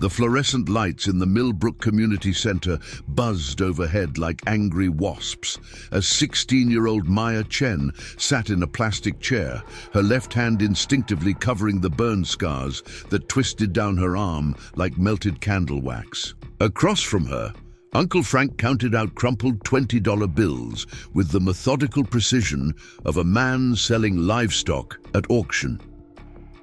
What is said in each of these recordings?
The fluorescent lights in the Millbrook Community Center buzzed overhead like angry wasps as 16-year-old Maya Chen sat in a plastic chair, her left hand instinctively covering the burn scars that twisted down her arm like melted candle wax. Across from her, Uncle Frank counted out crumpled $20 bills with the methodical precision of a man selling livestock at auction.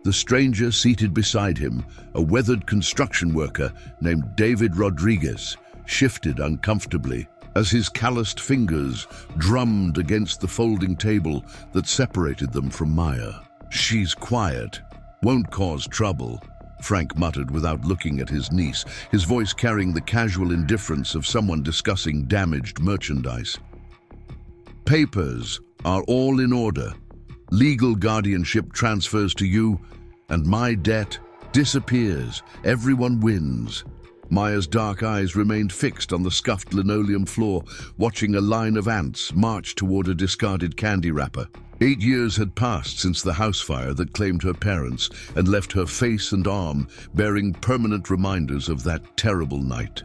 The stranger seated beside him, a weathered construction worker named David Rodriguez, shifted uncomfortably as his calloused fingers drummed against the folding table that separated them from Maya. "She's quiet, won't cause trouble," Frank muttered without looking at his niece, his voice carrying the casual indifference of someone discussing damaged merchandise. "Papers are all in order. Legal guardianship transfers to you, and my debt disappears. Everyone wins." Maya's dark eyes remained fixed on the scuffed linoleum floor, watching a line of ants march toward a discarded candy wrapper. 8 years had passed since the house fire that claimed her parents and left her face and arm bearing permanent reminders of that terrible night.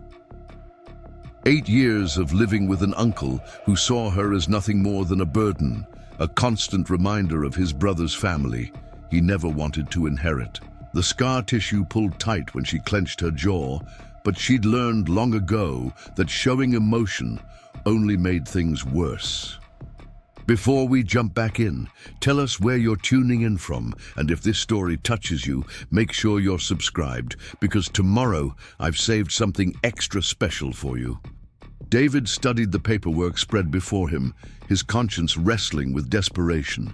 8 years of living with an uncle who saw her as nothing more than a burden, a constant reminder of his brother's family he never wanted to inherit. The scar tissue pulled tight when she clenched her jaw, but she'd learned long ago that showing emotion only made things worse. Before we jump back in, tell us where you're tuning in from, and if this story touches you, make sure you're subscribed, because tomorrow I've saved something extra special for you. David studied the paperwork spread before him, his conscience wrestling with desperation.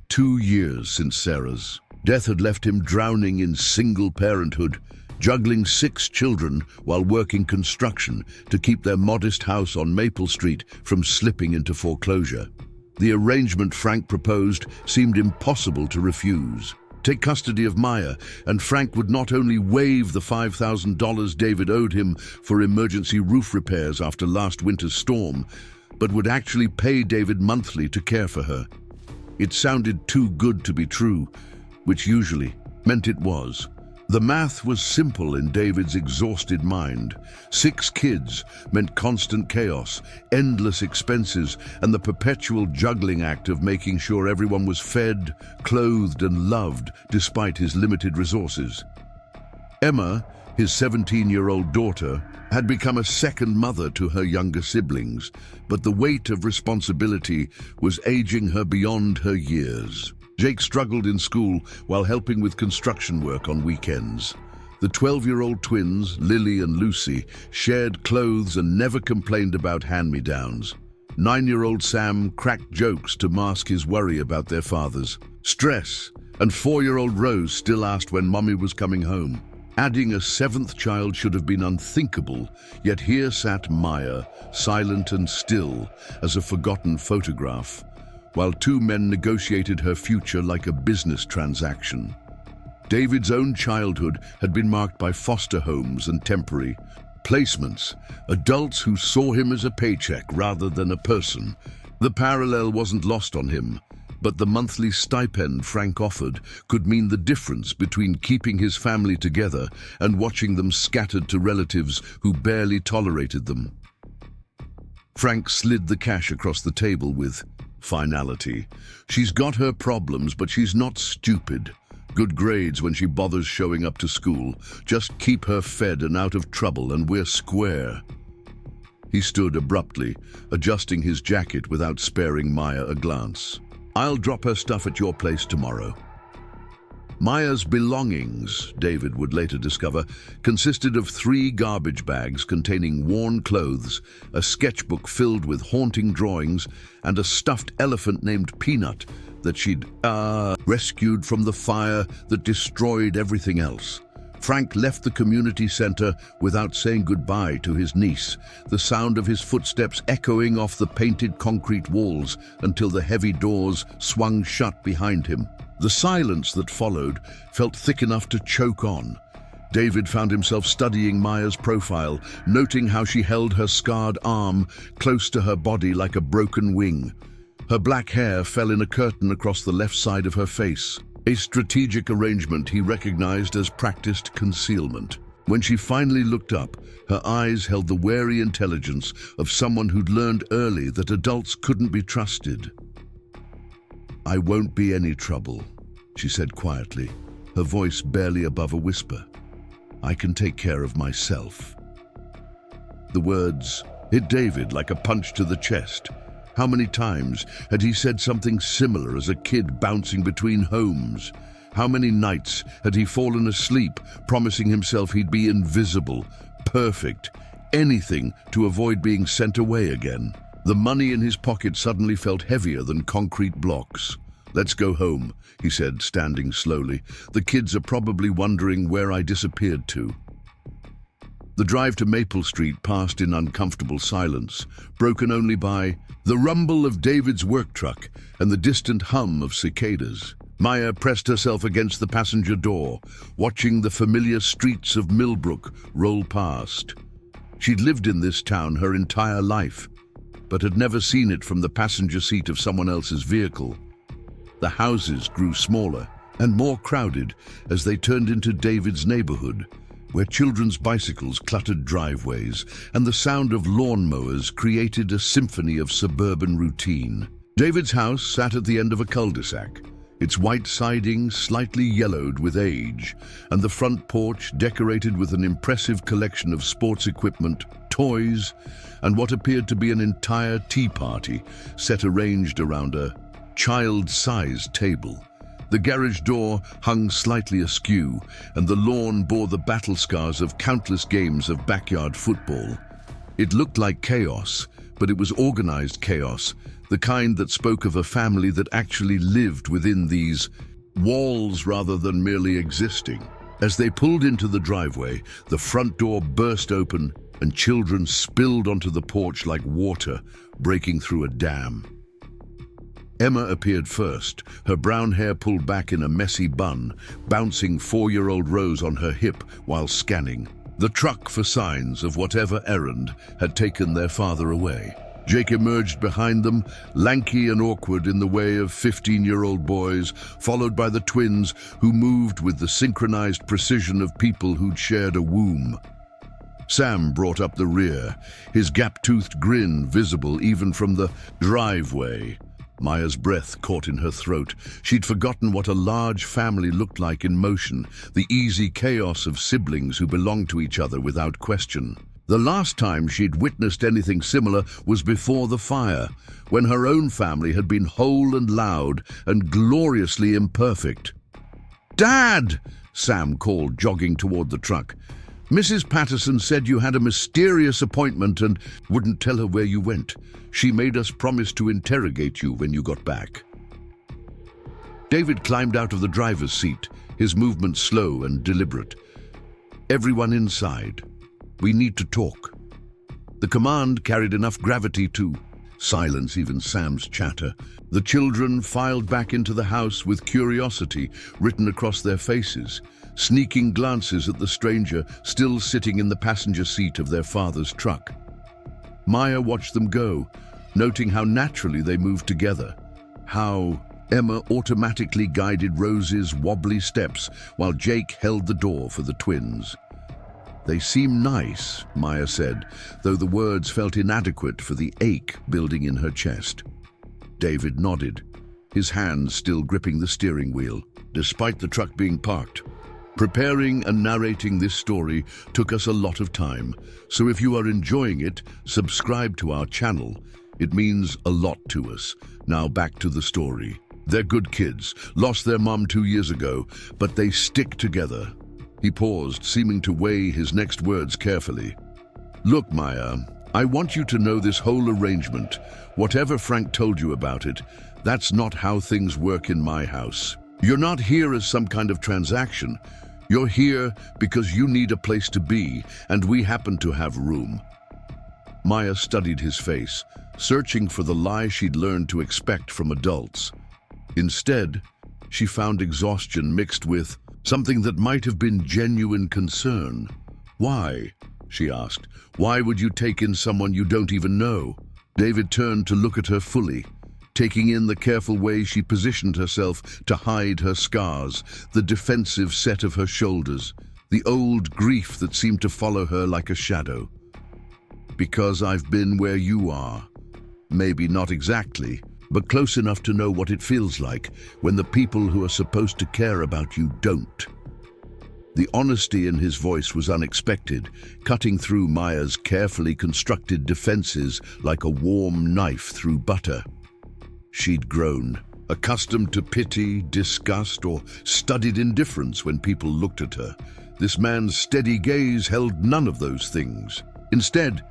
2 years since Sarah's death had left him drowning in single parenthood, juggling 6 children while working construction to keep their modest house on Maple Street from slipping into foreclosure. The arrangement Frank proposed seemed impossible to refuse. Take custody of Maya, and Frank would not only waive the $5,000 David owed him for emergency roof repairs after last winter's storm, but would actually pay David monthly to care for her. It sounded too good to be true, which usually meant it was. The math was simple in David's exhausted mind. 6 kids meant constant chaos, endless expenses, and the perpetual juggling act of making sure everyone was fed, clothed, and loved despite his limited resources. Emma, his 17-year-old daughter, had become a second mother to her younger siblings, but the weight of responsibility was aging her beyond her years. Jake struggled in school while helping with construction work on weekends. The 12-year-old twins, Lily and Lucy, shared clothes and never complained about hand-me-downs. 9-year-old Sam cracked jokes to mask his worry about their fathers. Stress, and 4-year-old Rose still asked when Mommy was coming home. Adding a 7th child should have been unthinkable, yet here sat Maya, silent and still as a forgotten photograph, while 2 men negotiated her future like a business transaction. David's own childhood had been marked by foster homes and temporary placements, adults who saw him as a paycheck rather than a person. The parallel wasn't lost on him, but the monthly stipend Frank offered could mean the difference between keeping his family together and watching them scattered to relatives who barely tolerated them. Frank slid the cash across the table with finality. "She's got her problems, but she's not stupid. Good grades when she bothers showing up to school. Just keep her fed and out of trouble and we're square." He stood abruptly, adjusting his jacket without sparing Maya a glance. "I'll drop her stuff at your place tomorrow." Maya's belongings, David would later discover, consisted of 3 garbage bags containing worn clothes, a sketchbook filled with haunting drawings, and a stuffed elephant named Peanut that she'd rescued from the fire that destroyed everything else. Frank left the community center without saying goodbye to his niece, the sound of his footsteps echoing off the painted concrete walls until the heavy doors swung shut behind him. The silence that followed felt thick enough to choke on. David found himself studying Maya's profile, noting how she held her scarred arm close to her body like a broken wing. Her black hair fell in a curtain across the left side of her face. a strategic arrangement he recognized as practiced concealment. When she finally looked up, her eyes held the wary intelligence of someone who'd learned early that adults couldn't be trusted. "I won't be any trouble," she said quietly, her voice barely above a whisper. "I can take care of myself." The words hit David like a punch to the chest. How many times had he said something similar as a kid bouncing between homes? How many nights had he fallen asleep, promising himself he'd be invisible, perfect, anything to avoid being sent away again? The money in his pocket suddenly felt heavier than concrete blocks. "Let's go home," he said, standing slowly. "The kids are probably wondering where I disappeared to." The drive to Maple Street passed in uncomfortable silence, broken only by the rumble of David's work truck and the distant hum of cicadas. Maya pressed herself against the passenger door, watching the familiar streets of Millbrook roll past. She'd lived in this town her entire life, but had never seen it from the passenger seat of someone else's vehicle. The houses grew smaller and more crowded as they turned into David's neighborhood, where children's bicycles cluttered driveways and the sound of lawnmowers created a symphony of suburban routine. David's house sat at the end of a cul-de-sac, its white siding slightly yellowed with age, and the front porch decorated with an impressive collection of sports equipment, toys, and what appeared to be an entire tea party set arranged around a child-sized table. The garage door hung slightly askew, and the lawn bore the battle scars of countless games of backyard football. It looked like chaos, but it was organized chaos, the kind that spoke of a family that actually lived within these walls rather than merely existing. As they pulled into the driveway, the front door burst open and children spilled onto the porch like water breaking through a dam. Emma appeared first, her brown hair pulled back in a messy bun, bouncing 4-year-old Rose on her hip while scanning the truck for signs of whatever errand had taken their father away. Jake emerged behind them, lanky and awkward in the way of 15-year-old boys, followed by the twins who moved with the synchronized precision of people who'd shared a womb. Sam brought up the rear, his gap-toothed grin visible even from the driveway. Maya's breath caught in her throat. She'd forgotten what a large family looked like in motion, the easy chaos of siblings who belonged to each other without question. The last time she'd witnessed anything similar was before the fire, when her own family had been whole and loud and gloriously imperfect. "Dad!" Sam called, jogging toward the truck. "Mrs. Patterson said you had a mysterious appointment and wouldn't tell her where you went. She made us promise to interrogate you when you got back." David climbed out of the driver's seat, his movements slow and deliberate. "Everyone inside. We need to talk." The command carried enough gravity to silence even Sam's chatter. The children filed back into the house with curiosity written across their faces, sneaking glances at the stranger still sitting in the passenger seat of their father's truck. Maya watched them go, noting how naturally they moved together, how Emma automatically guided Rose's wobbly steps while Jake held the door for the twins. "They seem nice," Maya said, though the words felt inadequate for the ache building in her chest. David nodded, his hands still gripping the steering wheel, despite the truck being parked. Preparing and narrating this story took us a lot of time, so if you are enjoying it, subscribe to our channel. It means a lot to us. Now back to the story. They're good kids, lost their mom 2 years ago, but they stick together. He paused, seeming to weigh his next words carefully. "Look, Maya, I want you to know this whole arrangement, whatever Frank told you about it, that's not how things work in my house. You're not here as some kind of transaction. You're here because you need a place to be, and we happen to have room." Maya studied his face, searching for the lie she'd learned to expect from adults. Instead, she found exhaustion mixed with something that might have been genuine concern. "Why?" she asked. "Why would you take in someone you don't even know?" David turned to look at her fully, taking in the careful way she positioned herself to hide her scars, the defensive set of her shoulders, the old grief that seemed to follow her like a shadow. Because I've been where you are. Maybe not exactly, but close enough to know what it feels like when the people who are supposed to care about you don't. The honesty in his voice was unexpected, cutting through Maya's carefully constructed defenses like a warm knife through butter. She'd grown, accustomed to pity, disgust, or studied indifference when people looked at her. This man's steady gaze held none of those things. Instead,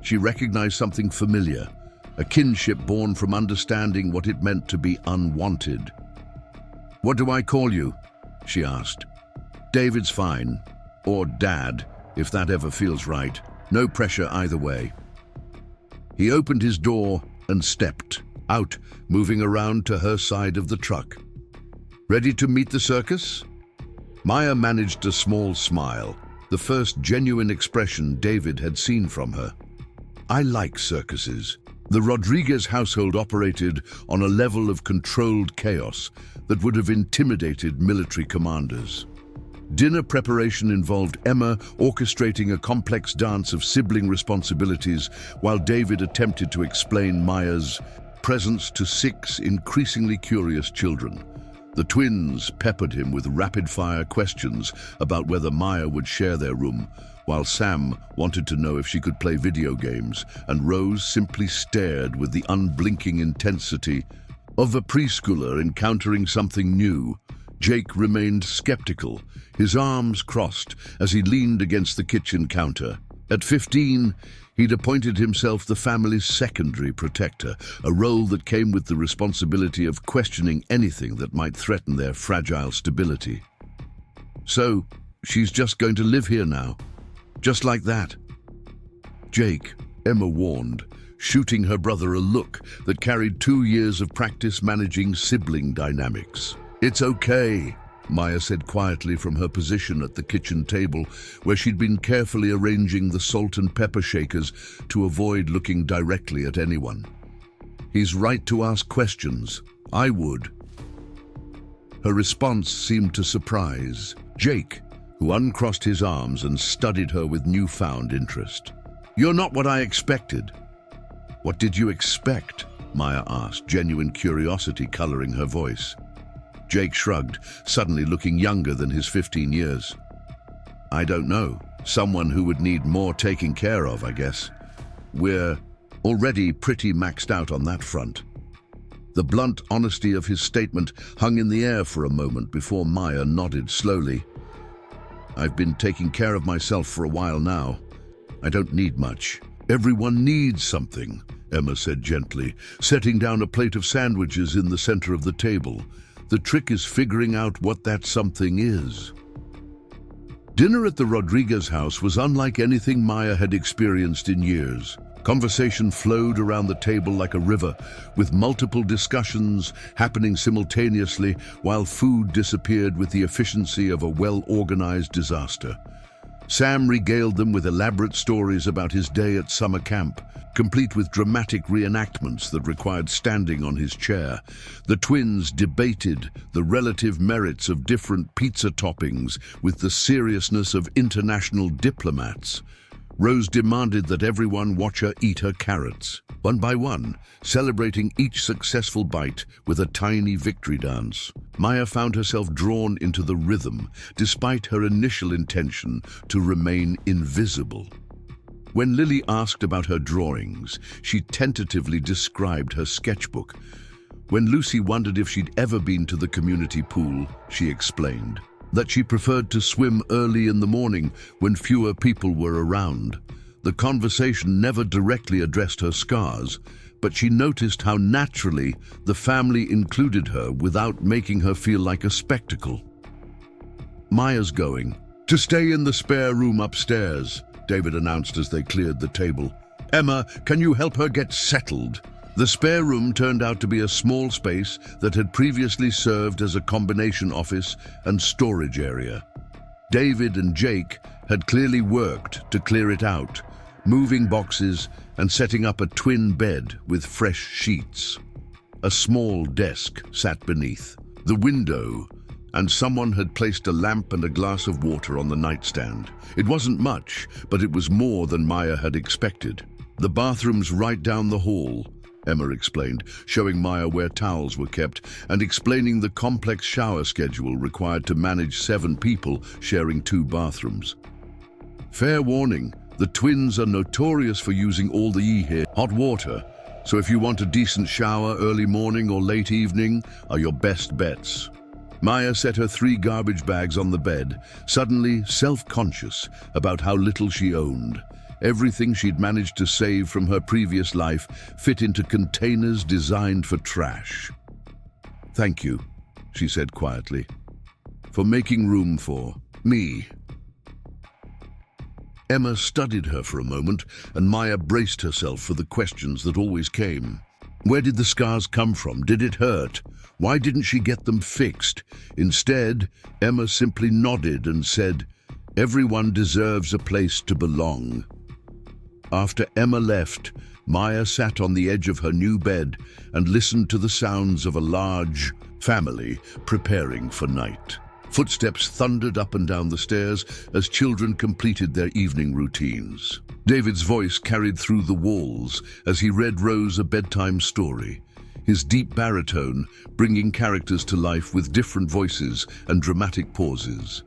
she recognized something familiar, a kinship born from understanding what it meant to be unwanted. "What do I call you?" she asked. "David's fine. Or Dad, if that ever feels right. No pressure either way." He opened his door and stepped out, moving around to her side of the truck. "Ready to meet the circus?" Maya managed a small smile, the first genuine expression David had seen from her. "I like circuses." The Rodriguez household operated on a level of controlled chaos that would have intimidated military commanders. Dinner preparation involved Emma orchestrating a complex dance of sibling responsibilities while David attempted to explain Maya's presence to 6 increasingly curious children. The twins peppered him with rapid-fire questions about whether Maya would share their room, while Sam wanted to know if she could play video games, and Rose simply stared with the unblinking intensity of a preschooler encountering something new. Jake remained skeptical, his arms crossed as he leaned against the kitchen counter. At 15, he'd appointed himself the family's secondary protector, a role that came with the responsibility of questioning anything that might threaten their fragile stability. "So, she's just going to live here now? Just like that?" "Jake," Emma warned, shooting her brother a look that carried 2 years of practice managing sibling dynamics. "It's okay," Maya said quietly from her position at the kitchen table, where she'd been carefully arranging the salt and pepper shakers to avoid looking directly at anyone. "He's right to ask questions. I would." Her response seemed to surprise Jake, who uncrossed his arms and studied her with newfound interest. "You're not what I expected." "What did you expect?" Maya asked, genuine curiosity coloring her voice. Jake shrugged, suddenly looking younger than his 15 years. "I don't know. Someone who would need more taking care of, I guess. We're already pretty maxed out on that front." The blunt honesty of his statement hung in the air for a moment before Maya nodded slowly. "I've been taking care of myself for a while now. I don't need much." "Everyone needs something," Emma said gently, setting down a plate of sandwiches in the center of the table. "The trick is figuring out what that something is." Dinner at the Rodriguez house was unlike anything Maya had experienced in years. Conversation flowed around the table like a river, with multiple discussions happening simultaneously while food disappeared with the efficiency of a well-organized disaster. Sam regaled them with elaborate stories about his day at summer camp, complete with dramatic reenactments that required standing on his chair. The twins debated the relative merits of different pizza toppings with the seriousness of international diplomats. Rose demanded that everyone watch her eat her carrots, one by one, celebrating each successful bite with a tiny victory dance. Maya found herself drawn into the rhythm, despite her initial intention to remain invisible. When Lily asked about her drawings, she tentatively described her sketchbook. When Lucy wondered if she'd ever been to the community pool, she explained that she preferred to swim early in the morning when fewer people were around. The conversation never directly addressed her scars, but she noticed how naturally the family included her without making her feel like a spectacle. "Maya's going to stay in the spare room upstairs," David announced as they cleared the table. "Emma, can you help her get settled?" The spare room turned out to be a small space that had previously served as a combination office and storage area. David and Jake had clearly worked to clear it out, moving boxes and setting up a twin bed with fresh sheets. A small desk sat beneath the window, and someone had placed a lamp and a glass of water on the nightstand. It wasn't much, but it was more than Maya had expected. "The bathroom's right down the hall," Emma explained, showing Maya where towels were kept and explaining the complex shower schedule required to manage 7 people sharing 2 bathrooms. "Fair warning, the twins are notorious for using all the hot water, so if you want a decent shower early morning or late evening are your best bets." Maya set her 3 garbage bags on the bed, suddenly self-conscious about how little she owned. Everything she'd managed to save from her previous life fit into containers designed for trash. "Thank you," she said quietly, "for making room for me." Emma studied her for a moment, and Maya braced herself for the questions that always came. Where did the scars come from? Did it hurt? Why didn't she get them fixed? Instead, Emma simply nodded and said, "Everyone deserves a place to belong." After Emma left, Maya sat on the edge of her new bed and listened to the sounds of a large family preparing for night. Footsteps thundered up and down the stairs as children completed their evening routines. David's voice carried through the walls as he read Rose a bedtime story, his deep baritone bringing characters to life with different voices and dramatic pauses.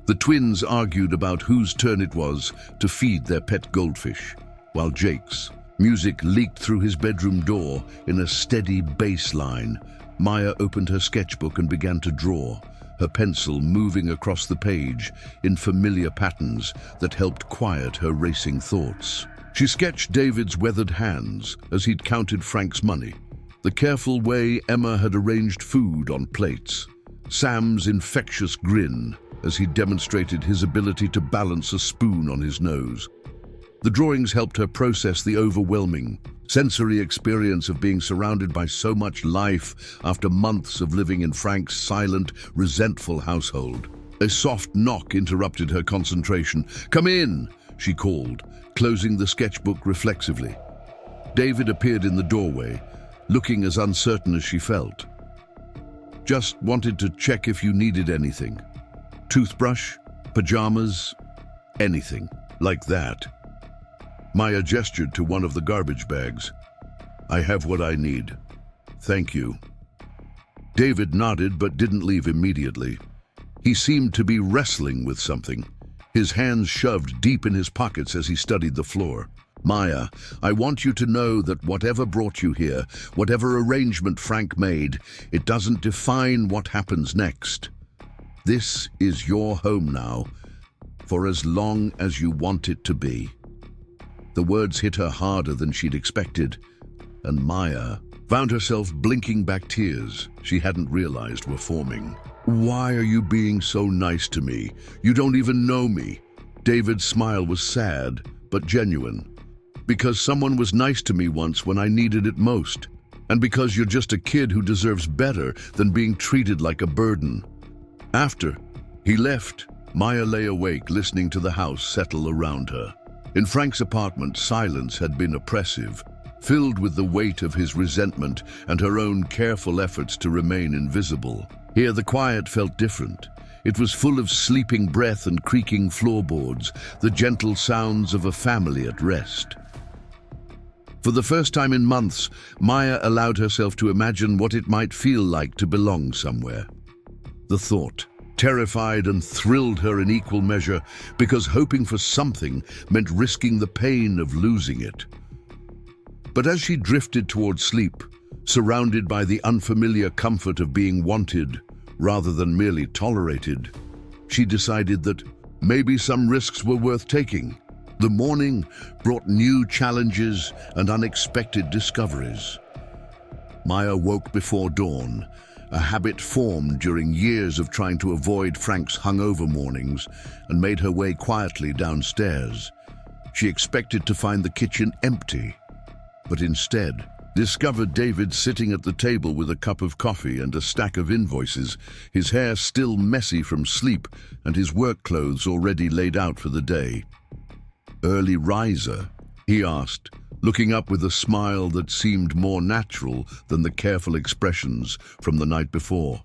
The twins argued about whose turn it was to feed their pet goldfish, while Jake's music leaked through his bedroom door in a steady bass line. Maya opened her sketchbook and began to draw, her pencil moving across the page in familiar patterns that helped quiet her racing thoughts. She sketched David's weathered hands as he'd counted Frank's money, the careful way Emma had arranged food on plates, Sam's infectious grin as he demonstrated his ability to balance a spoon on his nose. The drawings helped her process the overwhelming sensory experience of being surrounded by so much life after months of living in Frank's silent, resentful household. A soft knock interrupted her concentration. "Come in," she called, closing the sketchbook reflexively. David appeared in the doorway, looking as uncertain as she felt. "Just wanted to check if you needed anything. Toothbrush, pajamas, anything like that." Maya gestured to one of the garbage bags. "I have what I need. Thank you." David nodded but didn't leave immediately. He seemed to be wrestling with something, his hands shoved deep in his pockets as he studied the floor. "Maya, I want you to know that whatever brought you here, whatever arrangement Frank made, it doesn't define what happens next. This is your home now, for as long as you want it to be." The words hit her harder than she'd expected, and Maya found herself blinking back tears she hadn't realized were forming. "Why are you being so nice to me? You don't even know me." David's smile was sad, but genuine. "Because someone was nice to me once when I needed it most, and because you're just a kid who deserves better than being treated like a burden." After he left, Maya lay awake listening to the house settle around her. In Frank's apartment, silence had been oppressive, filled with the weight of his resentment and her own careful efforts to remain invisible. Here the quiet felt different. It was full of sleeping breath and creaking floorboards, the gentle sounds of a family at rest. For the first time in months, Maya allowed herself to imagine what it might feel like to belong somewhere. The thought terrified and thrilled her in equal measure because hoping for something meant risking the pain of losing it. But as she drifted towards sleep, surrounded by the unfamiliar comfort of being wanted rather than merely tolerated, she decided that maybe some risks were worth taking. The morning brought new challenges and unexpected discoveries. Maya woke before dawn, a habit formed during years of trying to avoid Frank's hungover mornings, and made her way quietly downstairs. She expected to find the kitchen empty, but instead discovered David sitting at the table with a cup of coffee and a stack of invoices, his hair still messy from sleep and his work clothes already laid out for the day. "Early riser?" he asked, looking up with a smile that seemed more natural than the careful expressions from the night before.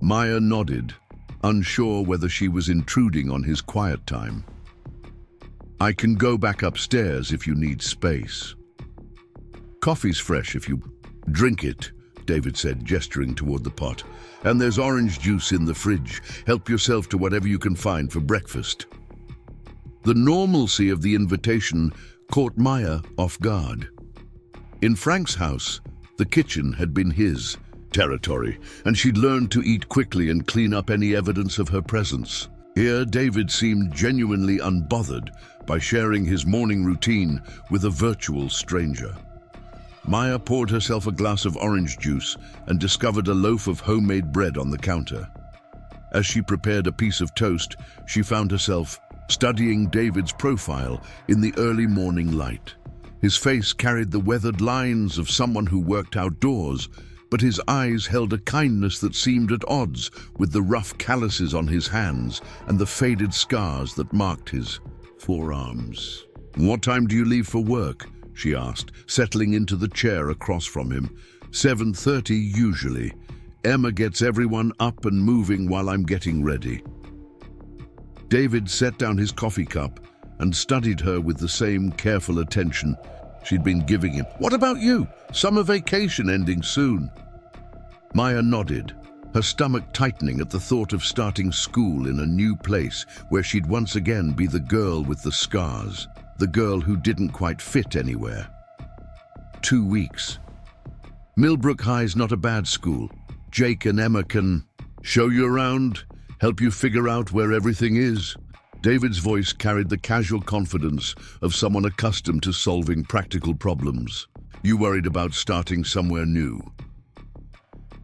Maya nodded, unsure whether she was intruding on his quiet time. "I can go back upstairs if you need space." "Coffee's fresh if you drink it," David said, gesturing toward the pot. "And there's orange juice in the fridge. Help yourself to whatever you can find for breakfast." The normalcy of the invitation caught Maya off guard. In Frank's house, the kitchen had been his territory, and she'd learned to eat quickly and clean up any evidence of her presence. Here, David seemed genuinely unbothered by sharing his morning routine with a virtual stranger. Maya poured herself a glass of orange juice and discovered a loaf of homemade bread on the counter. As she prepared a piece of toast, she found herself studying David's profile in the early morning light. His face carried the weathered lines of someone who worked outdoors, but his eyes held a kindness that seemed at odds with the rough calluses on his hands and the faded scars that marked his forearms. "What time do you leave for work?" she asked, settling into the chair across from him. 7:30 usually. Emma gets everyone up and moving while I'm getting ready." David set down his coffee cup and studied her with the same careful attention she'd been giving him. "What about you? Summer vacation ending soon." Maya nodded, her stomach tightening at the thought of starting school in a new place where she'd once again be the girl with the scars, the girl who didn't quite fit anywhere. 2 weeks. Millbrook High's not a bad school. Jake and Emma can show you around, help you figure out where everything is. David's voice carried the casual confidence of someone accustomed to solving practical problems. "You worried about starting somewhere new?"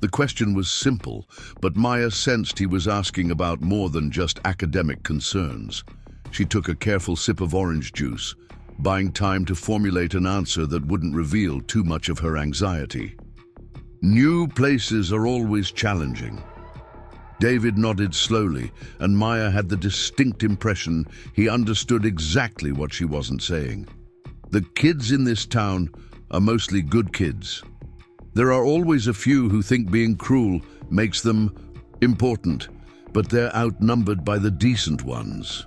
The question was simple, but Maya sensed he was asking about more than just academic concerns. She took a careful sip of orange juice, buying time to formulate an answer that wouldn't reveal too much of her anxiety. "New places are always challenging." David nodded slowly, and Maya had the distinct impression he understood exactly what she wasn't saying. "The kids in this town are mostly good kids. There are always a few who think being cruel makes them important, but they're outnumbered by the decent ones."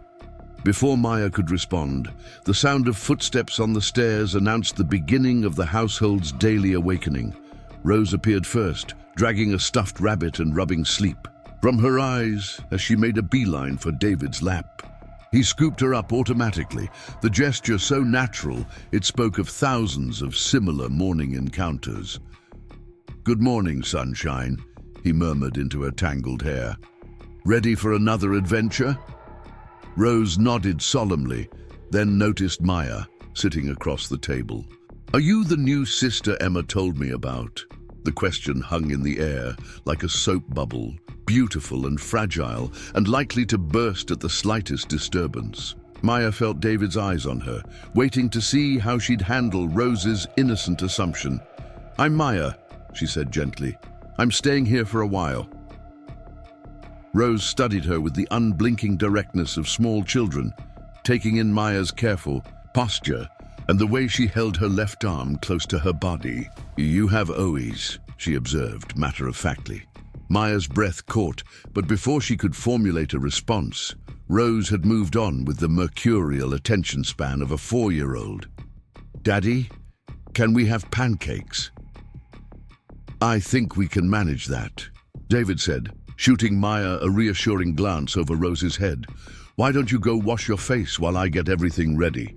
Before Maya could respond, the sound of footsteps on the stairs announced the beginning of the household's daily awakening. Rose appeared first, dragging a stuffed rabbit and rubbing sleep from her eyes as she made a beeline for David's lap. He scooped her up automatically, the gesture so natural it spoke of thousands of similar morning encounters. "Good morning, sunshine," he murmured into her tangled hair. "Ready for another adventure?" Rose nodded solemnly, then noticed Maya sitting across the table. "Are you the new sister Emma told me about?" The question hung in the air like a soap bubble, beautiful and fragile, and likely to burst at the slightest disturbance. Maya felt David's eyes on her, waiting to see how she'd handle Rose's innocent assumption. "I'm Maya," she said gently. "I'm staying here for a while." Rose studied her with the unblinking directness of small children, taking in Maya's careful posture and the way she held her left arm close to her body. "You have OEs," she observed matter-of-factly. Maya's breath caught, but before she could formulate a response, Rose had moved on with the mercurial attention span of a 4-year-old. "Daddy, can we have pancakes?" "I think we can manage that," David said, shooting Maya a reassuring glance over Rose's head. "Why don't you go wash your face while I get everything ready?"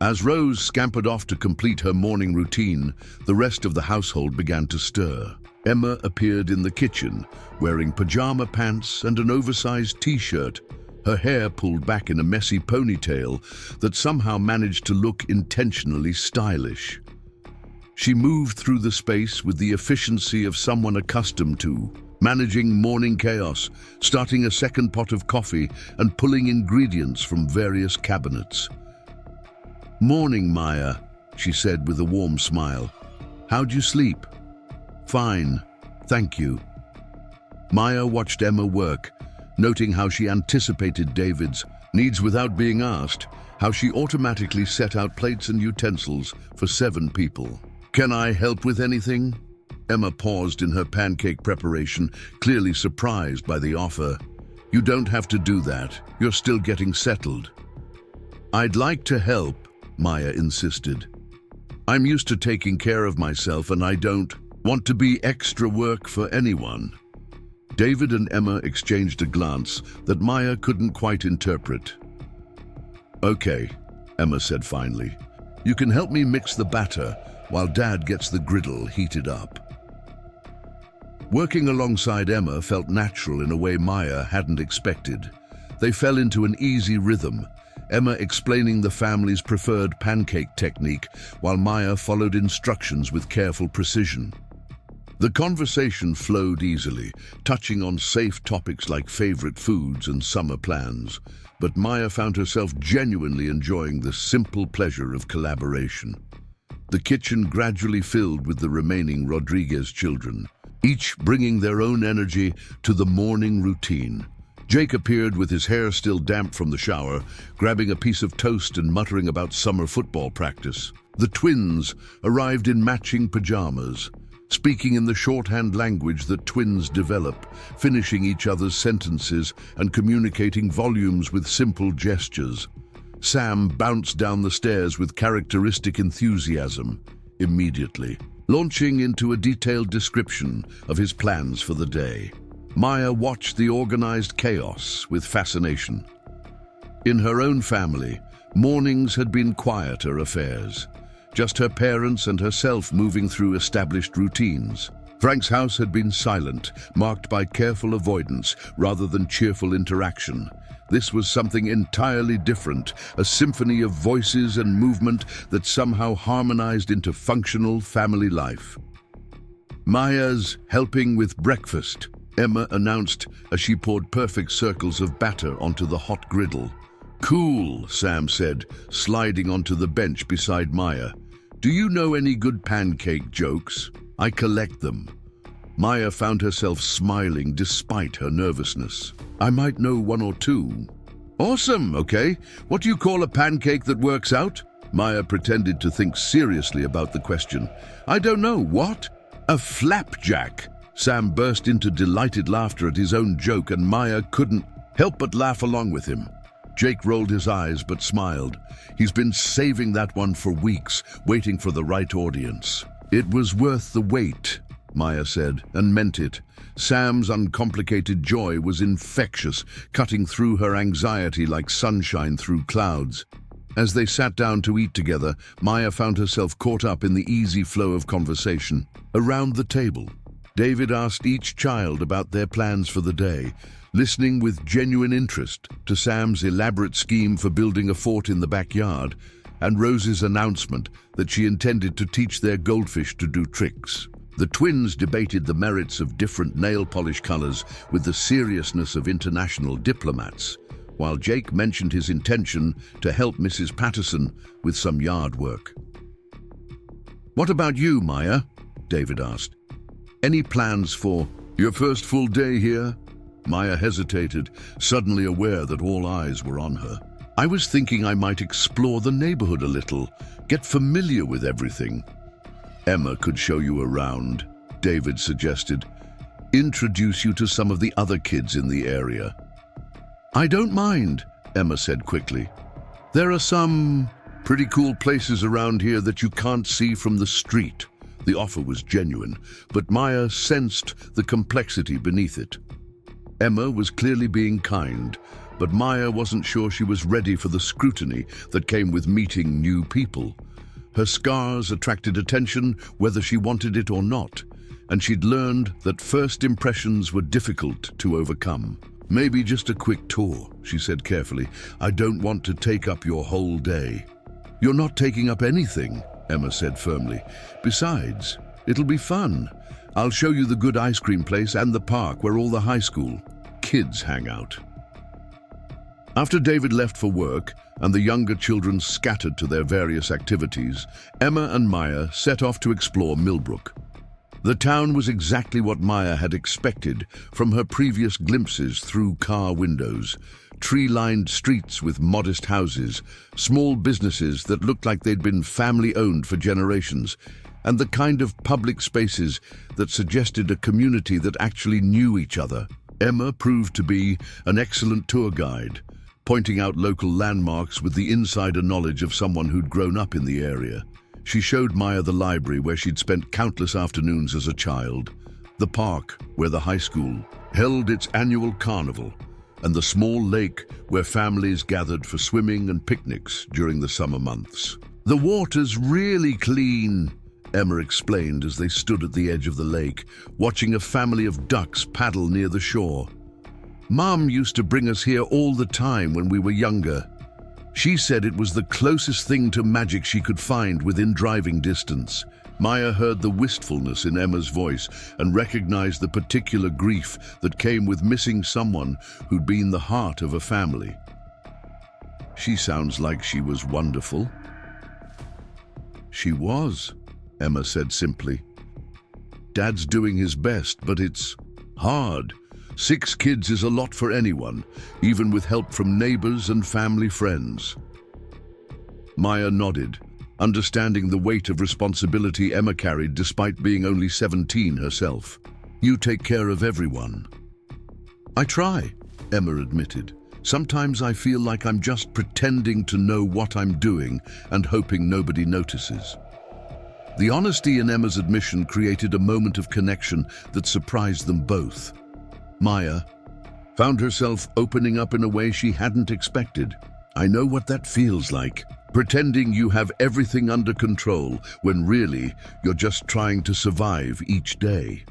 As Rose scampered off to complete her morning routine, the rest of the household began to stir. Emma appeared in the kitchen, wearing pajama pants and an oversized t-shirt, her hair pulled back in a messy ponytail that somehow managed to look intentionally stylish. She moved through the space with the efficiency of someone accustomed to managing morning chaos, starting a second pot of coffee and pulling ingredients from various cabinets. "Morning, Maya," she said with a warm smile. "How'd you sleep?" "Fine, thank you." Maya watched Emma work, noting how she anticipated David's Needs without being asked how she automatically set out plates and utensils for 7 people. "Can I help with anything?" Emma paused in her pancake preparation, clearly surprised by the offer. "You don't have to do that. You're still getting settled." "I'd like to help," Maya insisted. "I'm used to taking care of myself and I don't want to be extra work for anyone." David and Emma exchanged a glance that Maya couldn't quite interpret. "Okay," Emma said finally. "You can help me mix the batter while Dad gets the griddle heated up." Working alongside Emma felt natural in a way Maya hadn't expected. They fell into an easy rhythm, Emma explaining the family's preferred pancake technique while Maya followed instructions with careful precision. The conversation flowed easily, touching on safe topics like favorite foods and summer plans, but Maya found herself genuinely enjoying the simple pleasure of collaboration. The kitchen gradually filled with the remaining Rodriguez children, each bringing their own energy to the morning routine. Jake appeared with his hair still damp from the shower, grabbing a piece of toast and muttering about summer football practice. The twins arrived in matching pajamas, speaking in the shorthand language that twins develop, finishing each other's sentences and communicating volumes with simple gestures. Sam bounced down the stairs with characteristic enthusiasm, immediately, launching into a detailed description of his plans for the day. Maya watched the organized chaos with fascination. In her own family, mornings had been quieter affairs, just her parents and herself moving through established routines. Frank's house had been silent, marked by careful avoidance rather than cheerful interaction. This was something entirely different, a symphony of voices and movement that somehow harmonized into functional family life. "Maya's helping with breakfast," Emma announced as she poured perfect circles of batter onto the hot griddle. "Cool," Sam said, sliding onto the bench beside Maya. "Do you know any good pancake jokes? I collect them." Maya found herself smiling despite her nervousness. "I might know 1 or 2. "Awesome, okay. What do you call a pancake that works out?" Maya pretended to think seriously about the question. "I don't know. What?" "A flapjack." Sam burst into delighted laughter at his own joke, and Maya couldn't help but laugh along with him. Jake rolled his eyes but smiled. He's been saving that one for weeks, waiting for the right audience. "It was worth the wait," Maya said, and meant it. Sam's uncomplicated joy was infectious, cutting through her anxiety like sunshine through clouds. As they sat down to eat together, Maya found herself caught up in the easy flow of conversation. Around the table, David asked each child about their plans for the day, listening with genuine interest to Sam's elaborate scheme for building a fort in the backyard and Rose's announcement that she intended to teach their goldfish to do tricks. The twins debated the merits of different nail polish colors with the seriousness of international diplomats, while Jake mentioned his intention to help Mrs. Patterson with some yard work. "What about you, Maya?" David asked. "Any plans for your first full day here?" Maya hesitated, suddenly aware that all eyes were on her. "I was thinking I might explore the neighborhood a little, get familiar with everything." "Emma could show you around," David suggested. "Introduce you to some of the other kids in the area." "I don't mind," Emma said quickly. "There are some pretty cool places around here that you can't see from the street." The offer was genuine, but Maya sensed the complexity beneath it. Emma was clearly being kind, but Maya wasn't sure she was ready for the scrutiny that came with meeting new people. Her scars attracted attention whether she wanted it or not, and she'd learned that first impressions were difficult to overcome. "Maybe just a quick tour," she said carefully. "I don't want to take up your whole day." "You're not taking up anything," Emma said firmly. "Besides, it'll be fun. I'll show you the good ice cream place and the park where all the high school kids hang out." After David left for work and the younger children scattered to their various activities, Emma and Maya set off to explore Millbrook. The town was exactly what Maya had expected from her previous glimpses through car windows. tree-lined streets with modest houses, small businesses that looked like they'd been family-owned for generations, and the kind of public spaces that suggested a community that actually knew each other. Emma proved to be an excellent tour guide, pointing out local landmarks with the insider knowledge of someone who'd grown up in the area. She showed Maya the library where she'd spent countless afternoons as a child, the park where the high school held its annual carnival, and the small lake where families gathered for swimming and picnics during the summer months. "The water's really clean," Emma explained as they stood at the edge of the lake, watching a family of ducks paddle near the shore. "Mom used to bring us here all the time when we were younger. She said it was the closest thing to magic she could find within driving distance." Maya heard the wistfulness in Emma's voice and recognized the particular grief that came with missing someone who'd been the heart of a family. "She sounds like she was wonderful." "She was," Emma said simply. "Dad's doing his best, but it's hard. 6 kids is a lot for anyone, even with help from neighbors and family friends." Maya nodded, understanding the weight of responsibility Emma carried despite being only 17 herself. "You take care of everyone." "I try," Emma admitted. "Sometimes I feel like I'm just pretending to know what I'm doing and hoping nobody notices." The honesty in Emma's admission created a moment of connection that surprised them both. Maya found herself opening up in a way she hadn't expected. "I know what that feels like. Pretending you have everything under control when really you're just trying to survive each day."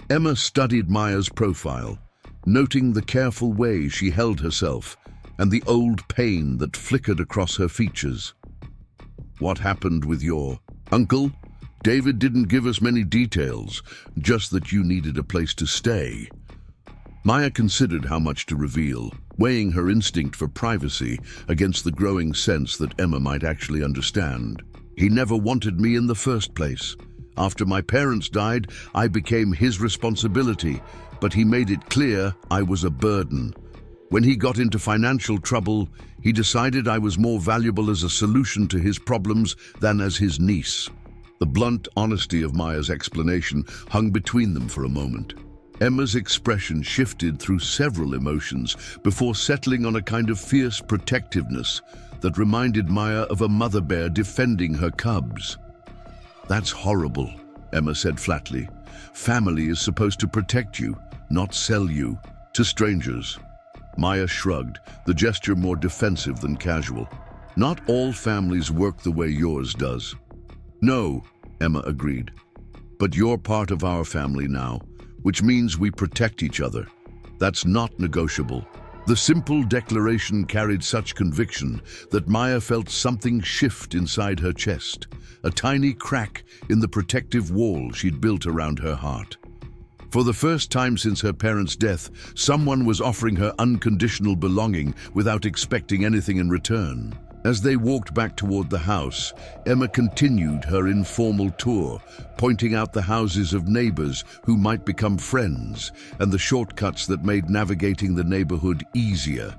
Emma studied Maya's profile, noting the careful way she held herself and the old pain that flickered across her features. "What happened with your uncle? David didn't give us many details, just that you needed a place to stay." Maya considered how much to reveal, weighing her instinct for privacy against the growing sense that Emma might actually understand. "He never wanted me in the first place. After my parents died, I became his responsibility, but he made it clear I was a burden. When he got into financial trouble, he decided I was more valuable as a solution to his problems than as his niece." The blunt honesty of Maya's explanation hung between them for a moment. Emma's expression shifted through several emotions before settling on a kind of fierce protectiveness that reminded Maya of a mother bear defending her cubs. "That's horrible," Emma said flatly. "Family is supposed to protect you, not sell you to strangers." Maya shrugged, the gesture more defensive than casual. "Not all families work the way yours does." "No," Emma agreed. "But you're part of our family now, which means we protect each other. That's not negotiable." The simple declaration carried such conviction that Maya felt something shift inside her chest, a tiny crack in the protective wall she'd built around her heart. For the first time since her parents' death, someone was offering her unconditional belonging without expecting anything in return. As they walked back toward the house, Emma continued her informal tour, pointing out the houses of neighbors who might become friends and the shortcuts that made navigating the neighborhood easier.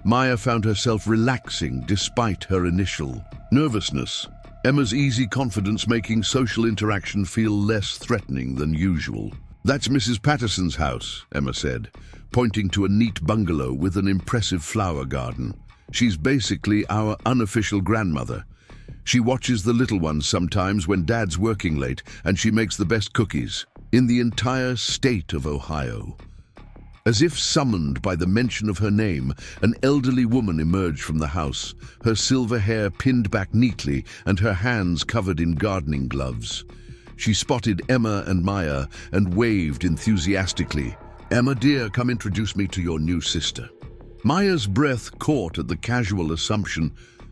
Maya found herself relaxing despite her initial nervousness, Emma's easy confidence making social interaction feel less threatening than usual. "That's Mrs. Patterson's house," Emma said, pointing to a neat bungalow with an impressive flower garden. "She's basically our unofficial grandmother. She watches the little ones sometimes when Dad's working late, and she makes the best cookies in the entire state of Ohio." As if summoned by the mention of her name, an elderly woman emerged from the house, her silver hair pinned back neatly and her hands covered in gardening gloves. She spotted Emma and Maya and waved enthusiastically. "Emma, dear, come introduce me to your new sister." Maya's breath caught at the casual assumption,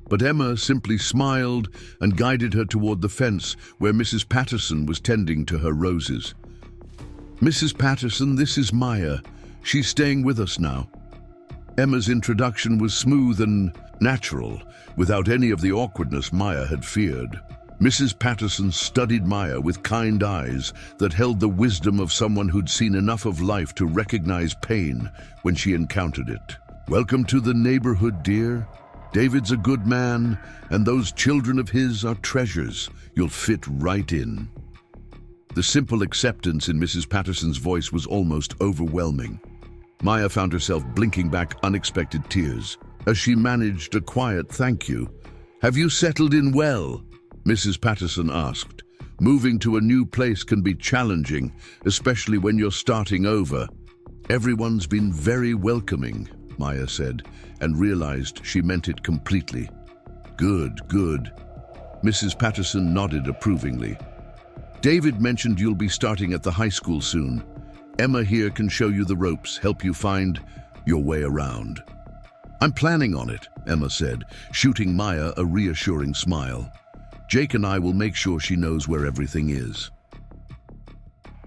but Emma simply smiled and guided her toward the fence where Mrs. Patterson was tending to her roses. "Mrs. Patterson, this is Maya. She's staying with us now." Emma's introduction was smooth and natural, without any of the awkwardness Maya had feared. Mrs. Patterson studied Maya with kind eyes that held the wisdom of someone who'd seen enough of life to recognize pain when she encountered it. "Welcome to the neighborhood, dear. David's a good man, and those children of his are treasures. You'll fit right in." The simple acceptance in Mrs. Patterson's voice was almost overwhelming. Maya found herself blinking back unexpected tears as she managed a quiet thank you. "Have you settled in well?" Mrs. Patterson asked. "Moving to a new place can be challenging, especially when you're starting over." "Everyone's been very welcoming," Maya said, and realized she meant it completely. "Good, good." Mrs. Patterson nodded approvingly. "David mentioned you'll be starting at the high school soon. Emma here can show you the ropes, help you find your way around." "I'm planning on it," Emma said, shooting Maya a reassuring smile. "Jake and I will make sure she knows where everything is."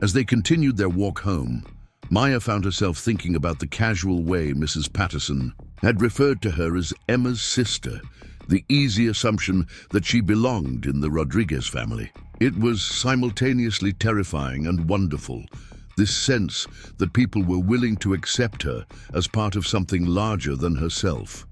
As they continued their walk home, Maya found herself thinking about the casual way Mrs. Patterson had referred to her as Emma's sister, the easy assumption that she belonged in the Rodriguez family. It was simultaneously terrifying and wonderful, this sense that people were willing to accept her as part of something larger than herself.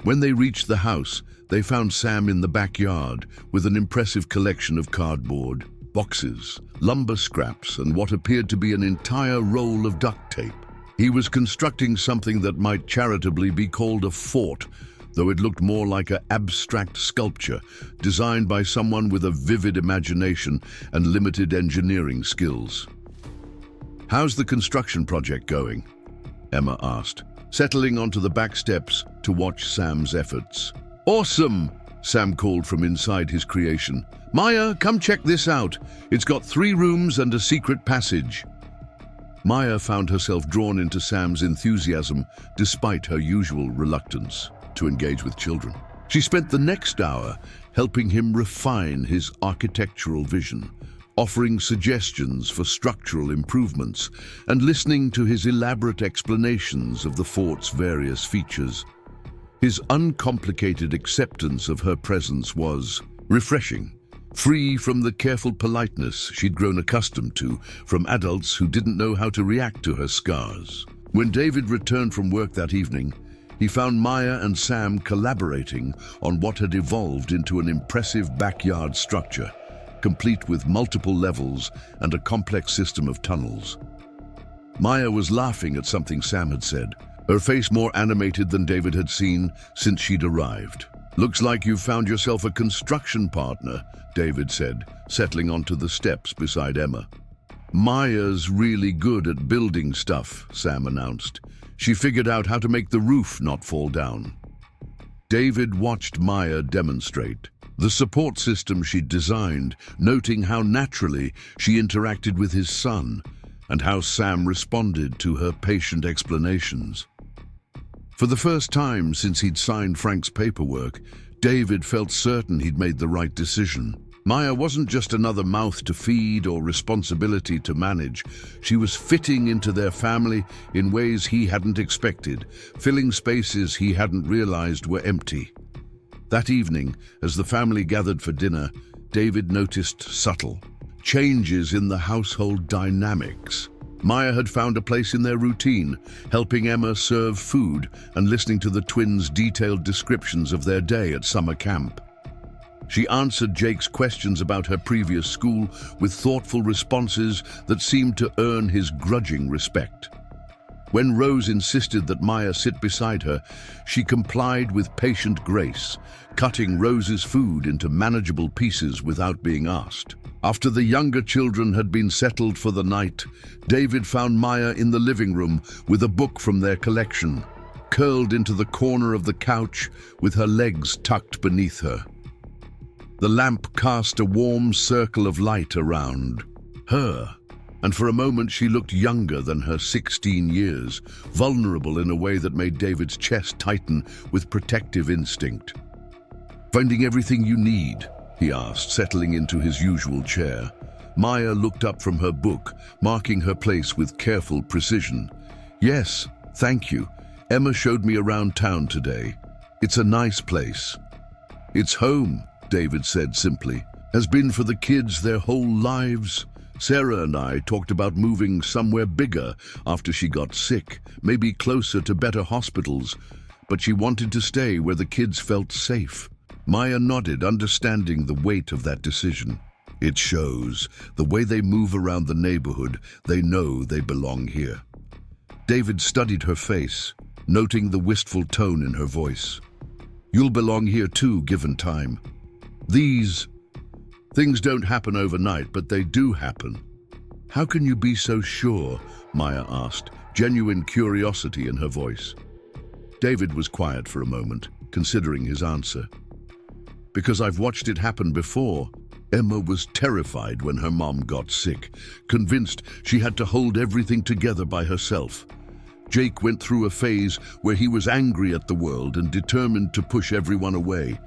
When they reached the house, they found Sam in the backyard with an impressive collection of cardboard, boxes, lumber scraps, and what appeared to be an entire roll of duct tape. He was constructing something that might charitably be called a fort, though it looked more like an abstract sculpture designed by someone with a vivid imagination and limited engineering skills. "How's the construction project going?" Emma asked, settling onto the back steps to watch Sam's efforts. "Awesome!" Sam called from inside his creation. "Maya, come check this out. It's got 3 rooms and a secret passage." Maya found herself drawn into Sam's enthusiasm despite her usual reluctance to engage with children. She spent the next hour helping him refine his architectural vision, offering suggestions for structural improvements and listening to his elaborate explanations of the fort's various features. His uncomplicated acceptance of her presence was refreshing, free from the careful politeness she'd grown accustomed to from adults who didn't know how to react to her scars. When David returned from work that evening, he found Maya and Sam collaborating on what had evolved into an impressive backyard structure, complete with multiple levels and a complex system of tunnels. Maya was laughing at something Sam had said, her face more animated than David had seen since she'd arrived. "Looks like you've found yourself a construction partner," David said, settling onto the steps beside Emma. "Maya's really good at building stuff," Sam announced. "She figured out how to make the roof not fall down." David watched Maya demonstrate the support system she'd designed, noting how naturally she interacted with his son and how Sam responded to her patient explanations. For the first time since he'd signed Frank's paperwork, David felt certain he'd made the right decision. Maya wasn't just another mouth to feed or responsibility to manage. She was fitting into their family in ways he hadn't expected, filling spaces he hadn't realized were empty. That evening, as the family gathered for dinner, David noticed subtle changes in the household dynamics. Maya had found a place in their routine, helping Emma serve food and listening to the twins' detailed descriptions of their day at summer camp. She answered Jake's questions about her previous school with thoughtful responses that seemed to earn his grudging respect. When Rose insisted that Maya sit beside her, she complied with patient grace, cutting Rose's food into manageable pieces without being asked. After the younger children had been settled for the night, David found Maya in the living room with a book from their collection, curled into the corner of the couch with her legs tucked beneath her. The lamp cast a warm circle of light around her, and for a moment she looked younger than her 16 years, vulnerable in a way that made David's chest tighten with protective instinct. "Finding everything you need?" he asked, settling into his usual chair. Maya looked up from her book, marking her place with careful precision. "Yes, thank you. Emma showed me around town today. It's a nice place." "It's home," David said simply, has been for the kids their whole lives. Sarah and I talked about moving somewhere bigger after she got sick, maybe closer to better hospitals, but she wanted to stay where the kids felt safe. Maya nodded, understanding the weight of that decision. It shows. The way they move around the neighborhood, they know they belong here. David studied her face, noting the wistful tone in her voice. You'll belong here too, given time. These things don't happen overnight, but they do happen. How can you be so sure? Maya asked, genuine curiosity in her voice. David was quiet for a moment, considering his answer. Because I've watched it happen before. Emma was terrified when her mom got sick, convinced she had to hold everything together by herself. Jake went through a phase where he was angry at the world and determined to push everyone away.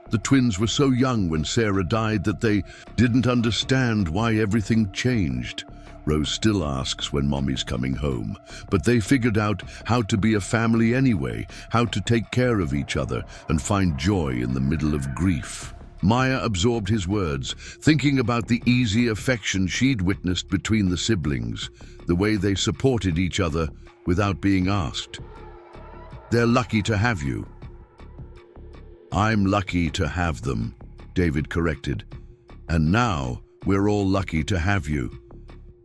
The twins were so young when Sarah died that they didn't understand why everything changed. Rose still asks when Mommy's coming home, but they figured out how to be a family anyway, how to take care of each other and find joy in the middle of grief. Maya absorbed his words, thinking about the easy affection she'd witnessed between the siblings, the way they supported each other without being asked. They're lucky to have you. I'm lucky to have them, David corrected. And now we're all lucky to have you.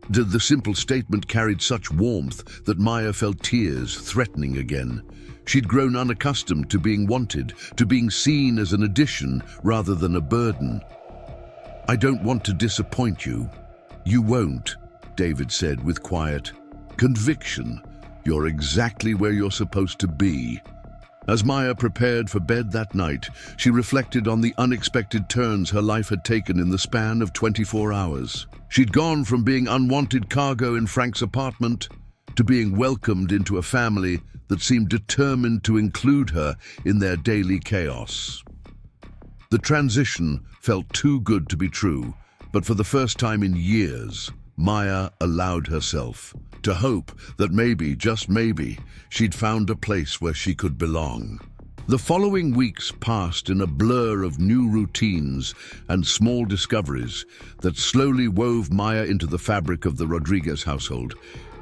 The simple statement carried such warmth that Maya felt tears threatening again. She'd grown unaccustomed to being wanted, to being seen as an addition rather than a burden. I don't want to disappoint you. You won't, David said with quiet conviction. You're exactly where you're supposed to be. As Maya prepared for bed that night, she reflected on the unexpected turns her life had taken in the span of 24 hours. She'd gone from being unwanted cargo in Frank's apartment to being welcomed into a family that seemed determined to include her in their daily chaos. The transition felt too good to be true, but for the first time in years, Maya allowed herself to hope that maybe, just maybe, she'd found a place where she could belong. The following weeks passed in a blur of new routines and small discoveries that slowly wove Maya into the fabric of the Rodriguez household.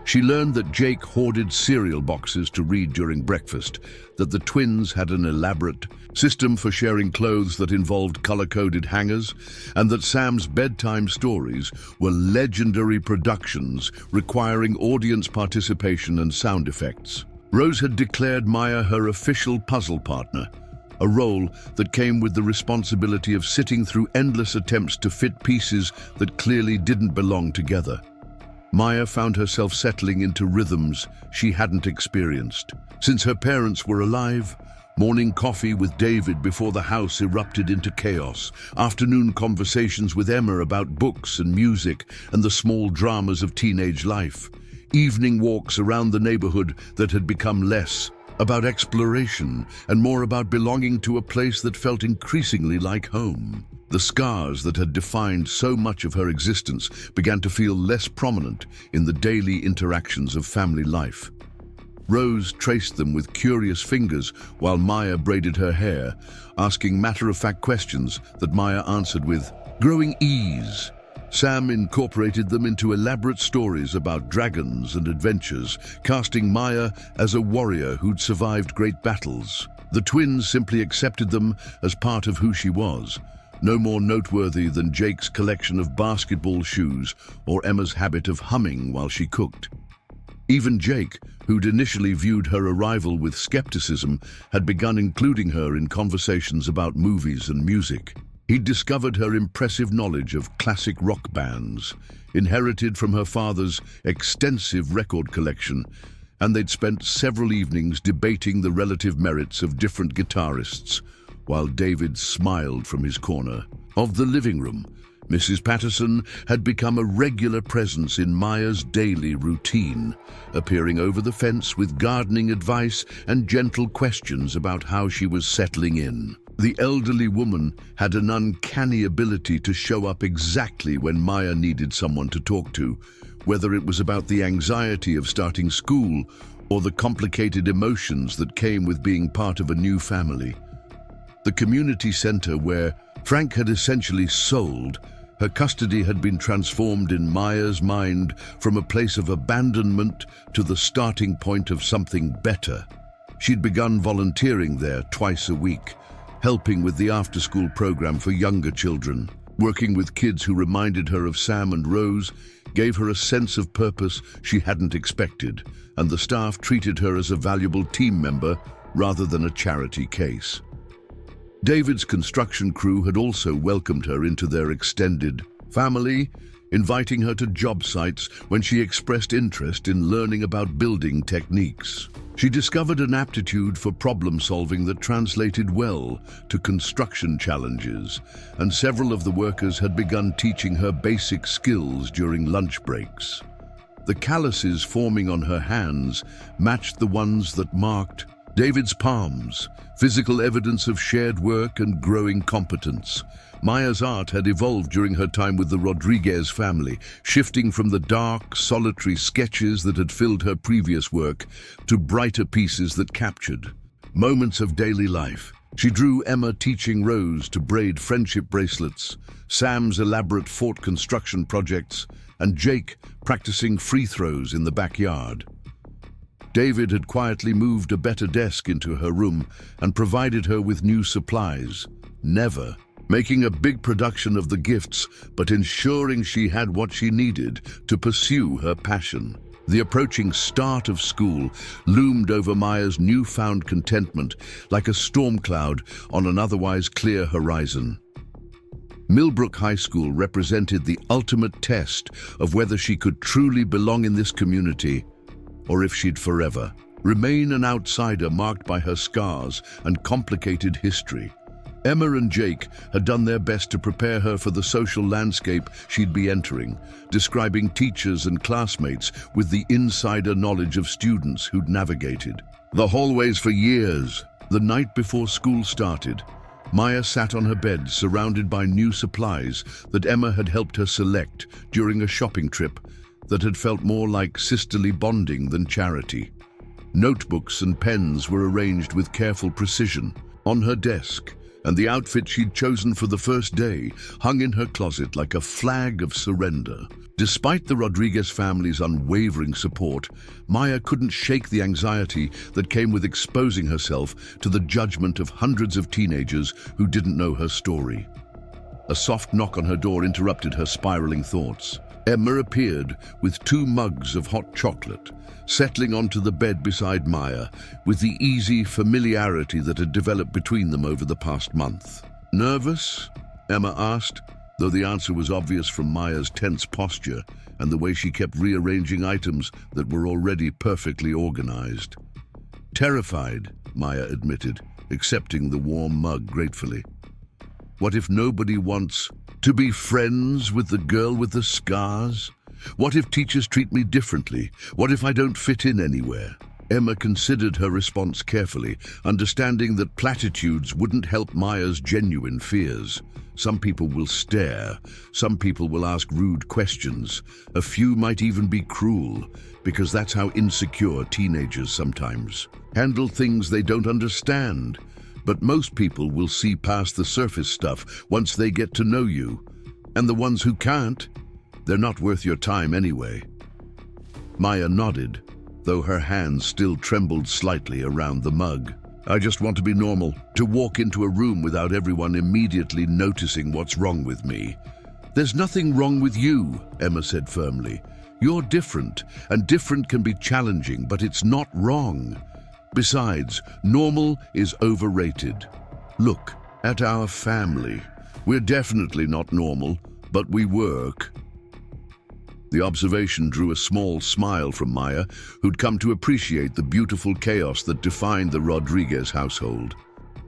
She learned that Jake hoarded cereal boxes to read during breakfast, that the twins had an elaborate system for sharing clothes that involved color-coded hangers, and that Sam's bedtime stories were legendary productions requiring audience participation and sound effects. Rose had declared Maya her official puzzle partner, a role that came with the responsibility of sitting through endless attempts to fit pieces that clearly didn't belong together. Maya found herself settling into rhythms she hadn't experienced. Since her parents were alive, morning coffee with David before the house erupted into chaos, afternoon conversations with Emma about books and music and the small dramas of teenage life, evening walks around the neighborhood that had become less about exploration and more about belonging to a place that felt increasingly like home. The scars that had defined so much of her existence began to feel less prominent in the daily interactions of family life. Rose traced them with curious fingers while Maya braided her hair, asking matter-of-fact questions that Maya answered with growing ease. Sam incorporated them into elaborate stories about dragons and adventures, casting Maya as a warrior who'd survived great battles. The twins simply accepted them as part of who she was, no more noteworthy than Jake's collection of basketball shoes or Emma's habit of humming while she cooked. Even Jake, who'd initially viewed her arrival with skepticism, had begun including her in conversations about movies and music. He'd discovered her impressive knowledge of classic rock bands, inherited from her father's extensive record collection, and they'd spent several evenings debating the relative merits of different guitarists, while David smiled from his corner of the living room. Mrs. Patterson had become a regular presence in Maya's daily routine, appearing over the fence with gardening advice and gentle questions about how she was settling in. The elderly woman had an uncanny ability to show up exactly when Maya needed someone to talk to, whether it was about the anxiety of starting school or the complicated emotions that came with being part of a new family. The community center where Frank had essentially sold. Her custody had been transformed in Maya's mind from a place of abandonment to the starting point of something better. She'd begun volunteering there twice a week, helping with the after-school program for younger children. Working with kids who reminded her of Sam and Rose gave her a sense of purpose she hadn't expected, and the staff treated her as a valuable team member rather than a charity case. David's construction crew had also welcomed her into their extended family, inviting her to job sites when she expressed interest in learning about building techniques. She discovered an aptitude for problem solving that translated well to construction challenges, and several of the workers had begun teaching her basic skills during lunch breaks. The calluses forming on her hands matched the ones that marked David's palms, physical evidence of shared work and growing competence. Maya's art had evolved during her time with the Rodriguez family, shifting from the dark, solitary sketches that had filled her previous work to brighter pieces that captured moments of daily life. She drew Emma teaching Rose to braid friendship bracelets, Sam's elaborate fort construction projects, and Jake practicing free throws in the backyard. David had quietly moved a better desk into her room and provided her with new supplies, never making a big production of the gifts, but ensuring she had what she needed to pursue her passion. The approaching start of school loomed over Maya's newfound contentment like a storm cloud on an otherwise clear horizon. Millbrook High School represented the ultimate test of whether she could truly belong in this community, or if she'd forever remain an outsider marked by her scars and complicated history. Emma and Jake had done their best to prepare her for the social landscape she'd be entering, describing teachers and classmates with the insider knowledge of students who'd navigated the hallways for years. The night before school started, Maya sat on her bed surrounded by new supplies that Emma had helped her select during a shopping trip that had felt more like sisterly bonding than charity. Notebooks and pens were arranged with careful precision on her desk, and the outfit she'd chosen for the first day hung in her closet like a flag of surrender. Despite the Rodriguez family's unwavering support, Maya couldn't shake the anxiety that came with exposing herself to the judgment of hundreds of teenagers who didn't know her story. A soft knock on her door interrupted her spiraling thoughts. Emma appeared with 2 mugs of hot chocolate, settling onto the bed beside Maya with the easy familiarity that had developed between them over the past month. "Nervous?" Emma asked, though the answer was obvious from Maya's tense posture and the way she kept rearranging items that were already perfectly organized. "Terrified," Maya admitted, accepting the warm mug gratefully. "What if nobody wants to be friends with the girl with the scars? What if teachers treat me differently? What if I don't fit in anywhere?" Emma considered her response carefully, understanding that platitudes wouldn't help Maya's genuine fears. Some people will stare, some people will ask rude questions, a few might even be cruel, because that's how insecure teenagers sometimes handle things they don't understand. But most people will see past the surface stuff once they get to know you. And the ones who can't, they're not worth your time anyway. Maya nodded, though her hands still trembled slightly around the mug. "I just want to be normal, to walk into a room without everyone immediately noticing what's wrong with me." "There's nothing wrong with you," Emma said firmly. "You're different, and different can be challenging, but it's not wrong. Besides, normal is overrated. Look at our family. We're definitely not normal, but we work." The observation drew a small smile from Maya, who'd come to appreciate the beautiful chaos that defined the Rodriguez household.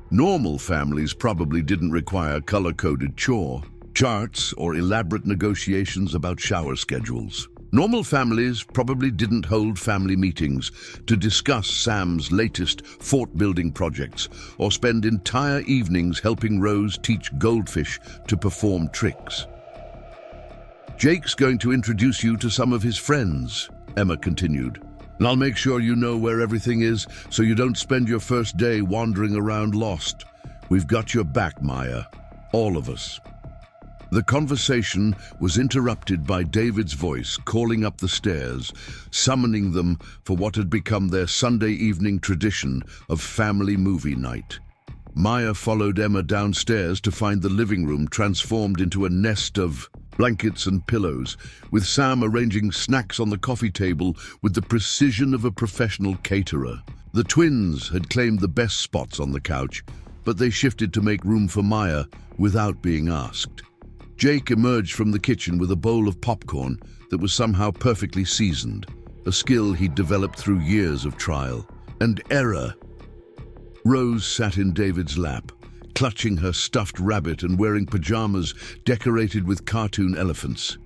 Normal families probably didn't require color-coded chore charts or elaborate negotiations about shower schedules. Normal families probably didn't hold family meetings to discuss Sam's latest fort-building projects or spend entire evenings helping Rose teach goldfish to perform tricks. "Jake's going to introduce you to some of his friends," Emma continued. "And I'll make sure you know where everything is so you don't spend your first day wandering around lost. We've got your back, Maya." All of us. The conversation was interrupted by David's voice calling up the stairs, summoning them for what had become their Sunday evening tradition of family movie night. Maya followed Emma downstairs to find the living room transformed into a nest of blankets and pillows, with Sam arranging snacks on the coffee table with the precision of a professional caterer. The twins had claimed the best spots on the couch, but they shifted to make room for Maya without being asked. Jake emerged from the kitchen with a bowl of popcorn that was somehow perfectly seasoned, a skill he'd developed through years of trial and error. Rose sat in David's lap, clutching her stuffed rabbit and wearing pajamas decorated with cartoon elephants.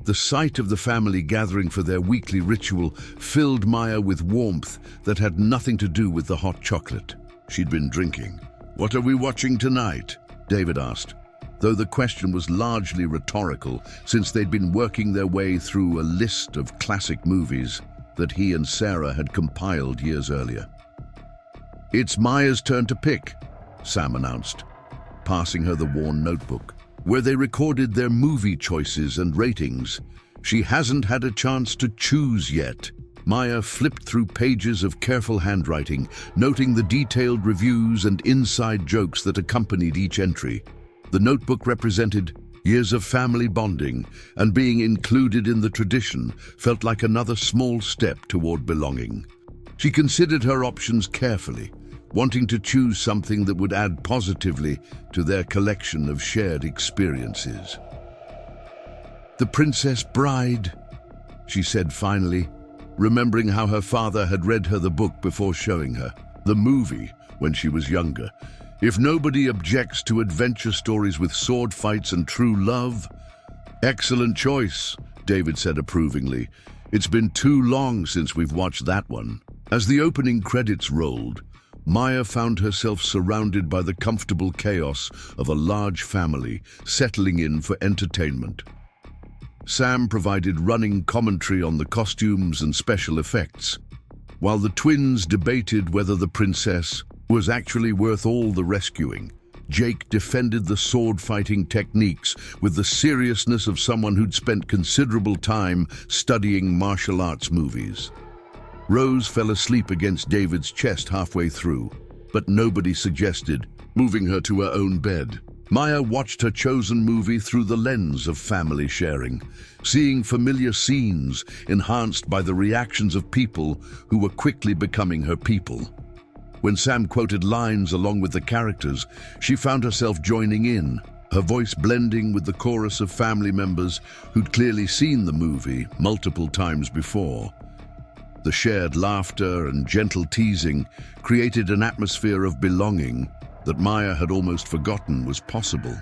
The sight of the family gathering for their weekly ritual filled Maya with warmth that had nothing to do with the hot chocolate she'd been drinking. "What are we watching tonight?" David asked, though the question was largely rhetorical since they'd been working their way through a list of classic movies that he and Sarah had compiled years earlier. "It's Maya's turn to pick," Sam announced, passing her the worn notebook, where they recorded their movie choices and ratings. "She hasn't had a chance to choose yet." Maya flipped through pages of careful handwriting, noting the detailed reviews and inside jokes that accompanied each entry. The notebook represented years of family bonding, and being included in the tradition felt like another small step toward belonging. She considered her options carefully, wanting to choose something that would add positively to their collection of shared experiences. "The Princess Bride," she said finally, remembering how her father had read her the book before showing her the movie when she was younger. "If nobody objects to adventure stories with sword fights and true love." "Excellent choice," David said approvingly. "It's been too long since we've watched that one." As the opening credits rolled, Maya found herself surrounded by the comfortable chaos of a large family settling in for entertainment. Sam provided running commentary on the costumes and special effects, while the twins debated whether the princess was actually worth all the rescuing. Jake defended the sword-fighting techniques with the seriousness of someone who'd spent considerable time studying martial arts movies. Rose fell asleep against David's chest halfway through, but nobody suggested moving her to her own bed. Maya watched her chosen movie through the lens of family sharing, seeing familiar scenes enhanced by the reactions of people who were quickly becoming her people. When Sam quoted lines along with the characters, she found herself joining in, her voice blending with the chorus of family members who'd clearly seen the movie multiple times before. The shared laughter and gentle teasing created an atmosphere of belonging that Maya had almost forgotten was possible.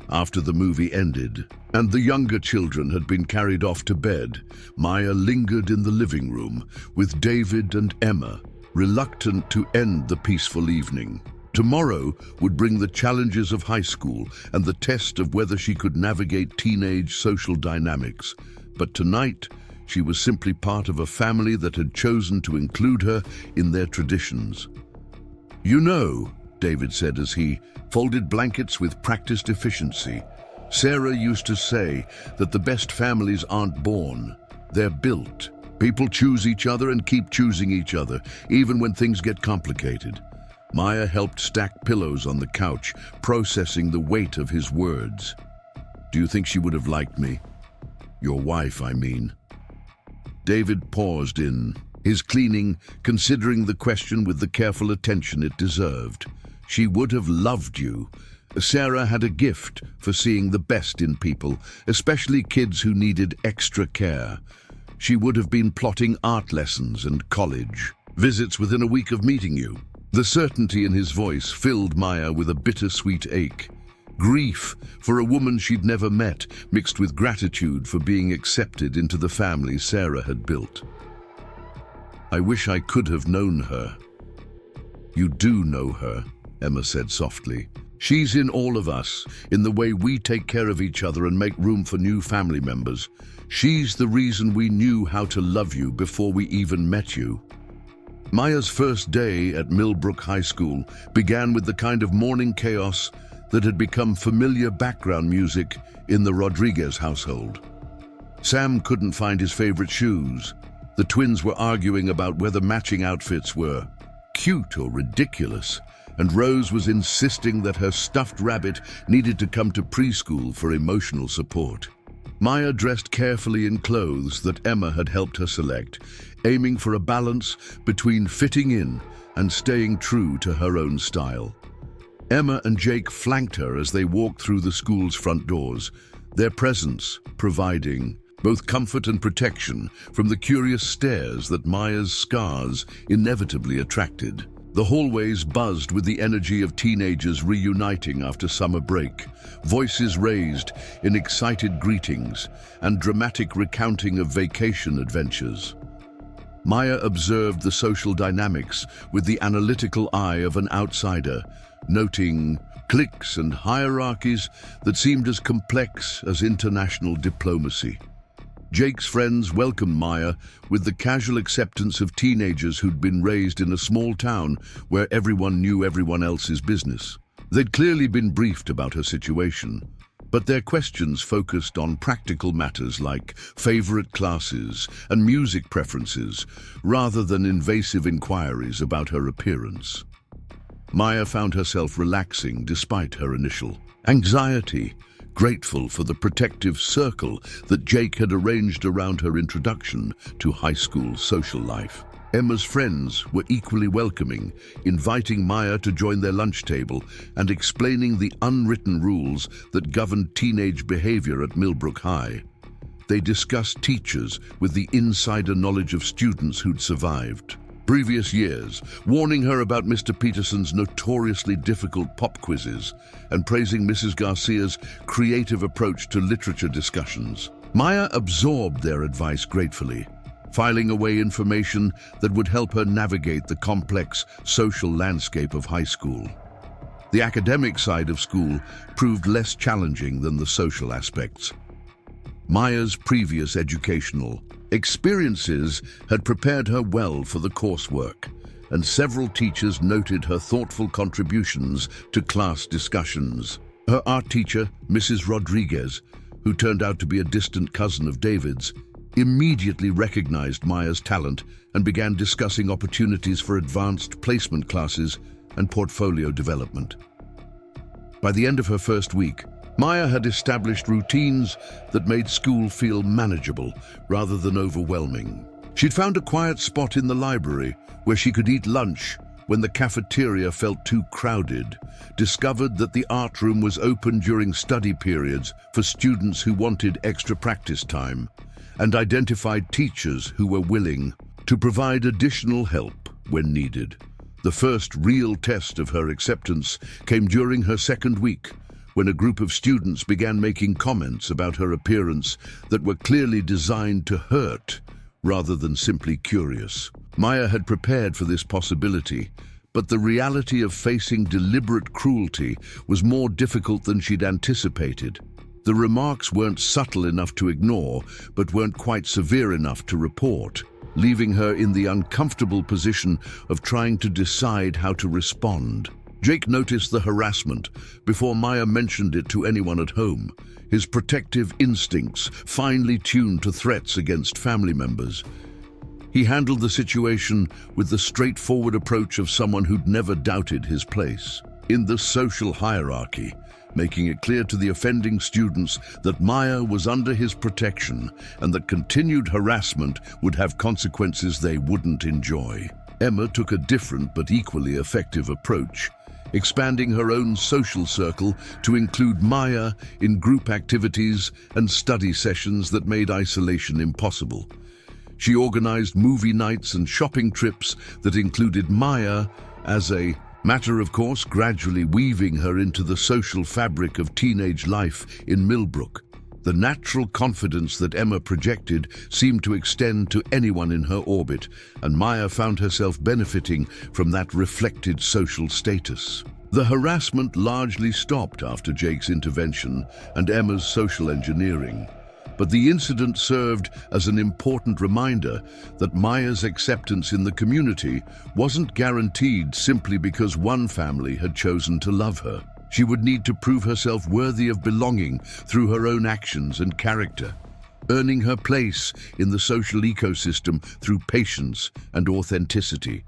After the movie ended, and the younger children had been carried off to bed, Maya lingered in the living room with David and Emma, reluctant to end the peaceful evening. Tomorrow would bring the challenges of high school and the test of whether she could navigate teenage social dynamics. But tonight, she was simply part of a family that had chosen to include her in their traditions. "You know," David said as he folded blankets with practiced efficiency, "Sarah used to say that the best families aren't born, they're built. People choose each other and keep choosing each other, even when things get complicated." Maya helped stack pillows on the couch, processing the weight of his words. "Do you think she would have liked me? Your wife, I mean." David paused in his cleaning, considering the question with the careful attention it deserved. "She would have loved you." Sarah had a gift for seeing the best in people, especially kids who needed extra care. She would have been plotting art lessons and college visits within a week of meeting you. The certainty in his voice filled Maya with a bittersweet ache. Grief for a woman she'd never met, mixed with gratitude for being accepted into the family Sarah had built. "I wish I could have known her." "You do know her," Emma said softly. "She's in all of us, in the way we take care of each other and make room for new family members. She's the reason we knew how to love you before we even met you." Maya's first day at Millbrook High School began with the kind of morning chaos that had become familiar background music in the Rodriguez household. Sam couldn't find his favorite shoes. The twins were arguing about whether matching outfits were cute or ridiculous, and Rose was insisting that her stuffed rabbit needed to come to preschool for emotional support. Maya dressed carefully in clothes that Emma had helped her select, aiming for a balance between fitting in and staying true to her own style. Emma and Jake flanked her as they walked through the school's front doors, their presence providing both comfort and protection from the curious stares that Maya's scars inevitably attracted. The hallways buzzed with the energy of teenagers reuniting after summer break, voices raised in excited greetings and dramatic recounting of vacation adventures. Maya observed the social dynamics with the analytical eye of an outsider, noting cliques and hierarchies that seemed as complex as international diplomacy. Jake's friends welcomed Maya with the casual acceptance of teenagers who'd been raised in a small town where everyone knew everyone else's business. They'd clearly been briefed about her situation, but their questions focused on practical matters like favorite classes and music preferences, rather than invasive inquiries about her appearance. Maya found herself relaxing despite her initial anxiety, grateful for the protective circle that Jake had arranged around her introduction to high school social life. Emma's friends were equally welcoming, inviting Maya to join their lunch table and explaining the unwritten rules that governed teenage behavior at Millbrook High. They discussed teachers with the insider knowledge of students who'd survived previous years, warning her about Mr. Peterson's notoriously difficult pop quizzes and praising Mrs. Garcia's creative approach to literature discussions. Maya absorbed their advice gratefully, filing away information that would help her navigate the complex social landscape of high school. The academic side of school proved less challenging than the social aspects. Maya's previous educational experiences had prepared her well for the coursework, and several teachers noted her thoughtful contributions to class discussions. Her art teacher, Mrs. Rodriguez, who turned out to be a distant cousin of David's, immediately recognized Maya's talent and began discussing opportunities for advanced placement classes and portfolio development. By the end of her first week, Maya had established routines that made school feel manageable rather than overwhelming. She'd found a quiet spot in the library where she could eat lunch when the cafeteria felt too crowded, discovered that the art room was open during study periods for students who wanted extra practice time, and identified teachers who were willing to provide additional help when needed. The first real test of her acceptance came during her second week, when a group of students began making comments about her appearance that were clearly designed to hurt rather than simply curious. Maya had prepared for this possibility, but the reality of facing deliberate cruelty was more difficult than she'd anticipated. The remarks weren't subtle enough to ignore, but weren't quite severe enough to report, leaving her in the uncomfortable position of trying to decide how to respond. Jake noticed the harassment before Maya mentioned it to anyone at home, his protective instincts finely tuned to threats against family members. He handled the situation with the straightforward approach of someone who'd never doubted his place in the social hierarchy, making it clear to the offending students that Maya was under his protection and that continued harassment would have consequences they wouldn't enjoy. Emma took a different but equally effective approach, expanding her own social circle to include Maya in group activities and study sessions that made isolation impossible. She organized movie nights and shopping trips that included Maya as a matter of course, gradually weaving her into the social fabric of teenage life in Millbrook. The natural confidence that Emma projected seemed to extend to anyone in her orbit, and Maya found herself benefiting from that reflected social status. The harassment largely stopped after Jake's intervention and Emma's social engineering, but the incident served as an important reminder that Maya's acceptance in the community wasn't guaranteed simply because one family had chosen to love her. She would need to prove herself worthy of belonging through her own actions and character, earning her place in the social ecosystem through patience and authenticity.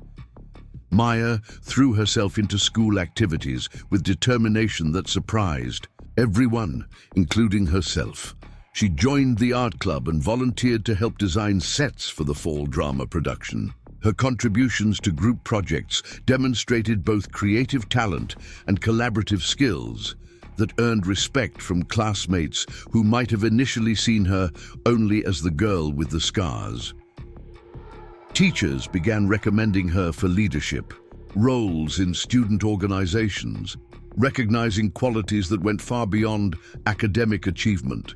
Maya threw herself into school activities with determination that surprised everyone, including herself. She joined the art club and volunteered to help design sets for the fall drama production. Her contributions to group projects demonstrated both creative talent and collaborative skills that earned respect from classmates who might have initially seen her only as the girl with the scars. Teachers began recommending her for leadership, roles in student organizations, recognizing qualities that went far beyond academic achievement.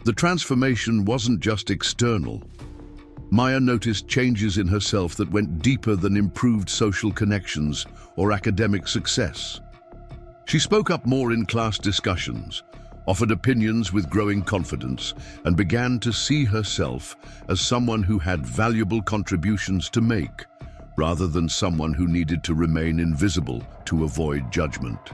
The transformation wasn't just external. Maya noticed changes in herself that went deeper than improved social connections or academic success. She spoke up more in class discussions, offered opinions with growing confidence, and began to see herself as someone who had valuable contributions to make, rather than someone who needed to remain invisible to avoid judgment.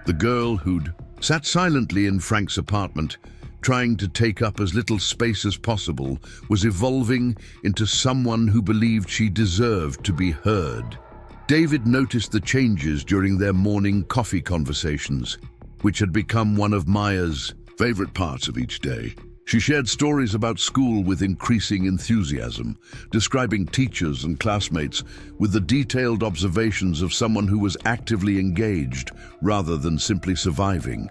The girl who'd sat silently in Frank's apartment, trying to take up as little space as possible, was evolving into someone who believed she deserved to be heard. David noticed the changes during their morning coffee conversations, which had become one of Maya's favorite parts of each day. She shared stories about school with increasing enthusiasm, describing teachers and classmates with the detailed observations of someone who was actively engaged rather than simply surviving.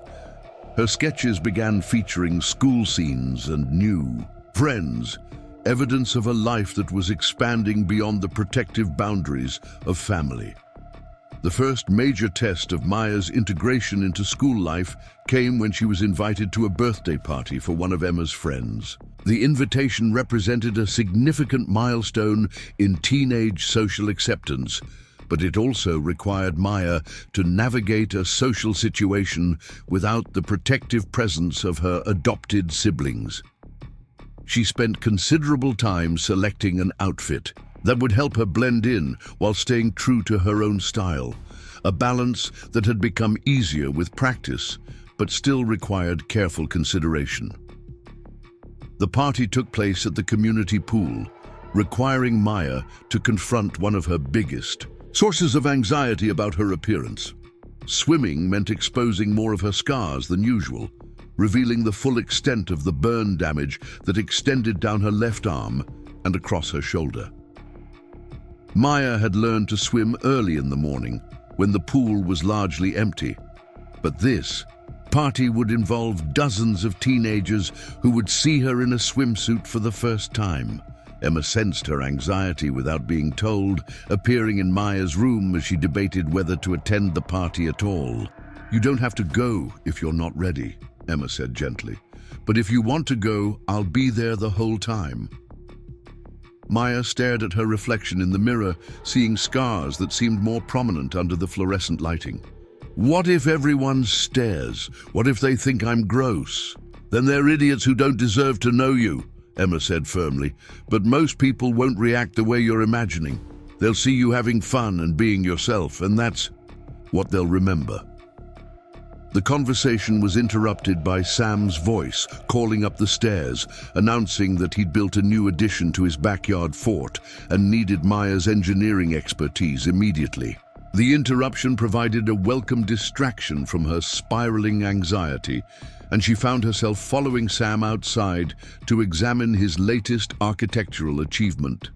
Her sketches began featuring school scenes and new friends, evidence of a life that was expanding beyond the protective boundaries of family. The first major test of Maya's integration into school life came when she was invited to a birthday party for one of Emma's friends. The invitation represented a significant milestone in teenage social acceptance, but it also required Maya to navigate a social situation without the protective presence of her adopted siblings. She spent considerable time selecting an outfit that would help her blend in while staying true to her own style, a balance that had become easier with practice, but still required careful consideration. The party took place at the community pool, requiring Maya to confront one of her biggest sources of anxiety about her appearance. Swimming meant exposing more of her scars than usual, revealing the full extent of the burn damage that extended down her left arm and across her shoulder. Maya had learned to swim early in the morning, when the pool was largely empty. But this party would involve dozens of teenagers who would see her in a swimsuit for the first time. Emma sensed her anxiety without being told, appearing in Maya's room as she debated whether to attend the party at all. "You don't have to go if you're not ready," Emma said gently. "But if you want to go, I'll be there the whole time." Maya stared at her reflection in the mirror, seeing scars that seemed more prominent under the fluorescent lighting. "What if everyone stares? What if they think I'm gross? Then they're idiots who don't deserve to know you," Emma said firmly. "But most people won't react the way you're imagining. They'll see you having fun and being yourself, and that's what they'll remember." The conversation was interrupted by Sam's voice calling up the stairs, announcing that he'd built a new addition to his backyard fort and needed Maya's engineering expertise immediately. The interruption provided a welcome distraction from her spiraling anxiety, and she found herself following Sam outside to examine his latest architectural achievement.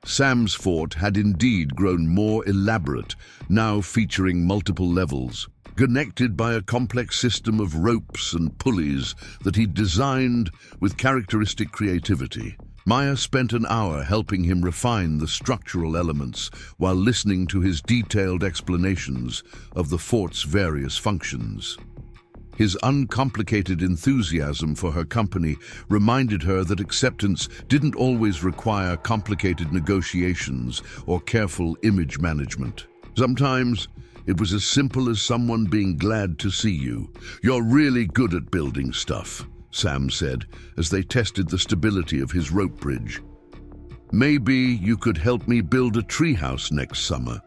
Sam's fort had indeed grown more elaborate, now featuring multiple levels, connected by a complex system of ropes and pulleys that he'd designed with characteristic creativity. Maya spent an hour helping him refine the structural elements while listening to his detailed explanations of the fort's various functions. His uncomplicated enthusiasm for her company reminded her that acceptance didn't always require complicated negotiations or careful image management. Sometimes it was as simple as someone being glad to see you. "You're really good at building stuff," Sam said as they tested the stability of his rope bridge. "Maybe you could help me build a treehouse next summer,"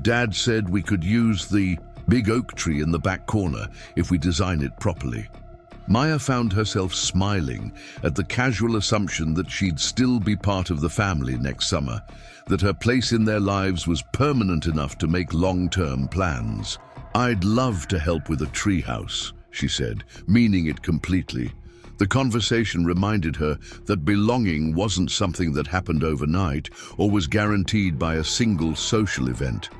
Dad said we could use the big oak tree in the back corner if we design it properly. Maya found herself smiling at the casual assumption that she'd still be part of the family next summer, that her place in their lives was permanent enough to make long-term plans. "I'd love to help with a treehouse," she said, meaning it completely. The conversation reminded her that belonging wasn't something that happened overnight or was guaranteed by a single social event.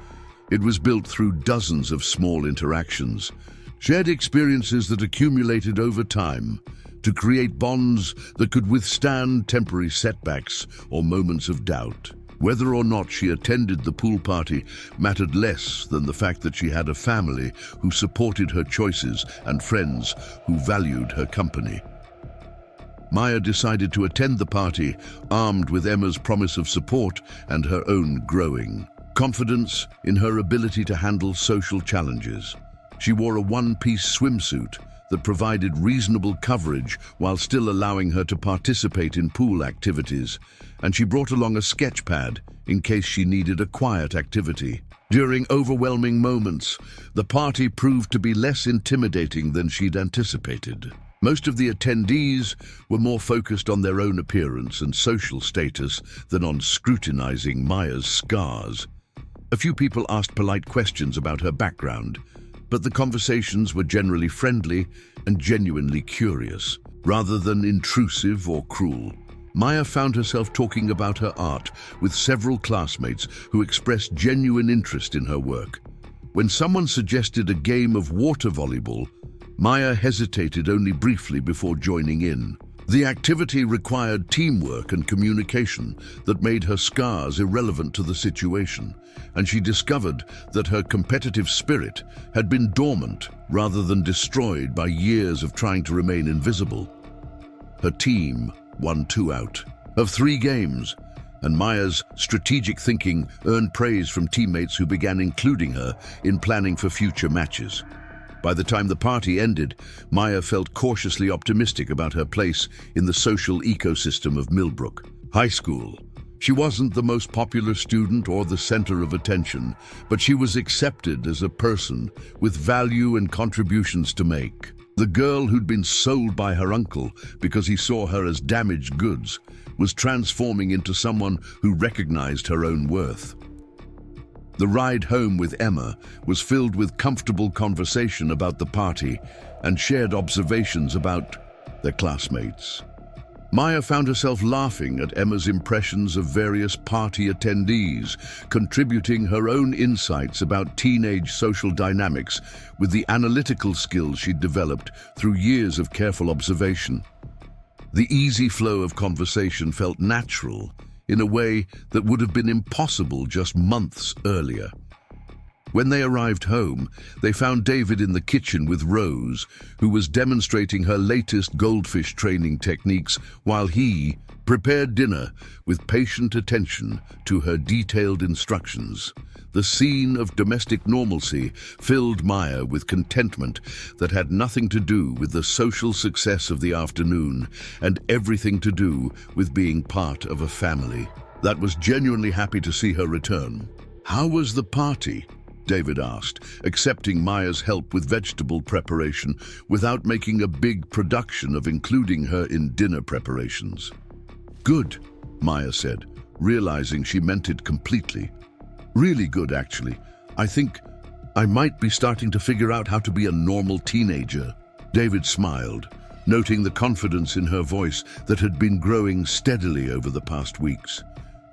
It was built through dozens of small interactions, shared experiences that accumulated over time to create bonds that could withstand temporary setbacks or moments of doubt. Whether or not she attended the pool party mattered less than the fact that she had a family who supported her choices and friends who valued her company. Maya decided to attend the party, armed with Emma's promise of support and her own growing confidence in her ability to handle social challenges. She wore a one-piece swimsuit that provided reasonable coverage while still allowing her to participate in pool activities, and she brought along a sketch pad in case she needed a quiet activity. During overwhelming moments, the party proved to be less intimidating than she'd anticipated. Most of the attendees were more focused on their own appearance and social status than on scrutinizing Maya's scars. A few people asked polite questions about her background, but the conversations were generally friendly and genuinely curious, rather than intrusive or cruel. Maya found herself talking about her art with several classmates who expressed genuine interest in her work. When someone suggested a game of water volleyball, Maya hesitated only briefly before joining in. The activity required teamwork and communication that made her scars irrelevant to the situation, and she discovered that her competitive spirit had been dormant rather than destroyed by years of trying to remain invisible. Her team won 2 out of 3 games, and Maya's strategic thinking earned praise from teammates who began including her in planning for future matches. By the time the party ended, Maya felt cautiously optimistic about her place in the social ecosystem of Millbrook High School. She wasn't the most popular student or the center of attention, but she was accepted as a person with value and contributions to make. The girl who'd been sold by her uncle because he saw her as damaged goods was transforming into someone who recognized her own worth. The ride home with Emma was filled with comfortable conversation about the party and shared observations about their classmates. Maya found herself laughing at Emma's impressions of various party attendees, contributing her own insights about teenage social dynamics with the analytical skills she'd developed through years of careful observation. The easy flow of conversation felt natural, in a way that would have been impossible just months earlier. When they arrived home, they found David in the kitchen with Rose, who was demonstrating her latest goldfish training techniques while he prepared dinner with patient attention to her detailed instructions. The scene of domestic normalcy filled Maya with contentment that had nothing to do with the social success of the afternoon and everything to do with being part of a family that was genuinely happy to see her return. "How was the party?" David asked, accepting Maya's help with vegetable preparation without making a big production of including her in dinner preparations. "Good," Maya said, realizing she meant it completely. "Really good, actually. I think I might be starting to figure out how to be a normal teenager." David smiled, noting the confidence in her voice that had been growing steadily over the past weeks.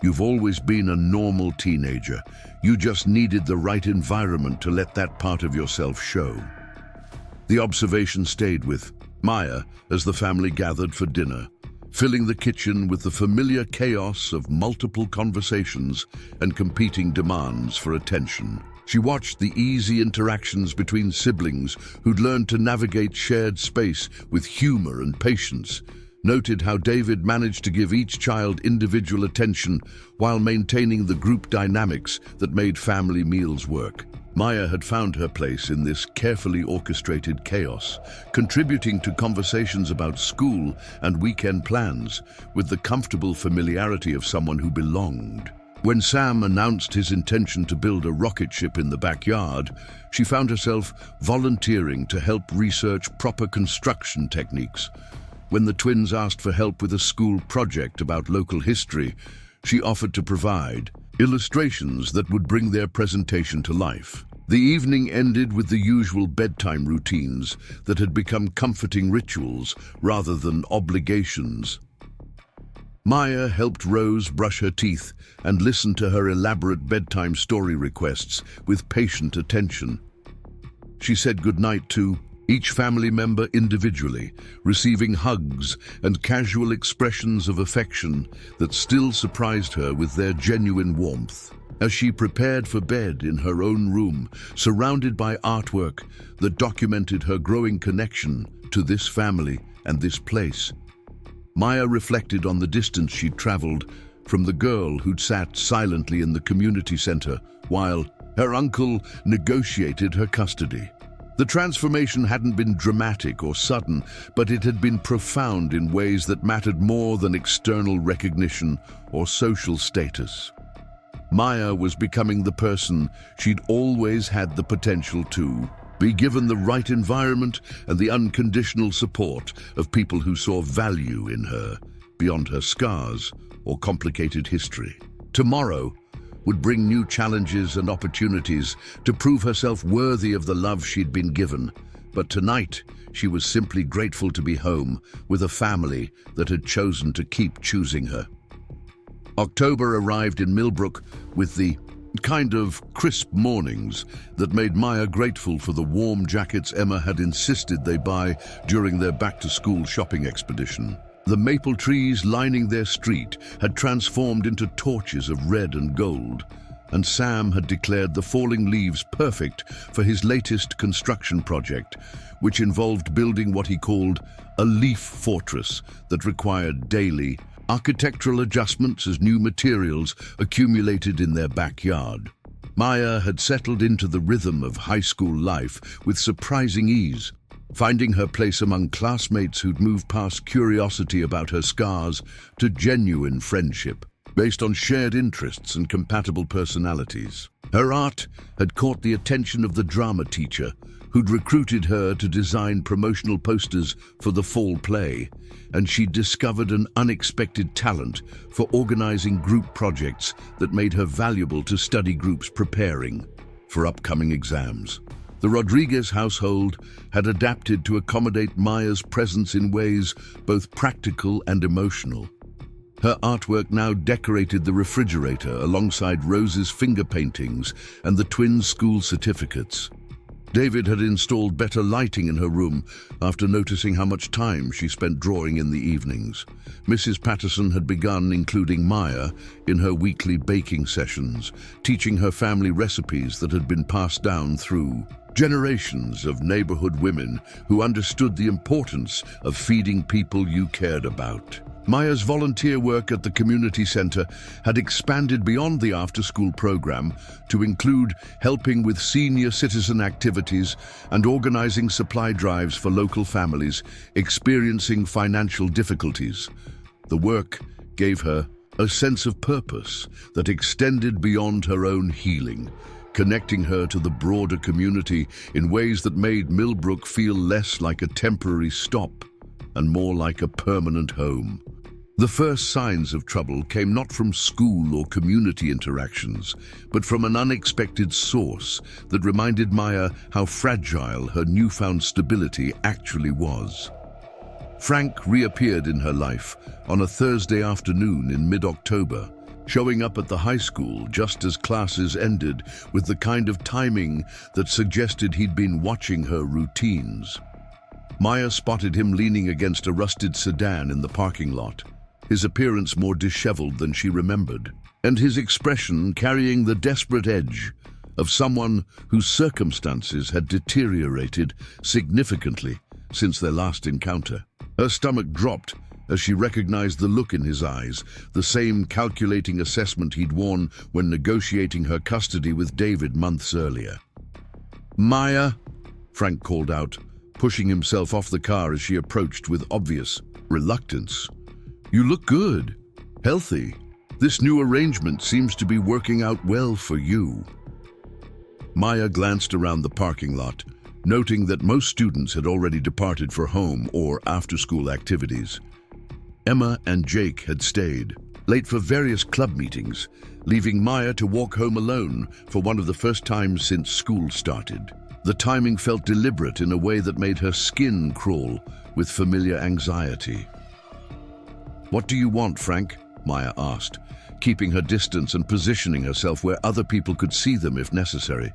"You've always been a normal teenager. You just needed the right environment to let that part of yourself show." The observation stayed with Maya as the family gathered for dinner, filling the kitchen with the familiar chaos of multiple conversations and competing demands for attention. She watched the easy interactions between siblings who'd learned to navigate shared space with humor and patience, noted how David managed to give each child individual attention while maintaining the group dynamics that made family meals work. Maya had found her place in this carefully orchestrated chaos, contributing to conversations about school and weekend plans with the comfortable familiarity of someone who belonged. When Sam announced his intention to build a rocket ship in the backyard, she found herself volunteering to help research proper construction techniques. When the twins asked for help with a school project about local history, she offered to provide illustrations that would bring their presentation to life. The evening ended with the usual bedtime routines that had become comforting rituals rather than obligations. Maya helped Rose brush her teeth and listened to her elaborate bedtime story requests with patient attention. She said goodnight to each family member individually, receiving hugs and casual expressions of affection that still surprised her with their genuine warmth. As she prepared for bed in her own room, surrounded by artwork that documented her growing connection to this family and this place, Maya reflected on the distance she'd traveled from the girl who'd sat silently in the community center while her uncle negotiated her custody. The transformation hadn't been dramatic or sudden, but it had been profound in ways that mattered more than external recognition or social status. Maya was becoming the person she'd always had the potential to be, given the right environment and the unconditional support of people who saw value in her beyond her scars or complicated history. Tomorrow would bring new challenges and opportunities to prove herself worthy of the love she'd been given, but tonight she was simply grateful to be home with a family that had chosen to keep choosing her. October arrived in Millbrook with the kind of crisp mornings that made Maya grateful for the warm jackets Emma had insisted they buy during their back-to-school shopping expedition. The maple trees lining their street had transformed into torches of red and gold, and Sam had declared the falling leaves perfect for his latest construction project, which involved building what he called a leaf fortress that required daily architectural adjustments as new materials accumulated in their backyard. Maya had settled into the rhythm of high school life with surprising ease, finding her place among classmates who'd moved past curiosity about her scars to genuine friendship, based on shared interests and compatible personalities. Her art had caught the attention of the drama teacher, who'd recruited her to design promotional posters for the fall play, and she'd discovered an unexpected talent for organizing group projects that made her valuable to study groups preparing for upcoming exams. The Rodriguez household had adapted to accommodate Maya's presence in ways both practical and emotional. Her artwork now decorated the refrigerator alongside Rose's finger paintings and the twins' school certificates. David had installed better lighting in her room after noticing how much time she spent drawing in the evenings. Mrs. Patterson had begun including Maya in her weekly baking sessions, teaching her family recipes that had been passed down through generations of neighborhood women who understood the importance of feeding people you cared about. Maya's volunteer work at the community center had expanded beyond the after-school program to include helping with senior citizen activities and organizing supply drives for local families experiencing financial difficulties. The work gave her a sense of purpose that extended beyond her own healing, connecting her to the broader community in ways that made Millbrook feel less like a temporary stop and more like a permanent home. The first signs of trouble came not from school or community interactions, but from an unexpected source that reminded Maya how fragile her newfound stability actually was. Frank reappeared in her life on a Thursday afternoon in mid-October, showing up at the high school just as classes ended with the kind of timing that suggested he'd been watching her routines. Maya spotted him leaning against a rusted sedan in the parking lot, his appearance more disheveled than she remembered, and his expression carrying the desperate edge of someone whose circumstances had deteriorated significantly since their last encounter. Her stomach dropped as she recognized the look in his eyes, the same calculating assessment he'd worn when negotiating her custody with David months earlier. "Maya," Frank called out, pushing himself off the car as she approached with obvious reluctance. "You look good, healthy. This new arrangement seems to be working out well for you." Maya glanced around the parking lot, noting that most students had already departed for home or after-school activities. Emma and Jake had stayed, late for various club meetings, leaving Maya to walk home alone for one of the first times since school started. The timing felt deliberate in a way that made her skin crawl with familiar anxiety. "What do you want, Frank?" Maya asked, keeping her distance and positioning herself where other people could see them if necessary.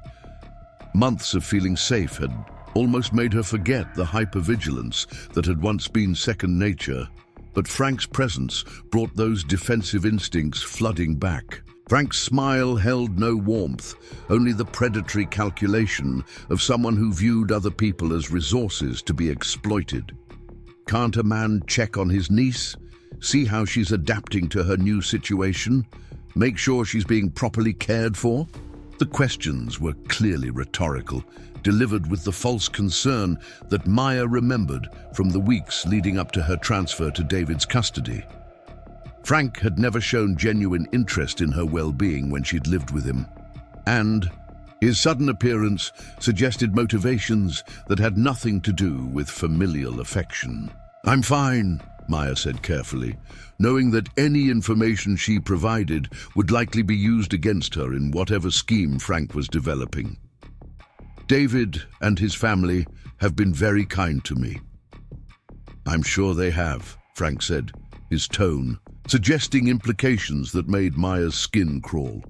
Months of feeling safe had almost made her forget the hypervigilance that had once been second nature, but Frank's presence brought those defensive instincts flooding back. Frank's smile held no warmth, only the predatory calculation of someone who viewed other people as resources to be exploited. Can't a man check on his niece? See how she's adapting to her new situation? Make sure she's being properly cared for? The questions were clearly rhetorical, delivered with the false concern that Maya remembered from the weeks leading up to her transfer to David's custody. Frank had never shown genuine interest in her well-being when she'd lived with him, and his sudden appearance suggested motivations that had nothing to do with familial affection. "I'm fine," Maya said carefully, knowing that any information she provided would likely be used against her in whatever scheme Frank was developing. "David and his family have been very kind to me." "I'm sure they have," Frank said, his tone suggesting implications that made Maya's skin crawl.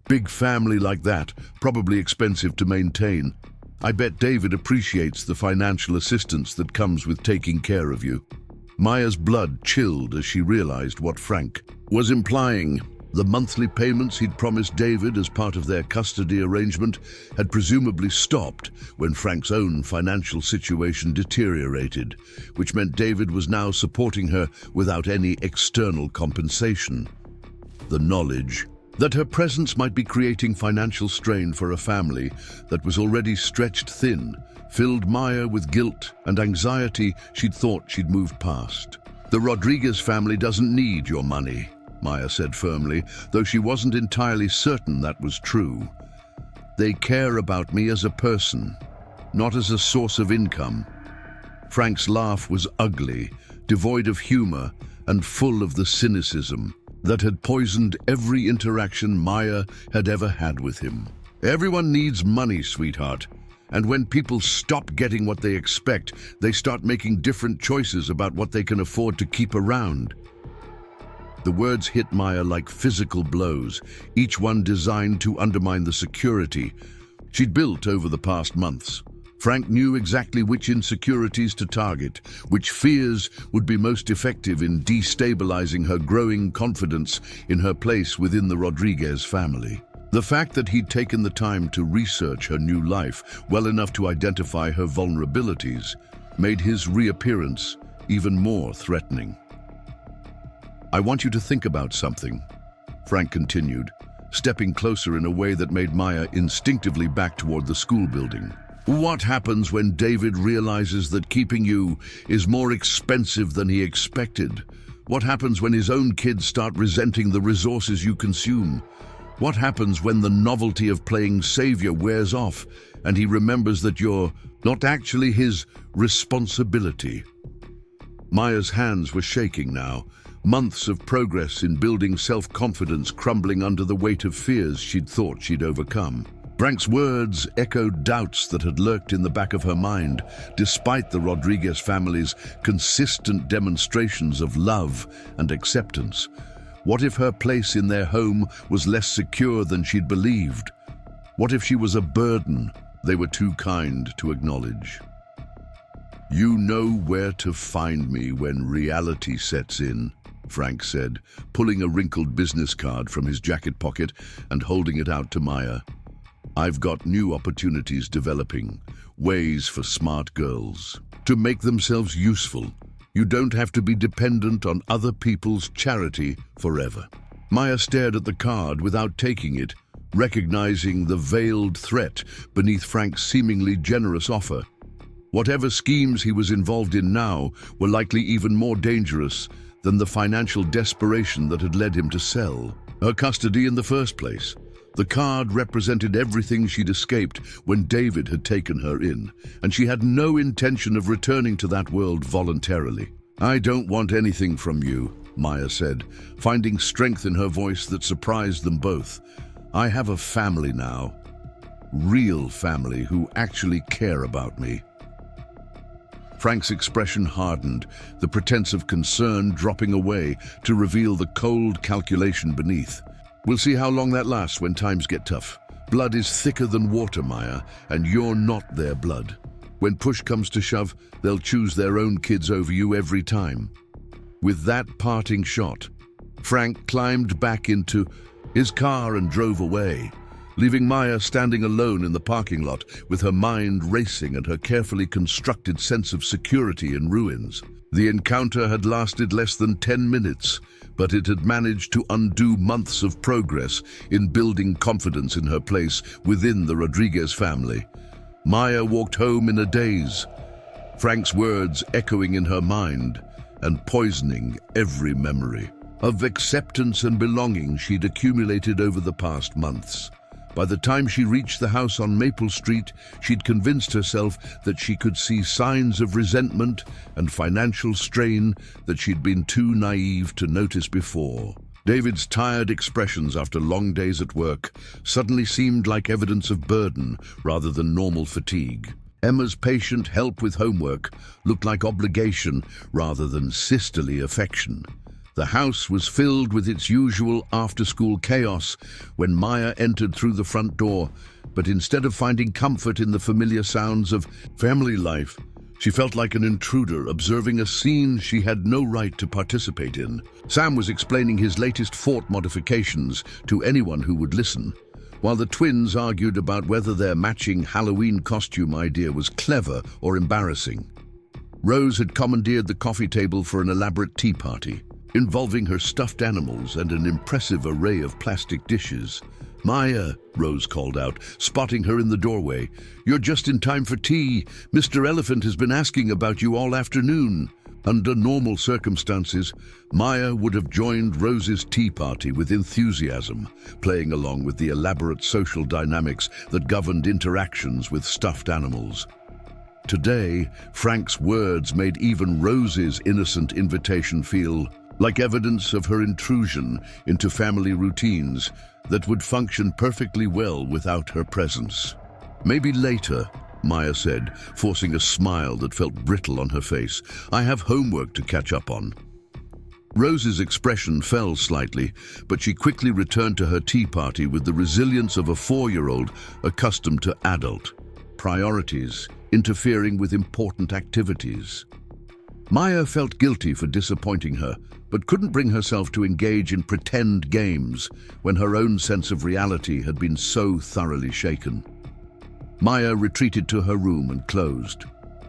"Big family like that, probably expensive to maintain. I bet David appreciates the financial assistance that comes with taking care of you." Maya's blood chilled as she realized what Frank was implying. The monthly payments he'd promised David as part of their custody arrangement had presumably stopped when Frank's own financial situation deteriorated, which meant David was now supporting her without any external compensation. The knowledge that her presence might be creating financial strain for a family that was already stretched thin filled Maya with guilt and anxiety she'd thought she'd moved past. "The Rodriguez family doesn't need your money," Maya said firmly, though she wasn't entirely certain that was true. "They care about me as a person, not as a source of income." Frank's laugh was ugly, devoid of humor, and full of the cynicism that had poisoned every interaction Maya had ever had with him. "Everyone needs money, sweetheart. And when people stop getting what they expect, they start making different choices about what they can afford to keep around." The words hit Maya like physical blows, each one designed to undermine the security she'd built over the past months. Frank knew exactly which insecurities to target, which fears would be most effective in destabilizing her growing confidence in her place within the Rodriguez family. The fact that he'd taken the time to research her new life well enough to identify her vulnerabilities made his reappearance even more threatening. "I want you to think about something," Frank continued, stepping closer in a way that made Maya instinctively back toward the school building. "What happens when David realizes that keeping you is more expensive than he expected? What happens when his own kids start resenting the resources you consume? What happens when the novelty of playing savior wears off and he remembers that you're not actually his responsibility?" Maya's hands were shaking now, months of progress in building self-confidence crumbling under the weight of fears she'd thought she'd overcome. Frank's words echoed doubts that had lurked in the back of her mind, despite the Rodriguez family's consistent demonstrations of love and acceptance. What if her place in their home was less secure than she'd believed? What if she was a burden they were too kind to acknowledge? "You know where to find me when reality sets in," Frank said, pulling a wrinkled business card from his jacket pocket and holding it out to Maya. "I've got new opportunities developing, ways for smart girls to make themselves useful. You don't have to be dependent on other people's charity forever." Maya stared at the card without taking it, recognizing the veiled threat beneath Frank's seemingly generous offer. Whatever schemes he was involved in now were likely even more dangerous than the financial desperation that had led him to sell. Her custody in the first place. The card represented everything she'd escaped when David had taken her in, and she had no intention of returning to that world voluntarily. "I don't want anything from you," Maya said, finding strength in her voice that surprised them both. "I have a family now. Real family who actually care about me." Frank's expression hardened, the pretense of concern dropping away to reveal the cold calculation beneath. "We'll see how long that lasts when times get tough. Blood is thicker than water, Maya, and you're not their blood. When push comes to shove, they'll choose their own kids over you every time." With that parting shot, Frank climbed back into his car and drove away, leaving Maya standing alone in the parking lot with her mind racing and her carefully constructed sense of security in ruins. The encounter had lasted less than 10 minutes, but it had managed to undo months of progress in building confidence in her place within the Rodriguez family. Maya walked home in a daze, Frank's words echoing in her mind and poisoning every memory of acceptance and belonging she'd accumulated over the past months. By the time she reached the house on Maple Street, she'd convinced herself that she could see signs of resentment and financial strain that she'd been too naive to notice before. David's tired expressions after long days at work suddenly seemed like evidence of burden rather than normal fatigue. Emma's patient help with homework looked like obligation rather than sisterly affection. The house was filled with its usual after-school chaos when Maya entered through the front door, but instead of finding comfort in the familiar sounds of family life, she felt like an intruder observing a scene she had no right to participate in. Sam was explaining his latest fort modifications to anyone who would listen, while the twins argued about whether their matching Halloween costume idea was clever or embarrassing. Rose had commandeered the coffee table for an elaborate tea party, involving her stuffed animals and an impressive array of plastic dishes. "Maya," Rose called out, spotting her in the doorway, "you're just in time for tea. Mr. Elephant has been asking about you all afternoon." Under normal circumstances, Maya would have joined Rose's tea party with enthusiasm, playing along with the elaborate social dynamics that governed interactions with stuffed animals. Today, Frank's words made even Rose's innocent invitation feel like evidence of her intrusion into family routines that would function perfectly well without her presence. "Maybe later," Maya said, forcing a smile that felt brittle on her face. "I have homework to catch up on." Rose's expression fell slightly, but she quickly returned to her tea party with the resilience of a 4-year-old accustomed to adult priorities interfering with important activities. Maya felt guilty for disappointing her, but couldn't bring herself to engage in pretend games when her own sense of reality had been so thoroughly shaken. Maya retreated to her room and closed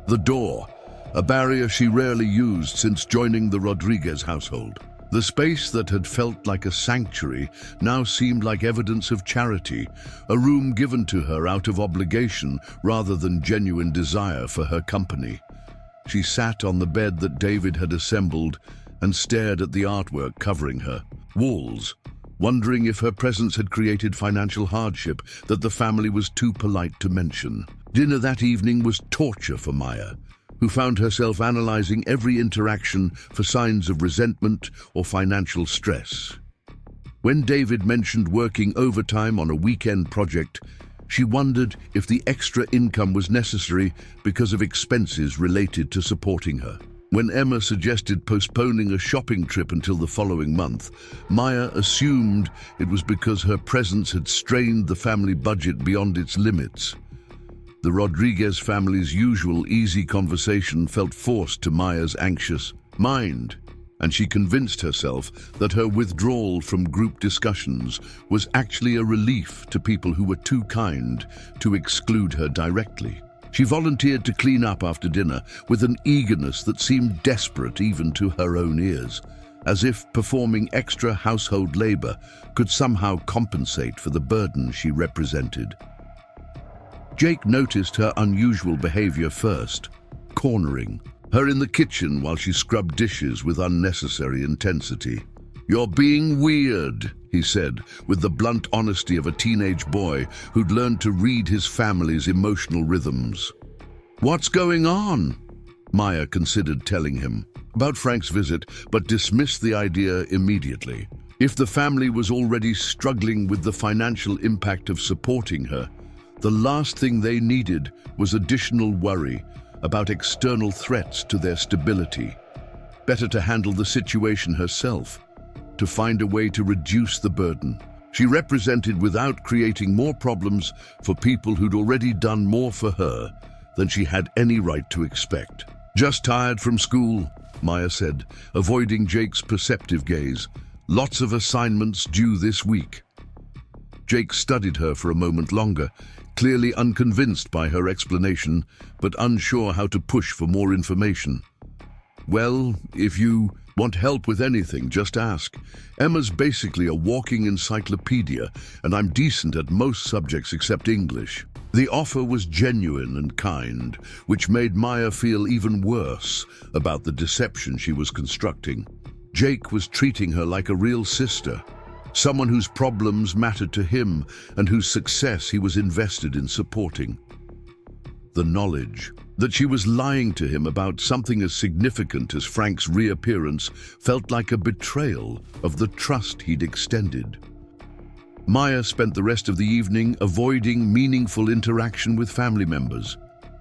the door, a barrier she rarely used since joining the Rodriguez household. The space that had felt like a sanctuary now seemed like evidence of charity, a room given to her out of obligation rather than genuine desire for her company. She sat on the bed that David had assembled and stared at the artwork covering her walls, wondering if her presence had created financial hardship that the family was too polite to mention. Dinner that evening was torture for Maya, who found herself analyzing every interaction for signs of resentment or financial stress. When David mentioned working overtime on a weekend project, she wondered if the extra income was necessary because of expenses related to supporting her. When Emma suggested postponing a shopping trip until the following month, Maya assumed it was because her presence had strained the family budget beyond its limits. The Rodriguez family's usual easy conversation felt forced to Maya's anxious mind, and she convinced herself that her withdrawal from group discussions was actually a relief to people who were too kind to exclude her directly. She volunteered to clean up after dinner with an eagerness that seemed desperate even to her own ears, as if performing extra household labor could somehow compensate for the burden she represented. Jake noticed her unusual behavior first, cornering her in the kitchen while she scrubbed dishes with unnecessary intensity. "You're being weird," he said, with the blunt honesty of a teenage boy who'd learned to read his family's emotional rhythms. "What's going on?" Maya considered telling him about Frank's visit, but dismissed the idea immediately. If the family was already struggling with the financial impact of supporting her, the last thing they needed was additional worry about external threats to their stability. Better to handle the situation herself, to find a way to reduce the burden she represented without creating more problems for people who'd already done more for her than she had any right to expect. "Just tired from school," Maya said, avoiding Jake's perceptive gaze. "Lots of assignments due this week." Jake studied her for a moment longer, clearly unconvinced by her explanation, but unsure how to push for more information. "Well, if you want help with anything, just ask. Emma's basically a walking encyclopedia, and I'm decent at most subjects except English." The offer was genuine and kind, which made Maya feel even worse about the deception she was constructing. Jake was treating her like a real sister, someone whose problems mattered to him and whose success he was invested in supporting. The knowledge that she was lying to him about something as significant as Frank's reappearance felt like a betrayal of the trust he'd extended. Maya spent the rest of the evening avoiding meaningful interaction with family members,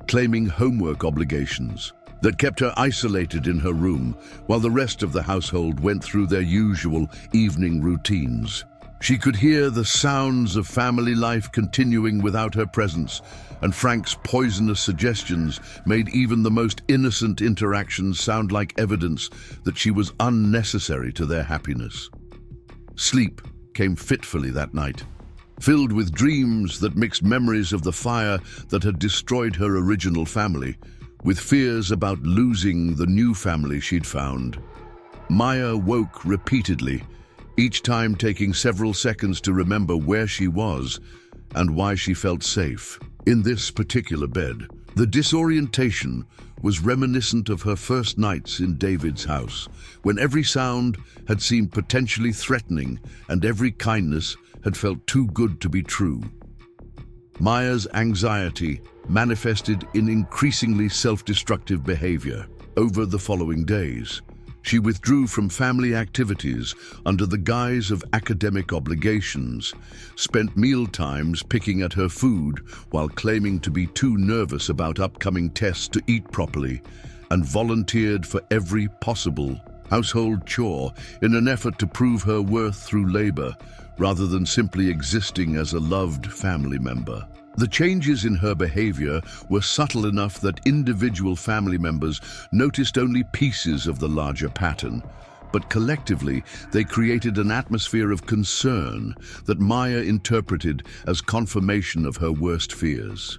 claiming homework obligations that kept her isolated in her room while the rest of the household went through their usual evening routines. She could hear the sounds of family life continuing without her presence, and Frank's poisonous suggestions made even the most innocent interactions sound like evidence that she was unnecessary to their happiness. Sleep came fitfully that night, filled with dreams that mixed memories of the fire that had destroyed her original family with fears about losing the new family she'd found. Maya woke repeatedly, each time taking several seconds to remember where she was and why she felt safe. In this particular bed, the disorientation was reminiscent of her first nights in David's house, when every sound had seemed potentially threatening and every kindness had felt too good to be true. Maya's anxiety manifested in increasingly self-destructive behavior. Over the following days, she withdrew from family activities under the guise of academic obligations, spent meal times picking at her food while claiming to be too nervous about upcoming tests to eat properly, and volunteered for every possible household chore in an effort to prove her worth through labor, rather than simply existing as a loved family member. The changes in her behavior were subtle enough that individual family members noticed only pieces of the larger pattern, but collectively they created an atmosphere of concern that Maya interpreted as confirmation of her worst fears.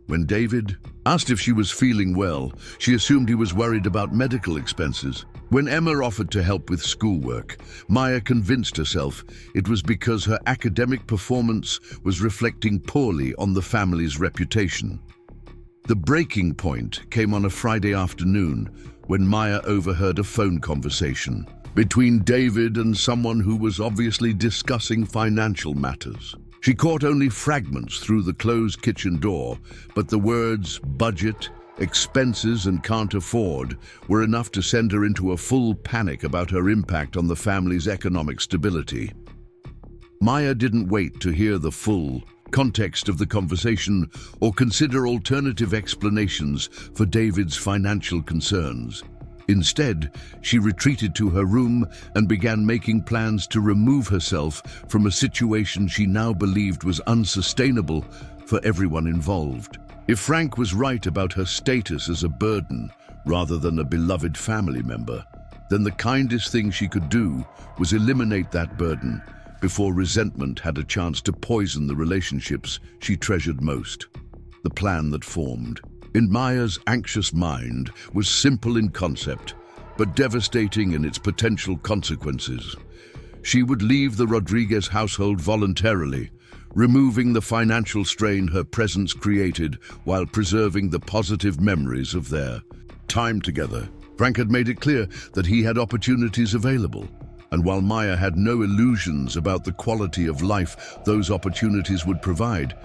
When David asked if she was feeling well, she assumed he was worried about medical expenses. When Emma offered to help with schoolwork, Maya convinced herself it was because her academic performance was reflecting poorly on the family's reputation. The breaking point came on a Friday afternoon when Maya overheard a phone conversation between David and someone who was obviously discussing financial matters. She caught only fragments through the closed kitchen door, but the words budget, expenses, and can't afford were enough to send her into a full panic about her impact on the family's economic stability. Maya didn't wait to hear the full context of the conversation or consider alternative explanations for David's financial concerns. Instead, she retreated to her room and began making plans to remove herself from a situation she now believed was unsustainable for everyone involved. If Frank was right about her status as a burden rather than a beloved family member, then the kindest thing she could do was eliminate that burden before resentment had a chance to poison the relationships she treasured most. The plan that formed in Maya's anxious mind was simple in concept, but devastating in its potential consequences. She would leave the Rodriguez household voluntarily, removing the financial strain her presence created while preserving the positive memories of their time together. Frank had made it clear that he had opportunities available, And while Maya had no illusions about the quality of life those opportunities would provide,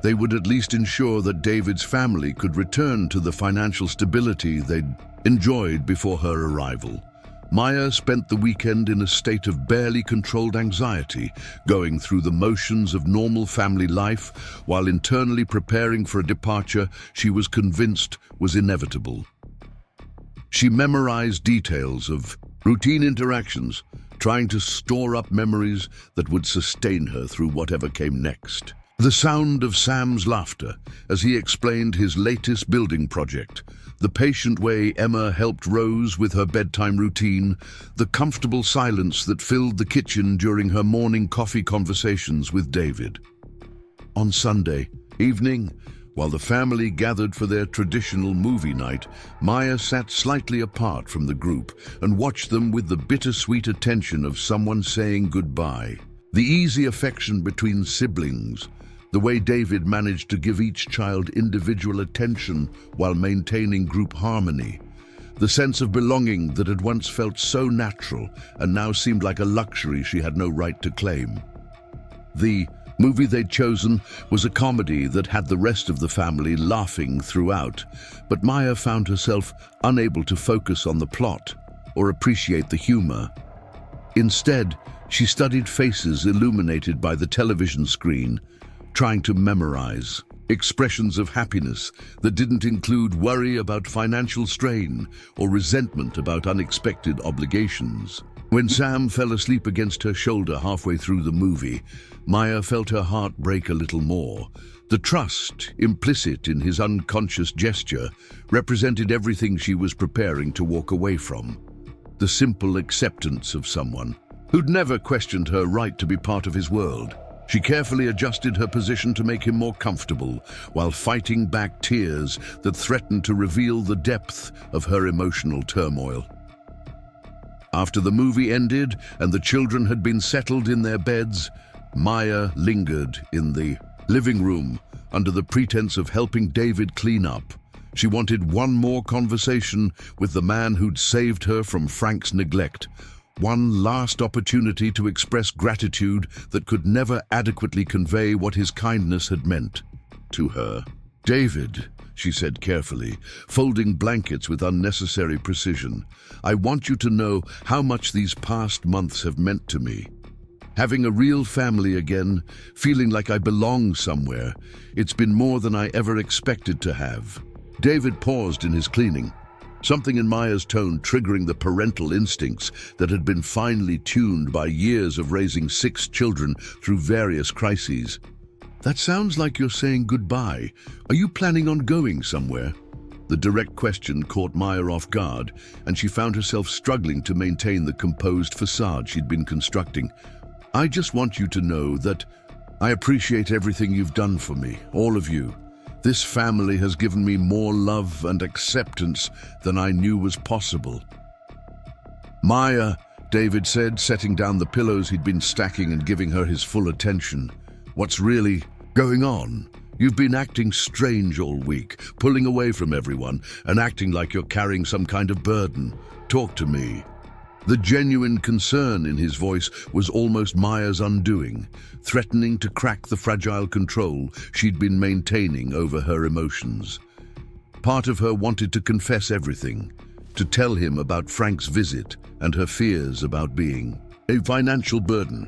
they would at least ensure that David's family could return to the financial stability they'd enjoyed before her arrival. Maya spent the weekend in a state of barely controlled anxiety, going through the motions of normal family life while internally preparing for a departure she was convinced was inevitable. She memorized details of routine interactions, trying to store up memories that would sustain her through whatever came next. The sound of Sam's laughter as he explained his latest building project, the patient way Emma helped Rose with her bedtime routine, the comfortable silence that filled the kitchen during her morning coffee conversations with David. On Sunday evening, while the family gathered for their traditional movie night, Maya sat slightly apart from the group and watched them with the bittersweet attention of someone saying goodbye. The easy affection between siblings, the way David managed to give each child individual attention while maintaining group harmony, the sense of belonging that had once felt so natural and now seemed like a luxury she had no right to claim. The movie they'd chosen was a comedy that had the rest of the family laughing throughout, but Maya found herself unable to focus on the plot or appreciate the humor. Instead, she studied faces illuminated by the television screen, trying to memorize expressions of happiness that didn't include worry about financial strain or resentment about unexpected obligations. When Sam fell asleep against her shoulder halfway through the movie, Maya felt her heart break a little more. The trust implicit in his unconscious gesture represented everything she was preparing to walk away from. The simple acceptance of someone who'd never questioned her right to be part of his world. She carefully adjusted her position to make him more comfortable, while fighting back tears that threatened to reveal the depth of her emotional turmoil. After the movie ended and the children had been settled in their beds, Maya lingered in the living room under the pretense of helping David clean up. She wanted one more conversation with the man who'd saved her from Frank's neglect, one last opportunity to express gratitude that could never adequately convey what his kindness had meant to her. "David," she said carefully, folding blankets with unnecessary precision, "I want you to know how much these past months have meant to me. Having a real family again, feeling like I belong somewhere, it's been more than I ever expected to have." David paused in his cleaning, something in Maya's tone triggering the parental instincts that had been finely tuned by years of raising 6 children through various crises. "That sounds like you're saying goodbye. Are you planning on going somewhere?" The direct question caught Maya off guard, and she found herself struggling to maintain the composed facade she'd been constructing. "I just want you to know that I appreciate everything you've done for me, all of you. This family has given me more love and acceptance than I knew was possible." "Maya," David said, setting down the pillows he'd been stacking and giving her his full attention, "what's really going on? You've been acting strange all week, pulling away from everyone and acting like you're carrying some kind of burden. Talk to me." The genuine concern in his voice was almost Maya's undoing, threatening to crack the fragile control she'd been maintaining over her emotions. Part of her wanted to confess everything, to tell him about Frank's visit and her fears about being a financial burden,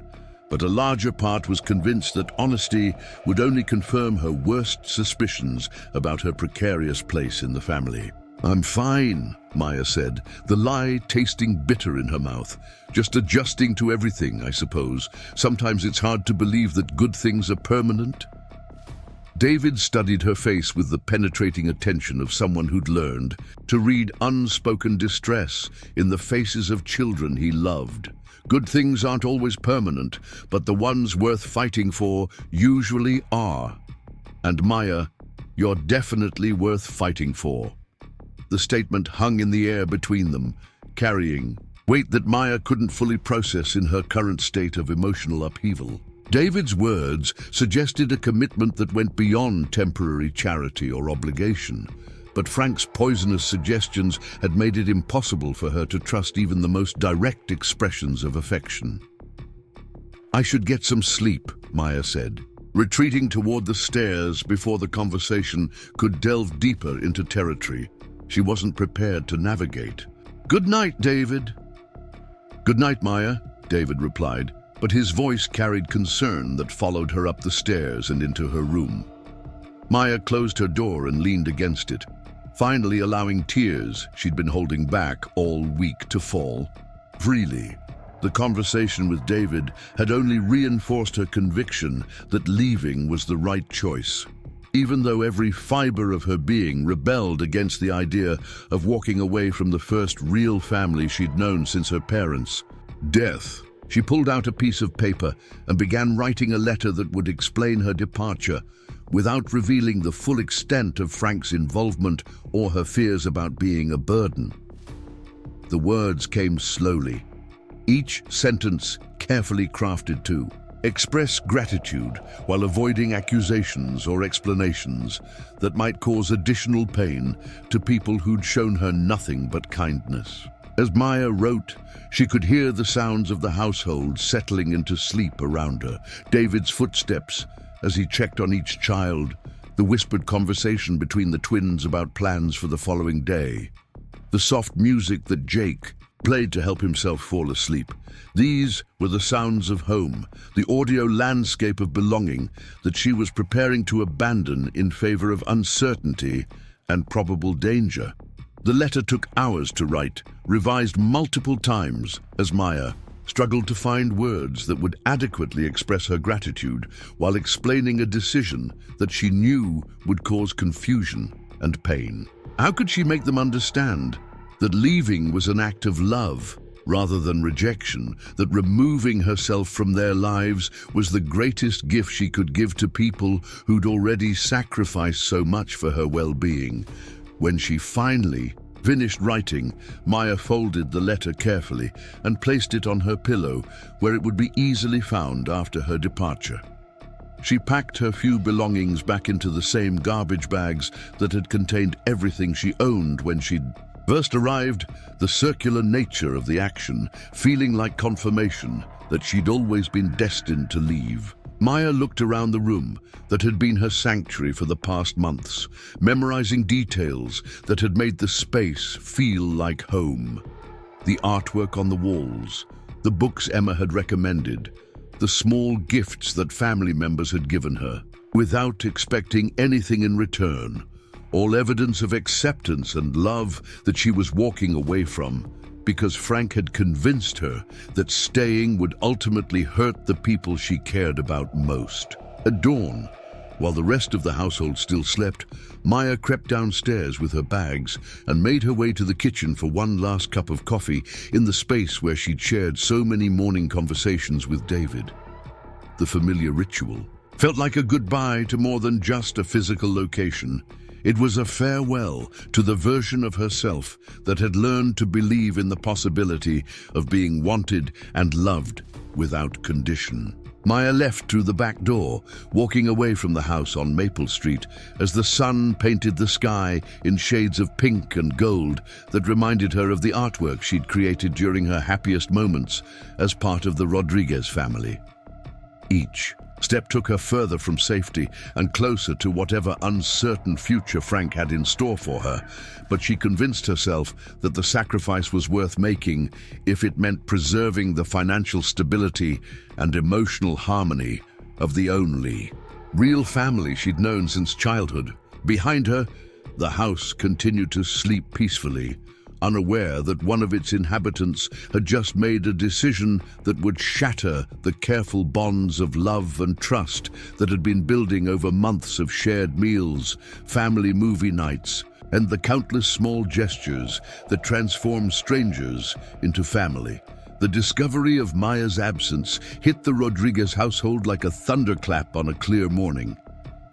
but a larger part was convinced that honesty would only confirm her worst suspicions about her precarious place in the family. "I'm fine," Maya said, the lie tasting bitter in her mouth. "Just adjusting to everything, I suppose. Sometimes it's hard to believe that good things are permanent." David studied her face with the penetrating attention of someone who'd learned to read unspoken distress in the faces of children he loved. Good things aren't always permanent, but the ones worth fighting for usually are. And Maya, you're definitely worth fighting for. The statement hung in the air between them, carrying weight that Maya couldn't fully process in her current state of emotional upheaval. David's words suggested a commitment that went beyond temporary charity or obligation, but Frank's poisonous suggestions had made it impossible for her to trust even the most direct expressions of affection. "I should get some sleep," Maya said, retreating toward the stairs before the conversation could delve deeper into territory she wasn't prepared to navigate. "Good night, David." "Good night, Maya," David replied, but his voice carried concern that followed her up the stairs and into her room. Maya closed her door and leaned against it, finally allowing tears she'd been holding back all week to fall freely. The conversation with David had only reinforced her conviction that leaving was the right choice, even though every fiber of her being rebelled against the idea of walking away from the first real family she'd known since her parents' death. She pulled out a piece of paper and began writing a letter that would explain her departure, without revealing the full extent of Frank's involvement or her fears about being a burden. The words came slowly, each sentence carefully crafted to express gratitude while avoiding accusations or explanations that might cause additional pain to people who'd shown her nothing but kindness. As Maya wrote, she could hear the sounds of the household settling into sleep around her, David's footsteps as he checked on each child, the whispered conversation between the twins about plans for the following day, the soft music that Jake played to help himself fall asleep. These were the sounds of home, the audio landscape of belonging that she was preparing to abandon in favor of uncertainty and probable danger. The letter took hours to write, revised multiple times as Maya struggled to find words that would adequately express her gratitude while explaining a decision that she knew would cause confusion and pain. How could she make them understand that leaving was an act of love rather than rejection, that removing herself from their lives was the greatest gift she could give to people who'd already sacrificed so much for her well-being? When she finally finished writing, Maya folded the letter carefully and placed it on her pillow where it would be easily found after her departure. She packed her few belongings back into the same garbage bags that had contained everything she owned when she'd first arrived, the circular nature of the action feeling like confirmation that she'd always been destined to leave. Maya looked around the room that had been her sanctuary for the past months, memorizing details that had made the space feel like home. The artwork on the walls, the books Emma had recommended, the small gifts that family members had given her, without expecting anything in return, all evidence of acceptance and love that she was walking away from, because Frank had convinced her that staying would ultimately hurt the people she cared about most. At dawn, while the rest of the household still slept, Maya crept downstairs with her bags and made her way to the kitchen for one last cup of coffee in the space where she'd shared so many morning conversations with David. The familiar ritual felt like a goodbye to more than just a physical location. It was a farewell to the version of herself that had learned to believe in the possibility of being wanted and loved without condition. Maya left through the back door, walking away from the house on Maple Street as the sun painted the sky in shades of pink and gold that reminded her of the artwork she'd created during her happiest moments as part of the Rodriguez family. Each step took her further from safety and closer to whatever uncertain future Frank had in store for her, but she convinced herself that the sacrifice was worth making if it meant preserving the financial stability and emotional harmony of the only real family she'd known since childhood. Behind her, the house continued to sleep peacefully, unaware that one of its inhabitants had just made a decision that would shatter the careful bonds of love and trust that had been building over months of shared meals, family movie nights, and the countless small gestures that transformed strangers into family. The discovery of Maya's absence hit the Rodriguez household like a thunderclap on a clear morning.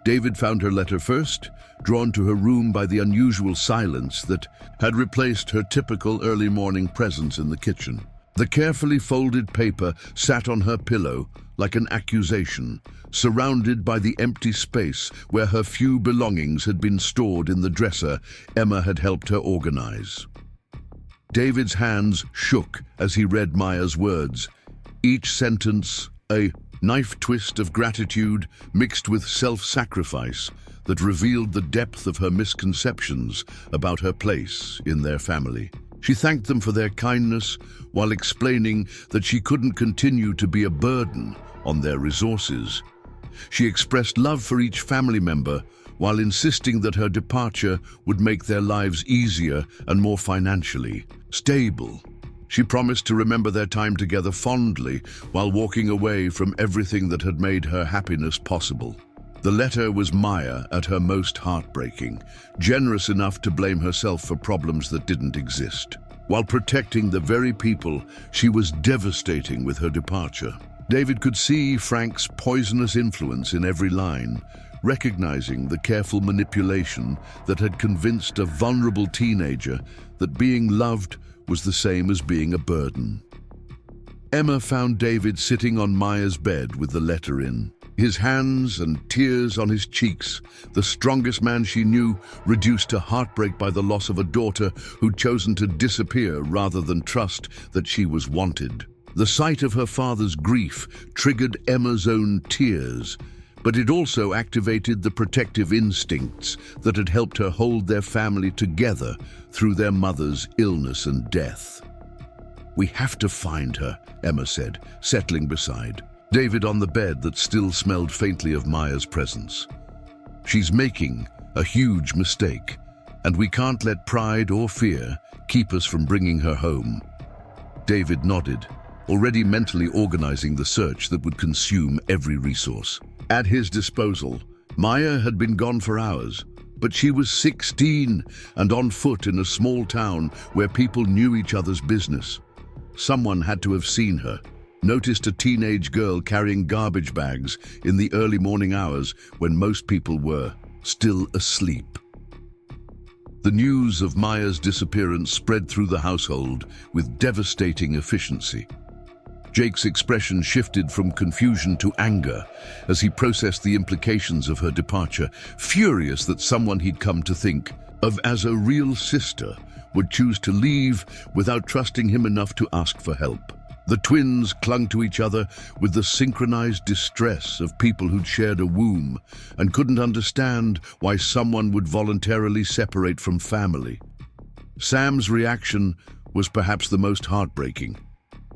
David found her letter first, drawn to her room by the unusual silence that had replaced her typical early morning presence in the kitchen. The carefully folded paper sat on her pillow like an accusation, surrounded by the empty space where her few belongings had been stored in the dresser Emma had helped her organize. David's hands shook as he read Maya's words, each sentence a knife twist of gratitude mixed with self-sacrifice that revealed the depth of her misconceptions about her place in their family. She thanked them for their kindness while explaining that she couldn't continue to be a burden on their resources. She expressed love for each family member while insisting that her departure would make their lives easier and more financially stable. She promised to remember their time together fondly while walking away from everything that had made her happiness possible. The letter was Maya at her most heartbreaking, generous enough to blame herself for problems that didn't exist, while protecting the very people she was devastating with her departure. David could see Frank's poisonous influence in every line, recognizing the careful manipulation that had convinced a vulnerable teenager that being loved was the same as being a burden. Emma found David sitting on Maya's bed with the letter in. His hands and tears on his cheeks, the strongest man she knew, reduced to heartbreak by the loss of a daughter who'd chosen to disappear rather than trust that she was wanted. The sight of her father's grief triggered Emma's own tears, but it also activated the protective instincts that had helped her hold their family together through their mother's illness and death. "We have to find her," Emma said, settling beside David on the bed that still smelled faintly of Maya's presence. "She's making a huge mistake, and we can't let pride or fear keep us from bringing her home." David nodded, already mentally organizing the search that would consume every resource. At his disposal, Maya had been gone for hours, but she was 16 and on foot in a small town where people knew each other's business. Someone had to have seen her, noticed a teenage girl carrying garbage bags in the early morning hours when most people were still asleep. The news of Maya's disappearance spread through the household with devastating efficiency. Jake's expression shifted from confusion to anger as he processed the implications of her departure, furious that someone he'd come to think of as a real sister would choose to leave without trusting him enough to ask for help. The twins clung to each other with the synchronized distress of people who'd shared a womb and couldn't understand why someone would voluntarily separate from family. Sam's reaction was perhaps the most heartbreaking,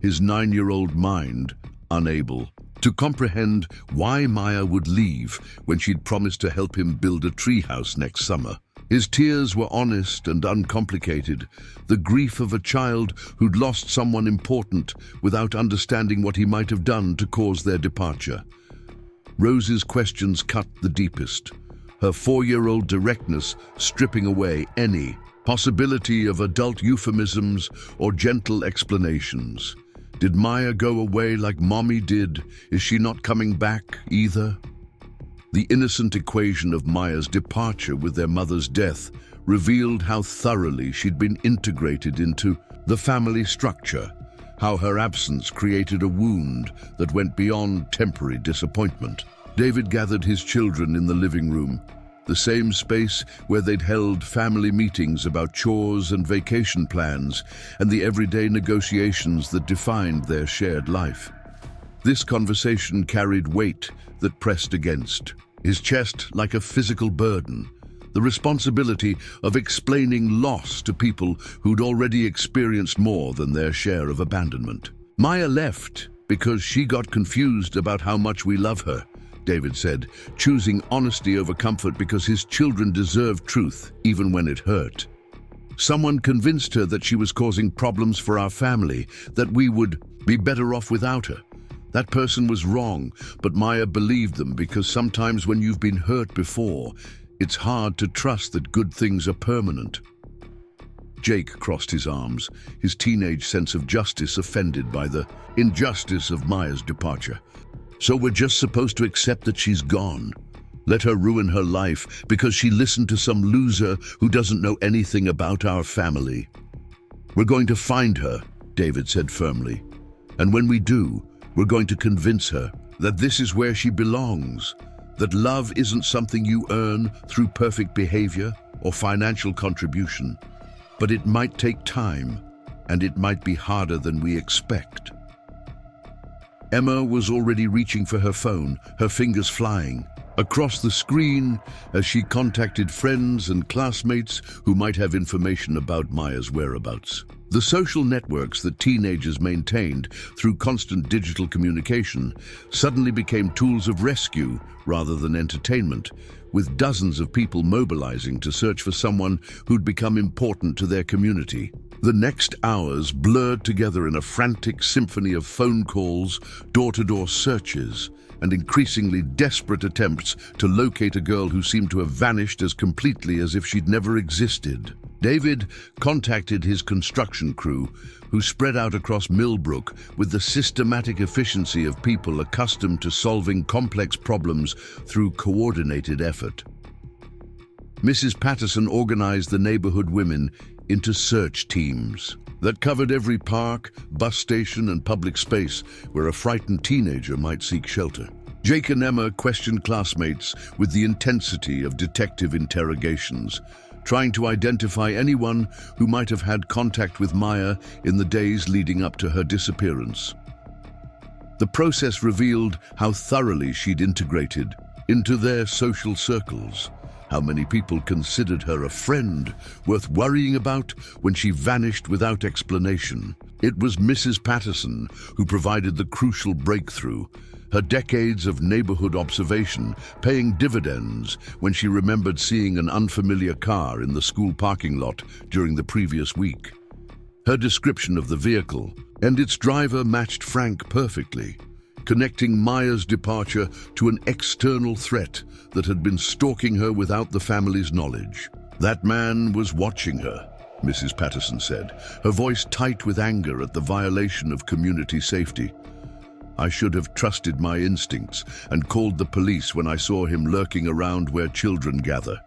his 9-year-old mind unable to comprehend why Maya would leave when she'd promised to help him build a treehouse next summer. His tears were honest and uncomplicated, the grief of a child who'd lost someone important without understanding what he might have done to cause their departure. Rose's questions cut the deepest, her 4-year-old directness stripping away any possibility of adult euphemisms or gentle explanations. Did Maya go away like Mommy did? Is she not coming back either? The innocent equation of Maya's departure with their mother's death revealed how thoroughly she'd been integrated into the family structure, how her absence created a wound that went beyond temporary disappointment. David gathered his children in the living room, the same space where they'd held family meetings about chores and vacation plans and the everyday negotiations that defined their shared life. This conversation carried weight that pressed against his chest like a physical burden, the responsibility of explaining loss to people who'd already experienced more than their share of abandonment. "Maya left because she got confused about how much we love her," David said, choosing honesty over comfort because his children deserved truth even when it hurt. "Someone convinced her that she was causing problems for our family, that we would be better off without her. That person was wrong, but Maya believed them because sometimes when you've been hurt before, it's hard to trust that good things are permanent." Jake crossed his arms, his teenage sense of justice offended by the injustice of Maya's departure. "So we're just supposed to accept that she's gone? Let her ruin her life because she listened to some loser who doesn't know anything about our family? We're going to find her, David said firmly. "And when we do, we're going to convince her that this is where she belongs, that love isn't something you earn through perfect behavior or financial contribution, but it might take time, and it might be harder than we expect." Emma was already reaching for her phone, her fingers flying across the screen as she contacted friends and classmates who might have information about Maya's whereabouts. The social networks that teenagers maintained through constant digital communication suddenly became tools of rescue rather than entertainment, with dozens of people mobilizing to search for someone who'd become important to their community. The next hours blurred together in a frantic symphony of phone calls, door-to-door searches, and increasingly desperate attempts to locate a girl who seemed to have vanished as completely as if she'd never existed. David contacted his construction crew, who spread out across Millbrook with the systematic efficiency of people accustomed to solving complex problems through coordinated effort. Mrs. Patterson organized the neighborhood women into search teams that covered every park, bus station, and public space where a frightened teenager might seek shelter. Jake and Emma questioned classmates with the intensity of detective interrogations, trying to identify anyone who might have had contact with Maya in the days leading up to her disappearance. The process revealed how thoroughly she'd integrated into their social circles, how many people considered her a friend worth worrying about when she vanished without explanation. It was Mrs. Patterson who provided the crucial breakthrough, her decades of neighborhood observation paying dividends when she remembered seeing an unfamiliar car in the school parking lot during the previous week. Her description of the vehicle and its driver matched Frank perfectly, connecting Maya's departure to an external threat that had been stalking her without the family's knowledge. "That man was watching her," Mrs. Patterson said, her voice tight with anger at the violation of community safety. "I should have trusted my instincts and called the police when I saw him lurking around where children gather."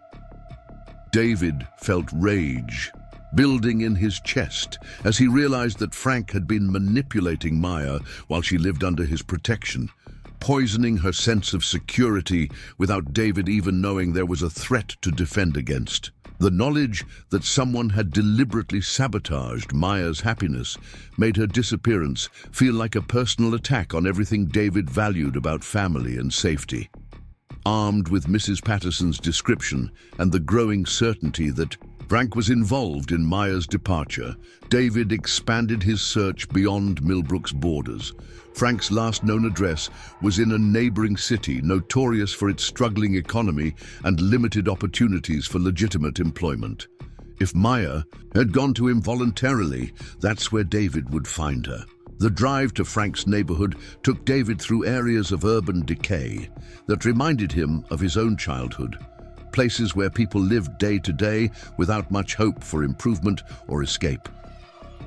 David felt rage building in his chest as he realized that Frank had been manipulating Maya while she lived under his protection, poisoning her sense of security without David even knowing there was a threat to defend against. The knowledge that someone had deliberately sabotaged Maya's happiness made her disappearance feel like a personal attack on everything David valued about family and safety. Armed with Mrs. Patterson's description and the growing certainty that Frank was involved in Maya's departure, David expanded his search beyond Millbrook's borders. Frank's last known address was in a neighboring city notorious for its struggling economy and limited opportunities for legitimate employment. If Maya had gone to him voluntarily, that's where David would find her. The drive to Frank's neighborhood took David through areas of urban decay that reminded him of his own childhood, places where people lived day to day without much hope for improvement or escape.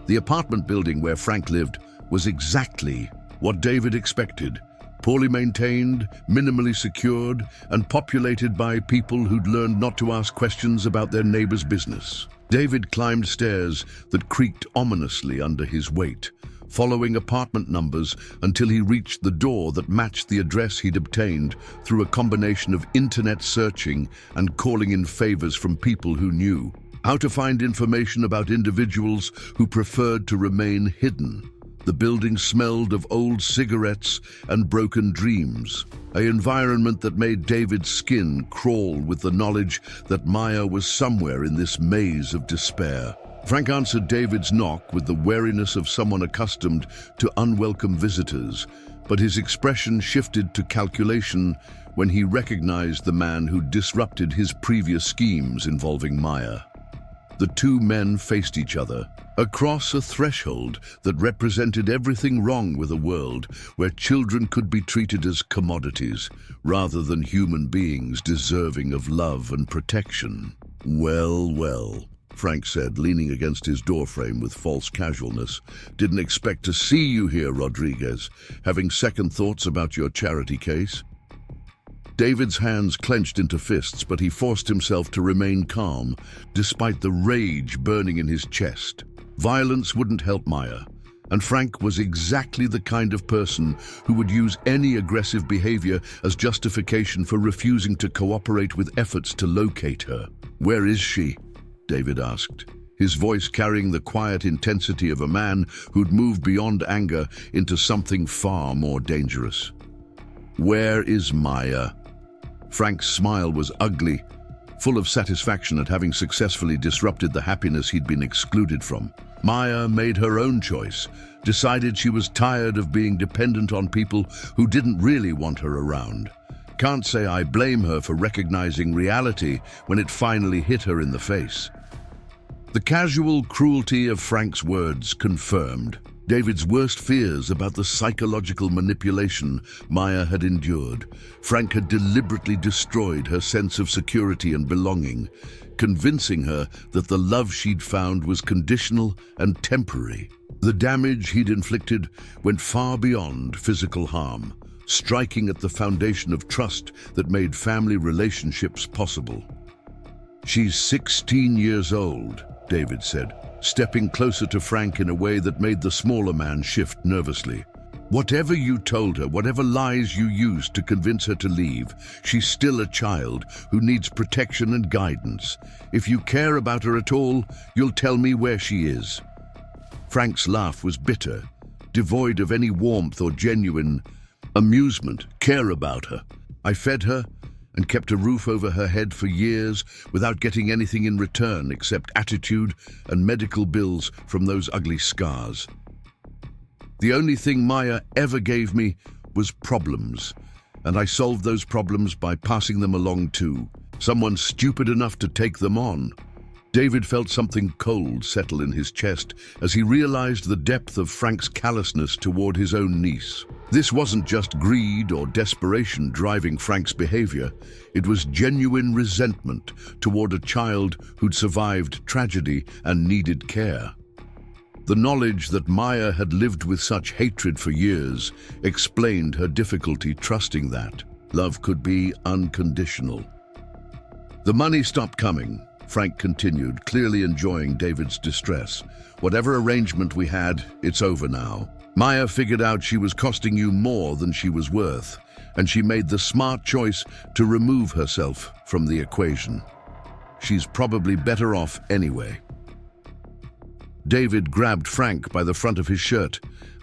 The apartment building where Frank lived was exactly what David expected: poorly maintained, minimally secured, and populated by people who'd learned not to ask questions about their neighbor's business. David climbed stairs that creaked ominously under his weight, following apartment numbers until he reached the door that matched the address he'd obtained through a combination of internet searching and calling in favors from people who knew how to find information about individuals who preferred to remain hidden. The building smelled of old cigarettes and broken dreams, an environment that made David's skin crawl with the knowledge that Maya was somewhere in this maze of despair. Frank answered David's knock with the wariness of someone accustomed to unwelcome visitors, but his expression shifted to calculation when he recognized the man who disrupted his previous schemes involving Maya. The two men faced each other, across a threshold that represented everything wrong with a world where children could be treated as commodities rather than human beings deserving of love and protection. "Well, well," Frank said, leaning against his doorframe with false casualness. "Didn't expect to see you here, Rodriguez. Having second thoughts about your charity case?" David's hands clenched into fists, but he forced himself to remain calm, despite the rage burning in his chest. Violence wouldn't help Maya, And Frank was exactly the kind of person who would use any aggressive behavior as justification for refusing to cooperate with efforts to locate her. "Where is she?" David asked, his voice carrying the quiet intensity of a man who'd moved beyond anger into something far more dangerous. "Where is Maya?" Frank's smile was ugly, full of satisfaction at having successfully disrupted the happiness he'd been excluded from. Maya made her own choice, decided she was tired of being dependent on people who didn't really want her around. Can't say I blame her for recognizing reality when it finally hit her in the face. The casual cruelty of Frank's words confirmed David's worst fears about the psychological manipulation Maya had endured. Frank had deliberately destroyed her sense of security and belonging, convincing her that the love she'd found was conditional and temporary. The damage he'd inflicted went far beyond physical harm, striking at the foundation of trust that made family relationships possible. "She's 16 years old," David said, stepping closer to Frank in a way that made the smaller man shift nervously. "Whatever you told her, whatever lies you used to convince her to leave, she's still a child who needs protection and guidance. If you care about her at all, you'll tell me where she is." Frank's laugh was bitter, devoid of any warmth or genuine amusement. "Care about her. I fed her and kept a roof over her head for years without getting anything in return except attitude and medical bills from those ugly scars. The only thing Maya ever gave me was problems, and I solved those problems by passing them along to someone stupid enough to take them on." David felt something cold settle in his chest as he realized the depth of Frank's callousness toward his own niece. This wasn't just greed or desperation driving Frank's behavior. It was genuine resentment toward a child who'd survived tragedy and needed care. The knowledge that Maya had lived with such hatred for years explained her difficulty trusting that love could be unconditional. "The money stopped coming," Frank continued, clearly enjoying David's distress. "Whatever arrangement we had, it's over now. Maya figured out she was costing you more than she was worth, and she made the smart choice to remove herself from the equation. She's probably better off anyway." David grabbed Frank by the front of his shirt,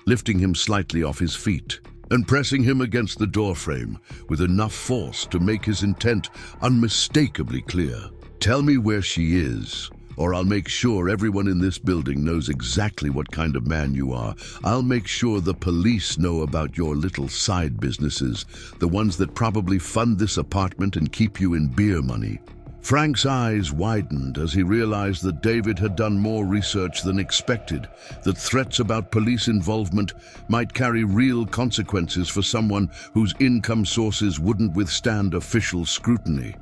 lifting him slightly off his feet and pressing him against the doorframe with enough force to make his intent unmistakably clear. "Tell me where she is, or I'll make sure everyone in this building knows exactly what kind of man you are. I'll make sure the police know about your little side businesses, the ones that probably fund this apartment and keep you in beer money." Frank's eyes widened as he realized that David had done more research than expected, that threats about police involvement might carry real consequences for someone whose income sources wouldn't withstand official scrutiny.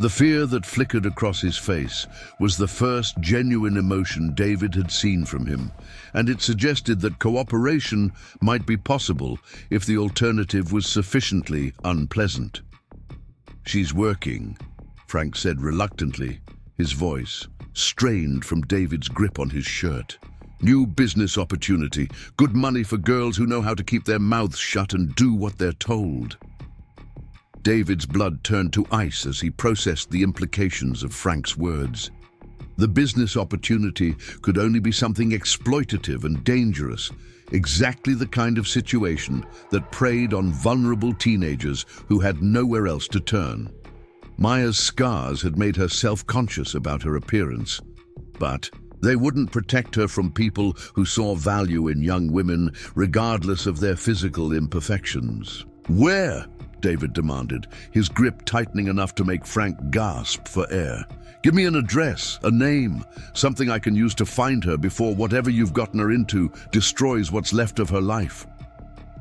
The fear that flickered across his face was the first genuine emotion David had seen from him, and it suggested that cooperation might be possible if the alternative was sufficiently unpleasant. "She's working," Frank said reluctantly, his voice strained from David's grip on his shirt. "New business opportunity, good money for girls who know how to keep their mouths shut and do what they're told." David's blood turned to ice as he processed the implications of Frank's words. The business opportunity could only be something exploitative and dangerous, exactly the kind of situation that preyed on vulnerable teenagers who had nowhere else to turn. Maya's scars had made her self-conscious about her appearance, but they wouldn't protect her from people who saw value in young women regardless of their physical imperfections. "Where?" David demanded, his grip tightening enough to make Frank gasp for air. "Give me an address, a name, something I can use to find her before whatever you've gotten her into destroys what's left of her life."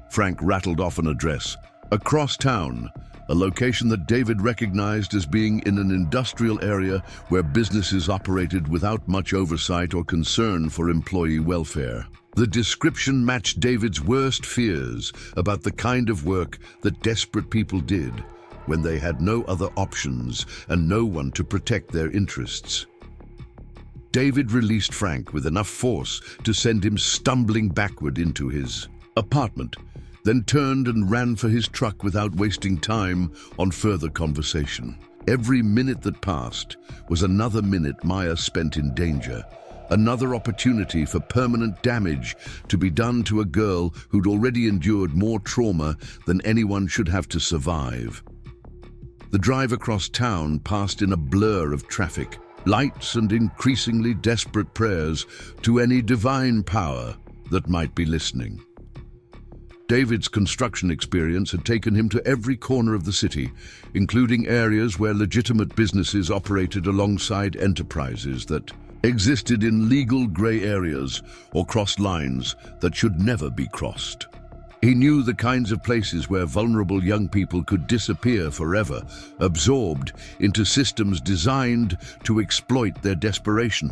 Frank rattled off an address. Across town, a location that David recognized as being in an industrial area where businesses operated without much oversight or concern for employee welfare. The description matched David's worst fears about the kind of work that desperate people did when they had no other options and no one to protect their interests. David released Frank with enough force to send him stumbling backward into his apartment, then turned and ran for his truck without wasting time on further conversation. Every minute that passed was another minute Maya spent in danger, another opportunity for permanent damage to be done to a girl who'd already endured more trauma than anyone should have to survive. The drive across town passed in a blur of traffic, lights and increasingly desperate prayers to any divine power that might be listening. David's construction experience had taken him to every corner of the city, including areas where legitimate businesses operated alongside enterprises that existed in legal gray areas or crossed lines that should never be crossed. He knew the kinds of places where vulnerable young people could disappear forever, absorbed into systems designed to exploit their desperation.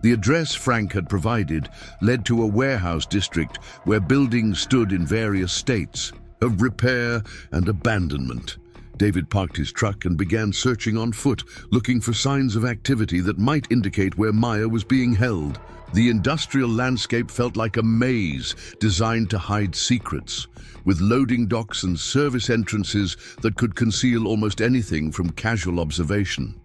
The address Frank had provided led to a warehouse district where buildings stood in various states of repair and abandonment. David parked his truck and began searching on foot, looking for signs of activity that might indicate where Maya was being held. The industrial landscape felt like a maze designed to hide secrets, with loading docks and service entrances that could conceal almost anything from casual observation.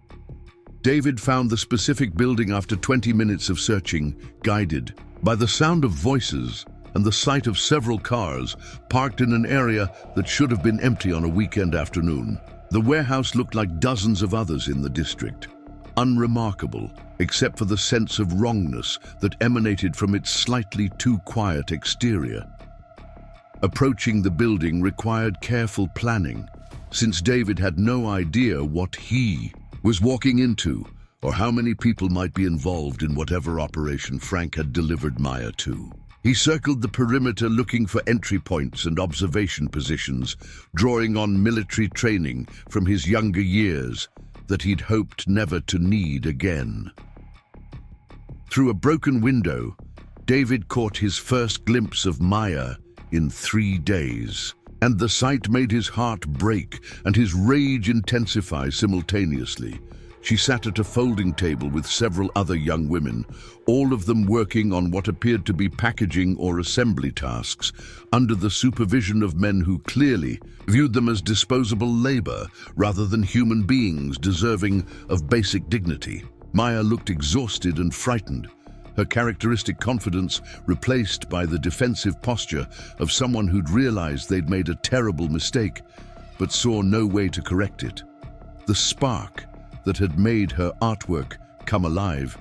David found the specific building after 20 minutes of searching, guided by the sound of voices and the sight of several cars parked in an area that should have been empty on a weekend afternoon. The warehouse looked like dozens of others in the district, unremarkable except for the sense of wrongness that emanated from its slightly too quiet exterior. Approaching the building required careful planning, since David had no idea what he was walking into or how many people might be involved in whatever operation Frank had delivered Maya to. He circled the perimeter looking for entry points and observation positions, drawing on military training from his younger years that he'd hoped never to need again. Through a broken window, David caught his first glimpse of Maya in 3 days, and the sight made his heart break and his rage intensify simultaneously. She sat at a folding table with several other young women, all of them working on what appeared to be packaging or assembly tasks, under the supervision of men who clearly viewed them as disposable labor rather than human beings deserving of basic dignity. Maya looked exhausted and frightened, her characteristic confidence replaced by the defensive posture of someone who'd realized they'd made a terrible mistake, but saw no way to correct it. The spark that had made her artwork come alive,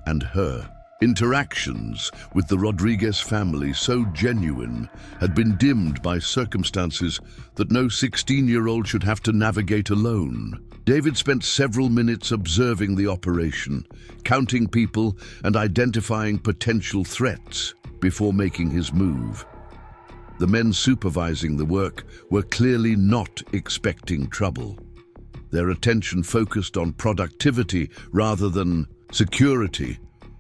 and her interactions with the Rodriguez family, so genuine, had been dimmed by circumstances that no 16-year-old should have to navigate alone. David spent several minutes observing the operation, counting people and identifying potential threats before making his move. The men supervising the work were clearly not expecting trouble. Their attention focused on productivity rather than security.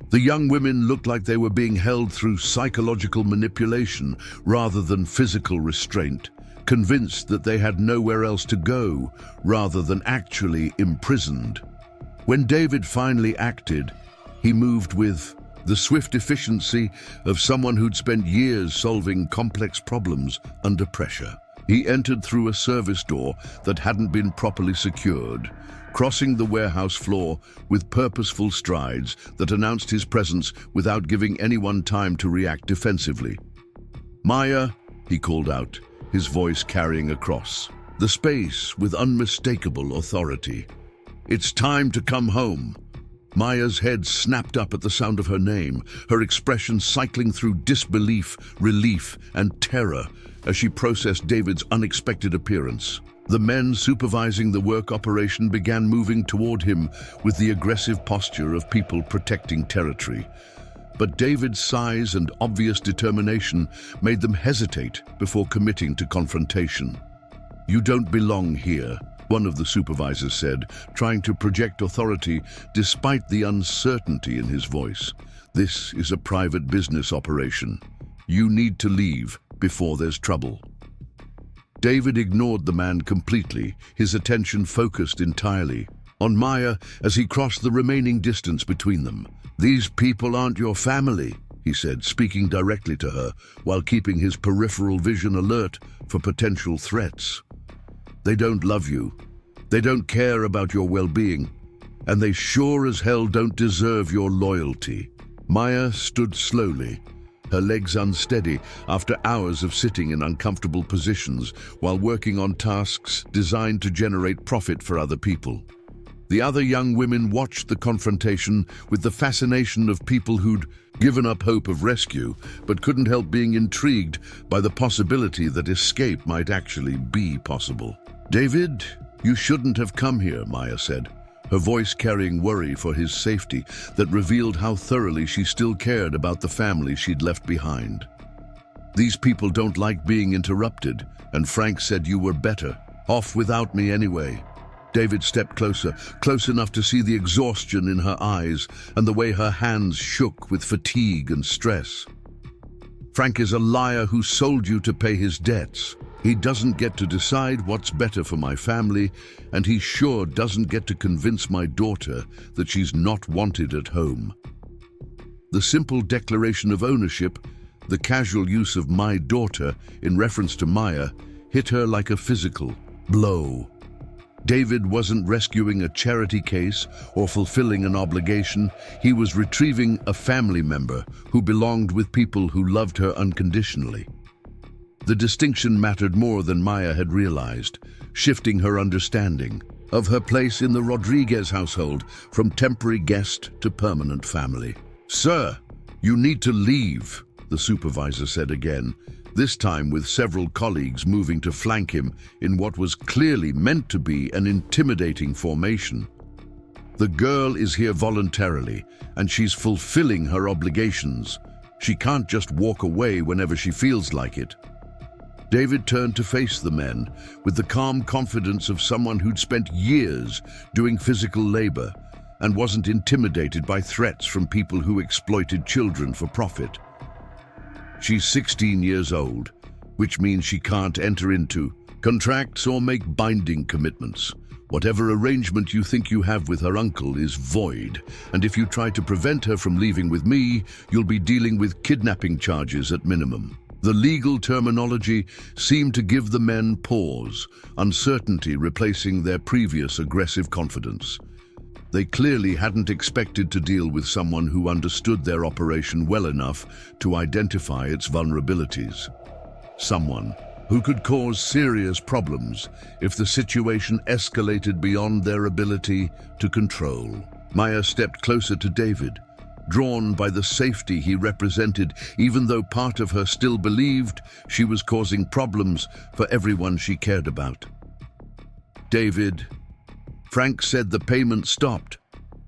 The young women looked like they were being held through psychological manipulation rather than physical restraint, convinced that they had nowhere else to go rather than actually imprisoned. When David finally acted, he moved with the swift efficiency of someone who'd spent years solving complex problems under pressure. He entered through a service door that hadn't been properly secured, crossing the warehouse floor with purposeful strides that announced his presence without giving anyone time to react defensively. "Maya," he called out, his voice carrying across the space with unmistakable authority. "It's time to come home." Maya's head snapped up at the sound of her name, her expression cycling through disbelief, relief, and terror as she processed David's unexpected appearance. The men supervising the work operation began moving toward him with the aggressive posture of people protecting territory. But David's size and obvious determination made them hesitate before committing to confrontation. "You don't belong here," one of the supervisors said, trying to project authority despite the uncertainty in his voice. "This is a private business operation. You need to leave before there's trouble." David ignored the man completely, his attention focused entirely on Maya as he crossed the remaining distance between them. "These people aren't your family," he said, speaking directly to her while keeping his peripheral vision alert for potential threats. "They don't love you. They don't care about your well-being. And they sure as hell don't deserve your loyalty." Maya stood slowly, her legs unsteady after hours of sitting in uncomfortable positions while working on tasks designed to generate profit for other people. The other young women watched the confrontation with the fascination of people who'd given up hope of rescue but couldn't help being intrigued by the possibility that escape might actually be possible. "David, you shouldn't have come here," Maya said, her voice carrying worry for his safety that revealed how thoroughly she still cared about the family she'd left behind. "These people don't like being interrupted, and Frank said you were better off without me anyway." David stepped closer, close enough to see the exhaustion in her eyes and the way her hands shook with fatigue and stress. "Frank is a liar who sold you to pay his debts. He doesn't get to decide what's better for my family, and he sure doesn't get to convince my daughter that she's not wanted at home." The simple declaration of ownership, the casual use of "my daughter" in reference to Maya, hit her like a physical blow. David wasn't rescuing a charity case or fulfilling an obligation. He was retrieving a family member who belonged with people who loved her unconditionally. The distinction mattered more than Maya had realized, shifting her understanding of her place in the Rodriguez household from temporary guest to permanent family. "Sir, you need to leave," the supervisor said again, this time with several colleagues moving to flank him in what was clearly meant to be an intimidating formation. "The girl is here voluntarily, and she's fulfilling her obligations. She can't just walk away whenever she feels like it." David turned to face the men with the calm confidence of someone who'd spent years doing physical labor and wasn't intimidated by threats from people who exploited children for profit. "She's 16 years old, which means she can't enter into contracts or make binding commitments. Whatever arrangement you think you have with her uncle is void, and if you try to prevent her from leaving with me, you'll be dealing with kidnapping charges at minimum." The legal terminology seemed to give the men pause, uncertainty replacing their previous aggressive confidence. They clearly hadn't expected to deal with someone who understood their operation well enough to identify its vulnerabilities. Someone who could cause serious problems if the situation escalated beyond their ability to control. Maya stepped closer to David, drawn by the safety he represented, even though part of her still believed she was causing problems for everyone she cared about. "David, Frank said the payment stopped,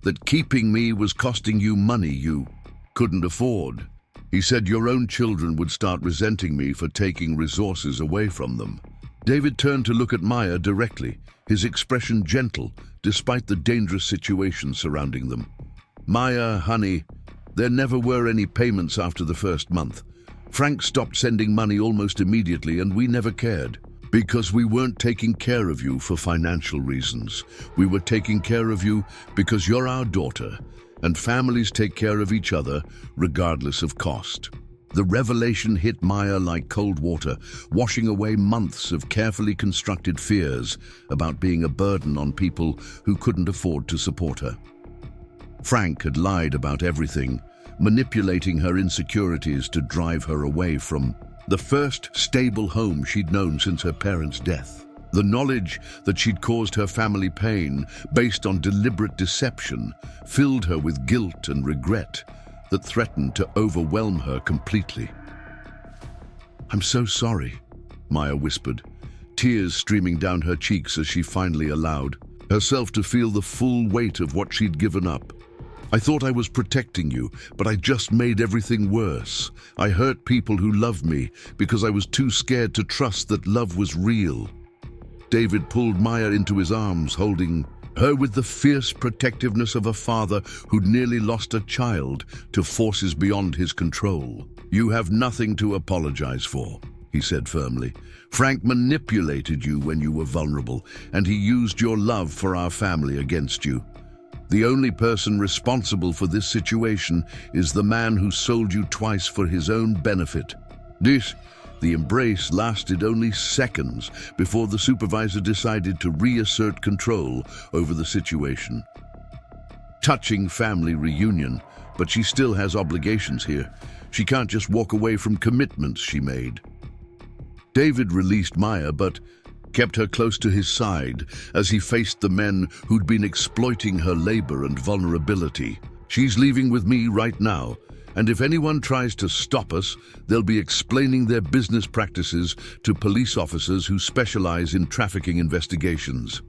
that keeping me was costing you money you couldn't afford. He said your own children would start resenting me for taking resources away from them." David turned to look at Maya directly, his expression gentle despite the dangerous situation surrounding them. "Maya, honey, there never were any payments after the first month. Frank stopped sending money almost immediately and we never cared. Because we weren't taking care of you for financial reasons. We were taking care of you because you're our daughter, and families take care of each other regardless of cost." The revelation hit Maya like cold water, washing away months of carefully constructed fears about being a burden on people who couldn't afford to support her. Frank had lied about everything, manipulating her insecurities to drive her away from the first stable home she'd known since her parents' death. The knowledge that she'd caused her family pain based on deliberate deception filled her with guilt and regret that threatened to overwhelm her completely. "I'm so sorry," Maya whispered, tears streaming down her cheeks as she finally allowed herself to feel the full weight of what she'd given up. "I thought I was protecting you, but I just made everything worse. I hurt people who loved me because I was too scared to trust that love was real." David pulled Maya into his arms, holding her with the fierce protectiveness of a father who'd nearly lost a child to forces beyond his control. "You have nothing to apologize for. he said firmly. "Frank manipulated you when you were vulnerable, and he used your love for our family against you. The only person responsible for this situation is the man who sold you twice for his own benefit." The embrace lasted only seconds before the supervisor decided to reassert control over the situation. Touching family reunion, but she still has obligations here. She can't just walk away from commitments she made. David released Maya, but kept her close to his side as he faced the men who'd been exploiting her labor and vulnerability. "She's leaving with me right now, and if anyone tries to stop us, they'll be explaining their business practices to police officers who specialize in trafficking investigations.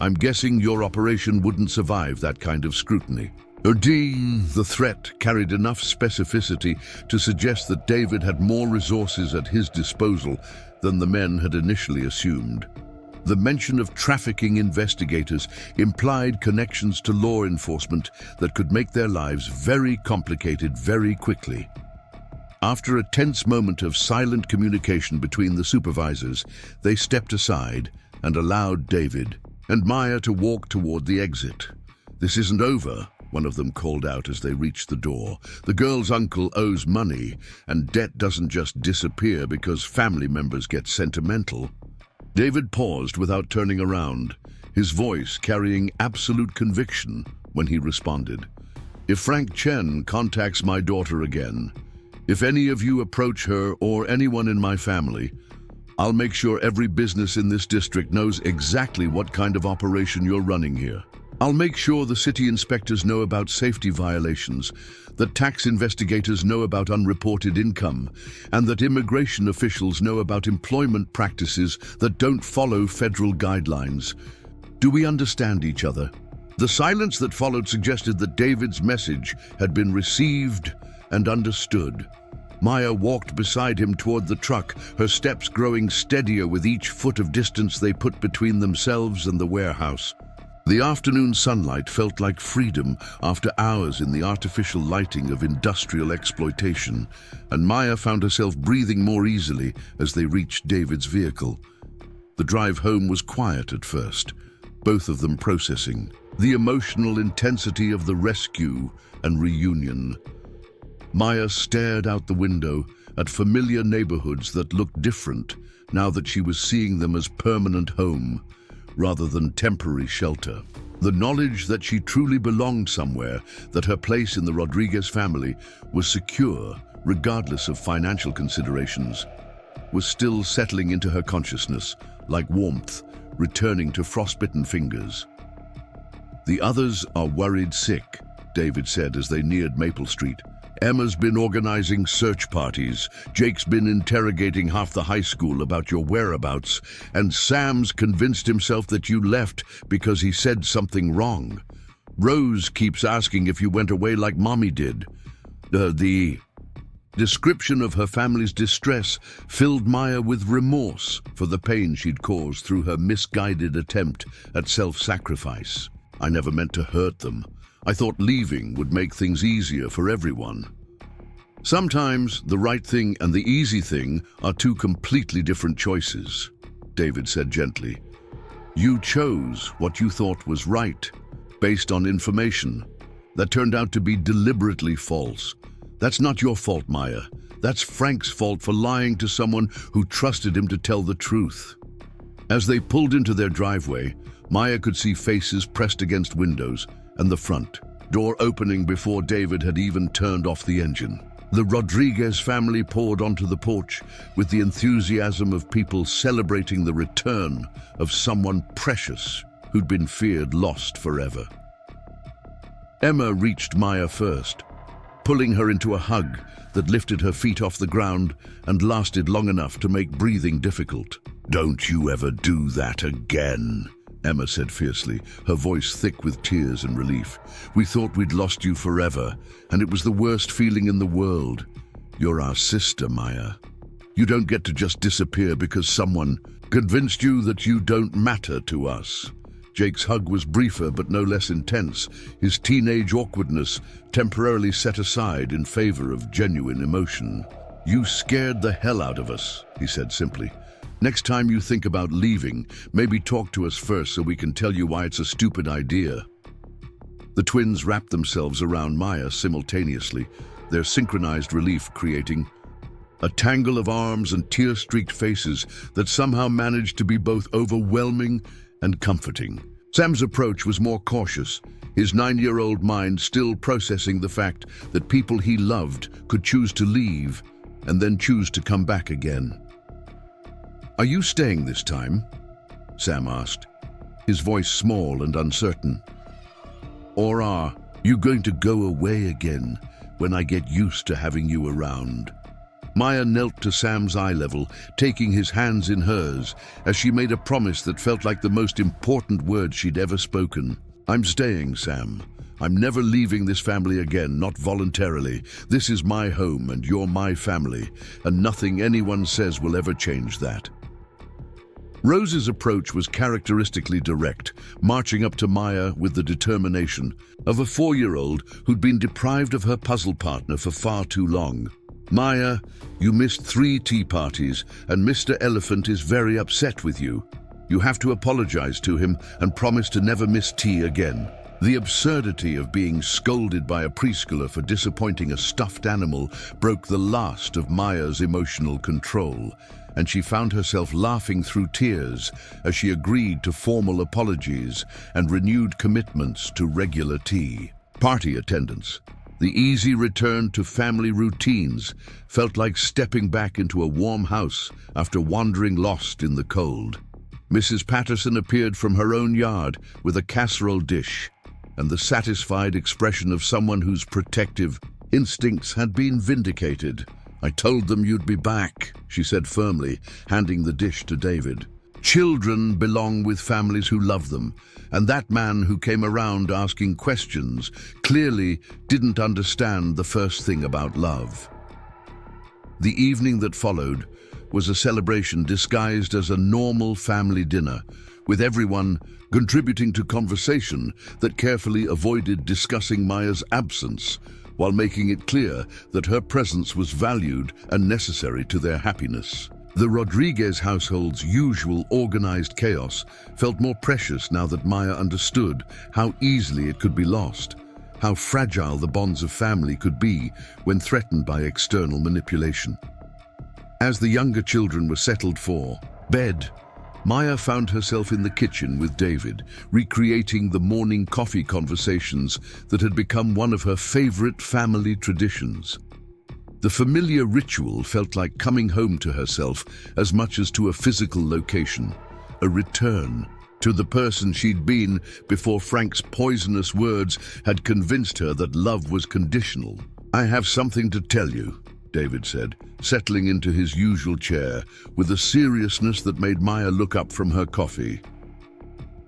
I'm guessing your operation wouldn't survive that kind of scrutiny." The threat carried enough specificity to suggest that David had more resources at his disposal than the men had initially assumed. The mention of trafficking investigators implied connections to law enforcement that could make their lives very complicated very quickly. After a tense moment of silent communication between the supervisors, they stepped aside and allowed David and Maya to walk toward the exit. "This isn't over," one of them called out as they reached the door. "The girl's uncle owes money, and debt doesn't just disappear because family members get sentimental." David paused without turning around, his voice carrying absolute conviction when he responded. "If Frank Chen contacts my daughter again, if any of you approach her or anyone in my family, I'll make sure every business in this district knows exactly what kind of operation you're running here. I'll make sure the city inspectors know about safety violations, that tax investigators know about unreported income, and that immigration officials know about employment practices that don't follow federal guidelines. Do we understand each other?" The silence that followed suggested that David's message had been received and understood. Maya walked beside him toward the truck, her steps growing steadier with each foot of distance they put between themselves and the warehouse. The afternoon sunlight felt like freedom after hours in the artificial lighting of industrial exploitation, and Maya found herself breathing more easily as they reached David's vehicle. The drive home was quiet at first, both of them processing the emotional intensity of the rescue and reunion. Maya stared out the window at familiar neighborhoods that looked different now that she was seeing them as permanent home rather than temporary shelter. The knowledge that she truly belonged somewhere, that her place in the Rodriguez family was secure regardless of financial considerations, was still settling into her consciousness like warmth returning to frostbitten fingers. "The others are worried sick," David said as they neared Maple Street. "Emma's been organizing search parties, Jake's been interrogating half the high school about your whereabouts, and Sam's convinced himself that you left because he said something wrong. Rose keeps asking if you went away like Mommy did." The description of her family's distress filled Maya with remorse for the pain she'd caused through her misguided attempt at self-sacrifice. "I never meant to hurt them. I thought leaving would make things easier for everyone." "Sometimes the right thing and the easy thing are two completely different choices," David said gently. "You chose what you thought was right, based on information that turned out to be deliberately false. That's not your fault, Maya. That's Frank's fault for lying to someone who trusted him to tell the truth." As they pulled into their driveway, Maya could see faces pressed against windows and the front door opening before David had even turned off the engine. The Rodriguez family poured onto the porch with the enthusiasm of people celebrating the return of someone precious who'd been feared lost forever. Emma reached Maya first, pulling her into a hug that lifted her feet off the ground and lasted long enough to make breathing difficult. "Don't you ever do that again," Emma said fiercely, her voice thick with tears and relief. "We thought we'd lost you forever, and it was the worst feeling in the world. You're our sister, Maya. You don't get to just disappear because someone convinced you that you don't matter to us." Jake's hug was briefer but no less intense, his teenage awkwardness temporarily set aside in favor of genuine emotion. "You scared the hell out of us," he said simply. "Next time you think about leaving, maybe talk to us first so we can tell you why it's a stupid idea." The twins wrapped themselves around Maya simultaneously, their synchronized relief creating a tangle of arms and tear-streaked faces that somehow managed to be both overwhelming and comforting. Sam's approach was more cautious, his 9-year-old mind still processing the fact that people he loved could choose to leave and then choose to come back again. "Are you staying this time?" Sam asked, his voice small and uncertain. "Or are you going to go away again when I get used to having you around?" Maya knelt to Sam's eye level, taking his hands in hers as she made a promise that felt like the most important word she'd ever spoken. "I'm staying, Sam. I'm never leaving this family again, not voluntarily. This is my home and you're my family, and nothing anyone says will ever change that." Rose's approach was characteristically direct, marching up to Maya with the determination of a 4-year-old who'd been deprived of her puzzle partner for far too long. "Maya, you missed 3 tea parties, and Mr. Elephant is very upset with you. You have to apologize to him and promise to never miss tea again." The absurdity of being scolded by a preschooler for disappointing a stuffed animal broke the last of Maya's emotional control, and she found herself laughing through tears as she agreed to formal apologies and renewed commitments to regular tea. Party attendance, the easy return to family routines, felt like stepping back into a warm house after wandering lost in the cold. Mrs. Patterson appeared from her own yard with a casserole dish, and the satisfied expression of someone whose protective instincts had been vindicated. "I told them you'd be back," she said firmly, handing the dish to David. "Children belong with families who love them, and that man who came around asking questions clearly didn't understand the first thing about love." The evening that followed was a celebration disguised as a normal family dinner, with everyone contributing to conversation that carefully avoided discussing Maya's absence, while making it clear that her presence was valued and necessary to their happiness. The Rodriguez household's usual organized chaos felt more precious now that Maya understood how easily it could be lost, how fragile the bonds of family could be when threatened by external manipulation. As the younger children were settled for bed, Maya found herself in the kitchen with David, recreating the morning coffee conversations that had become one of her favorite family traditions. The familiar ritual felt like coming home to herself as much as to a physical location, a return to the person she'd been before Frank's poisonous words had convinced her that love was conditional. "I have something to tell you," David said, settling into his usual chair with a seriousness that made Maya look up from her coffee.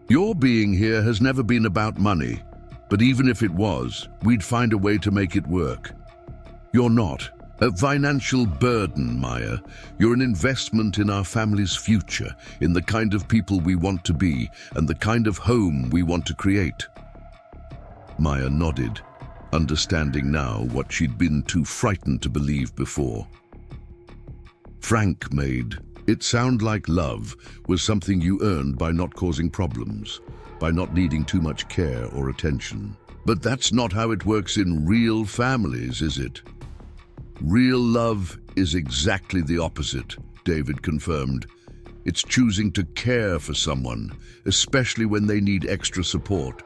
"Your being here has never been about money, but even if it was, we'd find a way to make it work. You're not a financial burden, Maya. You're an investment in our family's future, in the kind of people we want to be, and the kind of home we want to create." Maya nodded, understanding now what she'd been too frightened to believe before. Frank made it sound like love was something you earned by not causing problems, by not needing too much care or attention. But that's not how it works in real families, is it? Real love is exactly the opposite, David confirmed. It's choosing to care for someone, especially when they need extra support,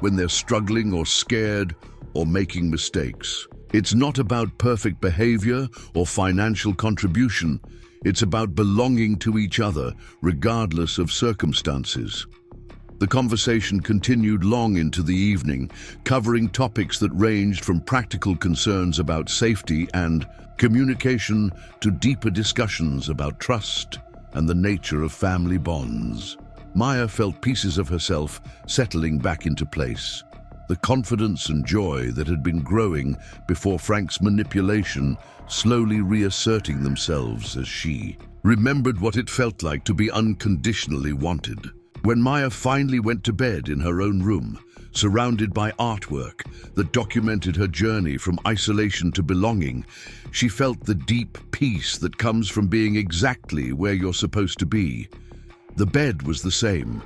when they're struggling or scared or making mistakes. It's not about perfect behavior or financial contribution. It's about belonging to each other, regardless of circumstances. The conversation continued long into the evening, covering topics that ranged from practical concerns about safety and communication to deeper discussions about trust and the nature of family bonds. Maya felt pieces of herself settling back into place. The confidence and joy that had been growing before Frank's manipulation slowly reasserting themselves as she remembered what it felt like to be unconditionally wanted. When Maya finally went to bed in her own room, surrounded by artwork that documented her journey from isolation to belonging. She felt the deep peace that comes from being exactly where you're supposed to be. The bed was the same.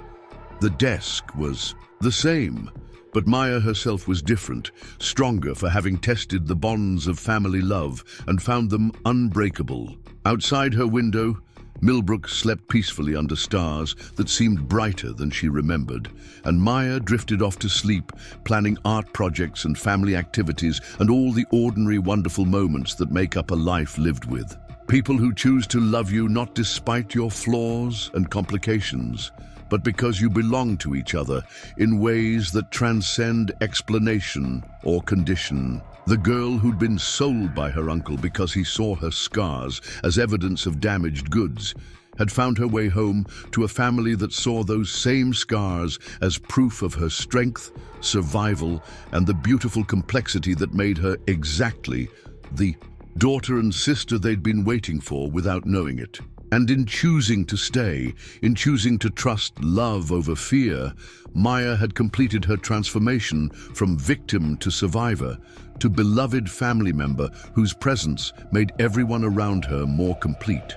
The desk was the same. But Maya herself was different, stronger for having tested the bonds of family love and found them unbreakable. Outside her window, Millbrook slept peacefully under stars that seemed brighter than she remembered, and Maya drifted off to sleep, planning art projects and family activities and all the ordinary wonderful moments that make up a life lived with. People who choose to love you not despite your flaws and complications, but because you belong to each other in ways that transcend explanation or condition. The girl who'd been sold by her uncle because he saw her scars as evidence of damaged goods had found her way home to a family that saw those same scars as proof of her strength, survival, and the beautiful complexity that made her exactly the daughter and sister they'd been waiting for without knowing it. And in choosing to stay, in choosing to trust love over fear, Maya had completed her transformation from victim to survivor, to beloved family member whose presence made everyone around her more complete.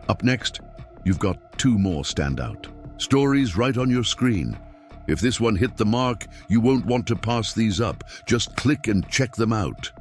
Up next, you've got two more standout stories right on your screen. If this one hit the mark, you won't want to pass these up. Just click and check them out.